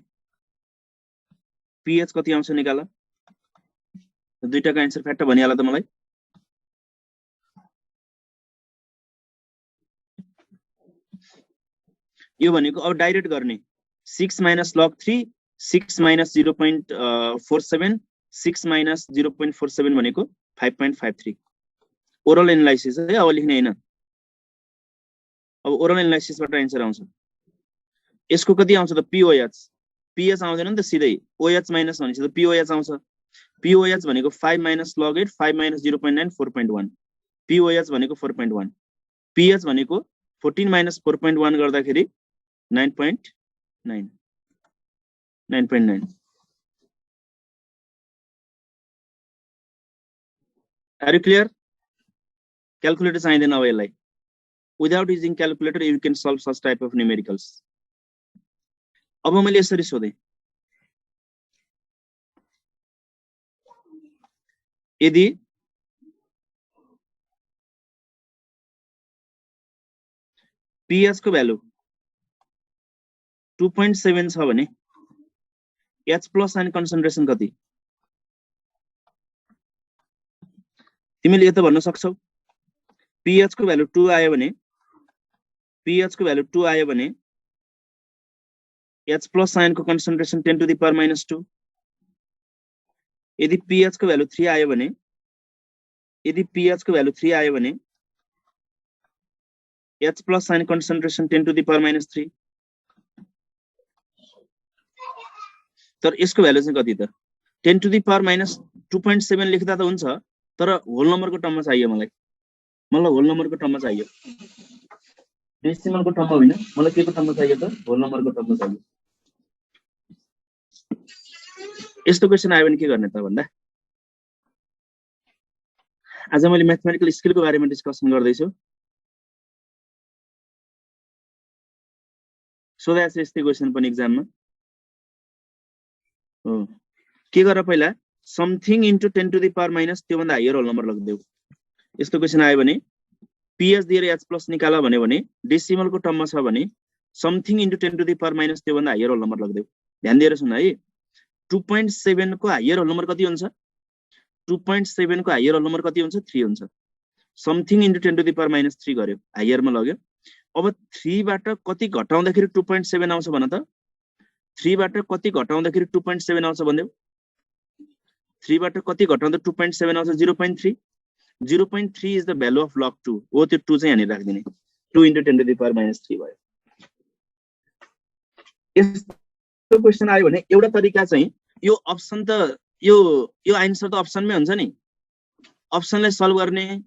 pH कति आउँछ निकाल दुईटाको आन्सर फ्याक्ट भनिहाल त मलाई यो भनेको अब डाइरेक्ट गर्ने 6 minus log 3 6 minus 0.47 6 minus 0.47 भनेको 5.53 ओरल एनालाइसिस है अब लेख्ने हैन अब ओरल एनालाइसिसबाट आन्सर आउँछ यसको कति आउँछ त POH pH आउँदैन नि त सिधै OH माइनस भनेपछि त POH आउँछ POH भनेको 5 minus log 8 5 minus 0.9 4.1 POH भनेको 4.1 pH भनेको 14 minus 4.1 गर्दाखेरि 9.9 9.9 Are you clear? Calculator चाहिँदैन अब यसलाई without using calculator you can solve such type of numericals अब मैले यसरी सोधेँ यदि pH को भ्यालु 2.7 छ भने H प्लस साइन कन्सन्ट्रेसन कति तिमीले यो त भन्न सक्छौ pH को भ्यालु 2 आयो भने pH को भ्यालु 2 आयो भने H प्लस साइन को concentration 10 to the power minus 2 यदि pH को भ्यालु 3 आयो भने यदि pH को भ्यालु 3 आयो भने H plus sign concentration 10 to the power minus 3 तर यसको भ्यालु चाहिँ कति त 10 to the power minus 2.7 लेख्दा त हुन्छ तर होल नम्बरको टर्ममा चाहियो मलाई होल नम्बरको टर्ममा चाहियो डेसिमलको टर्ममा होइन मलाई के को टर्ममा चाहियो त होल नम्बरको टर्ममा चाहियो यस्तो क्वेशन आयो भने के गर्ने त भन्दा आज मैले म्याथमेटिकल स्किलको बारेमा डिस्कसन गर्दै छु सोधेको छ यस्तै क्वेशन पनि एक्जाममा हो के गर पहिला something into 10 to the power minus त्यो भन्दा हायर होल नम्बर लगिदेऊ यस्तो क्वेशन आयो भने pH दिएर H प्लस निकाल भने डेसिमलको टर्ममा छ भने something into 10 to the power minus त्यो भन्दा हायर होल नम्बर लगिदेऊ ध्यान दिएर सुन है 2.7 को हायर होल नम्बर कति हुन्छ 2.7 को हायर होल नम्बर कति हुन्छ 3 हुन्छ something into 10 to the power minus 3 गर्यो हायरमा लग्यो अब 3 बाट कति घटाउँदाखेरि 2.7 आउँछ भन त 3 बाट कति घटाउँदाखेरि 2.7 आउँछ भन्देऊ 3 बाट कति घटाउँदा 2.7 आउँछ 0.3 0.3 is the value of log 2 हो त्यो 2 चाहिँ यहाँनिर राख्दिने 2 into 10 to the power minus 3 भयो क्वेसन आयो भने एउटा तरिका चाहिँ यो अप्सन त यो आन्सर त अप्सनमै हुन्छ नि, अप्सनलाई सल्भ गर्ने,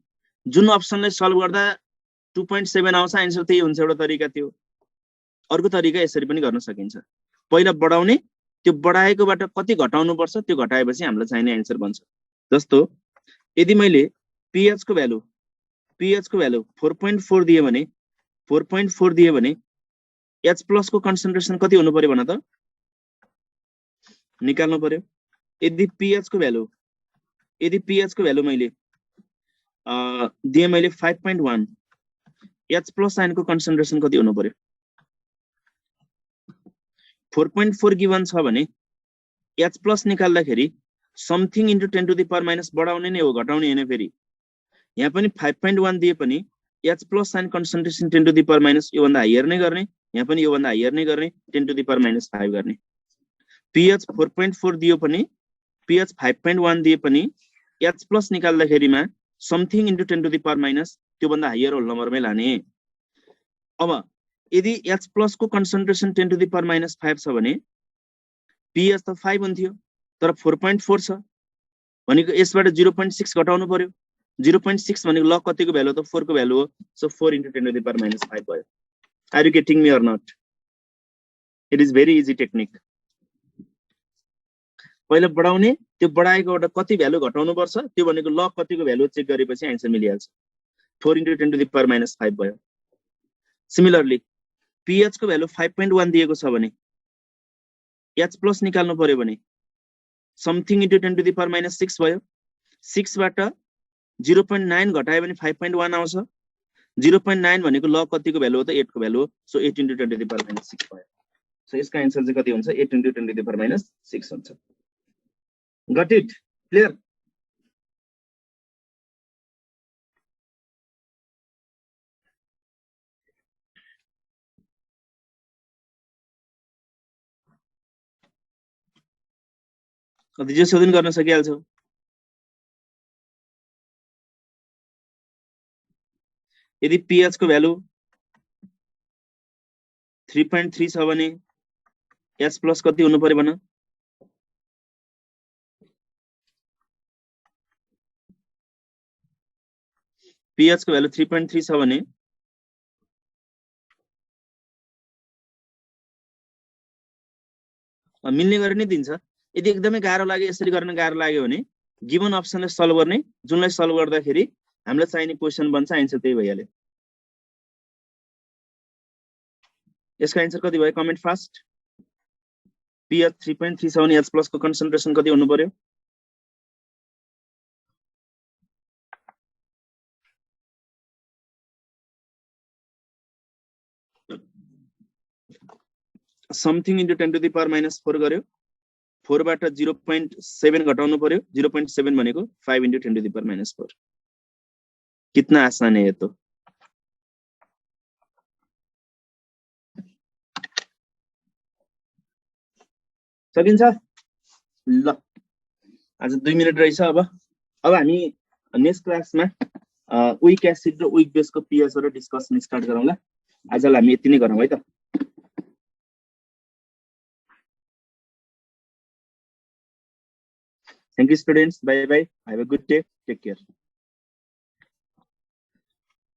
जुन अप्सनलाई सल्भ गर्दा 2.7 आउँछ आन्सर त्यही हुन्छ, एउटा तरिका त्यो। अर्को तरिका यसरी पनि गर्न सकिन्छ, पहिला बढाउने, त्यो बढाएकोबाट कति घटाउनु पर्छ त्यो घटाएपछि हामीलाई चाहिने आन्सर बन्छ। जस्तो यदि मैले pH को भ्यालु 4.4 दिए भने 4.4 दिए भने H+ को कन्सन्ट्रेसन कति हुनु पर्यो भन त, निकाल्नु पर्यो। यदि pH को भ्यालु मैले दिए मैले 5.1, H+ आयनको कन्सन्ट्रेसन कति हुनु पर्यो। 4.4 गिवन छ भने H+ निकाल्दाखेरि something into 10 to the power minus बढाउने नै हो, घटाउने हैन। फेरि यहाँ पनि 5.1 दिए पनि H+ ion concentration 10 to the power minus यो भन्दा हायर नै गर्ने, यहाँ पनि यो भन्दा हायर नै गर्ने, 10 टु द पावर माइनस 5 गर्ने। pH 4.4 दियो पनि pH 5.1 दिए पनि H+ निकाल्दाखेरिमा something into 10 to the power minus त्यो भन्दा हायर होल नम्बरमै लाने। अब यदि H+ को concentration 10 to the power minus 5 छ भने pH त 5 हुन्थ्यो, तर 4.4 छ भनेको यसबाट 0.6 घटाउनु पर्यो। 0.6 भनेको लग कतिको भ्यालु त 4 को भ्यालु हो, so 4 into 10 to the power minus 5 भयो। Are you getting me or not? It is very easy technique. पहिला बढाउने, त्यो बढाएकोबाट कति भ्यालु घटाउनु पर्छ त्यो भनेको लग कतिको भ्यालु चेक गरेपछि आन्सर मिलिहाल्छ। 4 into 10 to the power minus 5 भयो। सिमिलरली pH को भ्यालु 5.1 दिएको छ भने H+ निकाल्नु पर्यो भने something into 10 to the power minus 6 भयो। 6 बाट 0.9 घटायो भने 5.1 आउँछ। 0.9 भनेको लग कतिको भ्यालु हो त 8 को भ्यालु हो, so 8 into 10 to the power minus 6 भयो। सो यसको आन्सर चाहिँ कति हुन्छ? 8 into 10 to the power minus 6 हुन्छ। Got it? क्लियर? कति जे सोधन गर्न सकिहाल्छौ। यदि pH को भ्यालु 3.3 छ भने H+ कति हुनु पर्यो भन? pH को भ्यालु 3.3 छ भने मिल्ने गरी नै दिन्छ। यदि एकदमै गाह्रो लाग्यो, यसरी गर्न गाह्रो लाग्यो भने गिवन अप्सनलाई सल्भ गर्ने, जुनलाई सल्भ गर्दाखेरि हामीलाई चाहिने क्वेशन बन्छ, आन्सर त्यही भइहाल्यो। यसको आन्सर कति भयो? Comment fast. pH 3.3 छ भने H+ को कन्सन्ट्रेसन कति हुनु पर्यो? Something into 10 to the power minus 4 गर्यो। 4 बाट 0.7 घटाउनु पर्यो। 0.7 भनेको 5 into 10 to the power minus 4। कितना आसान है ये तो। सकिन्छ? ल आज 2 मिनेट रहेछ। अब हामी नेक्स्ट क्लासमा विक एसिड र विक बेसको pH बाट डिस्कसन स्टार्ट गरौँला। आजलाई हामी यति नै गरौँ है त। Thank you students. Bye bye. Have a good day. Take care.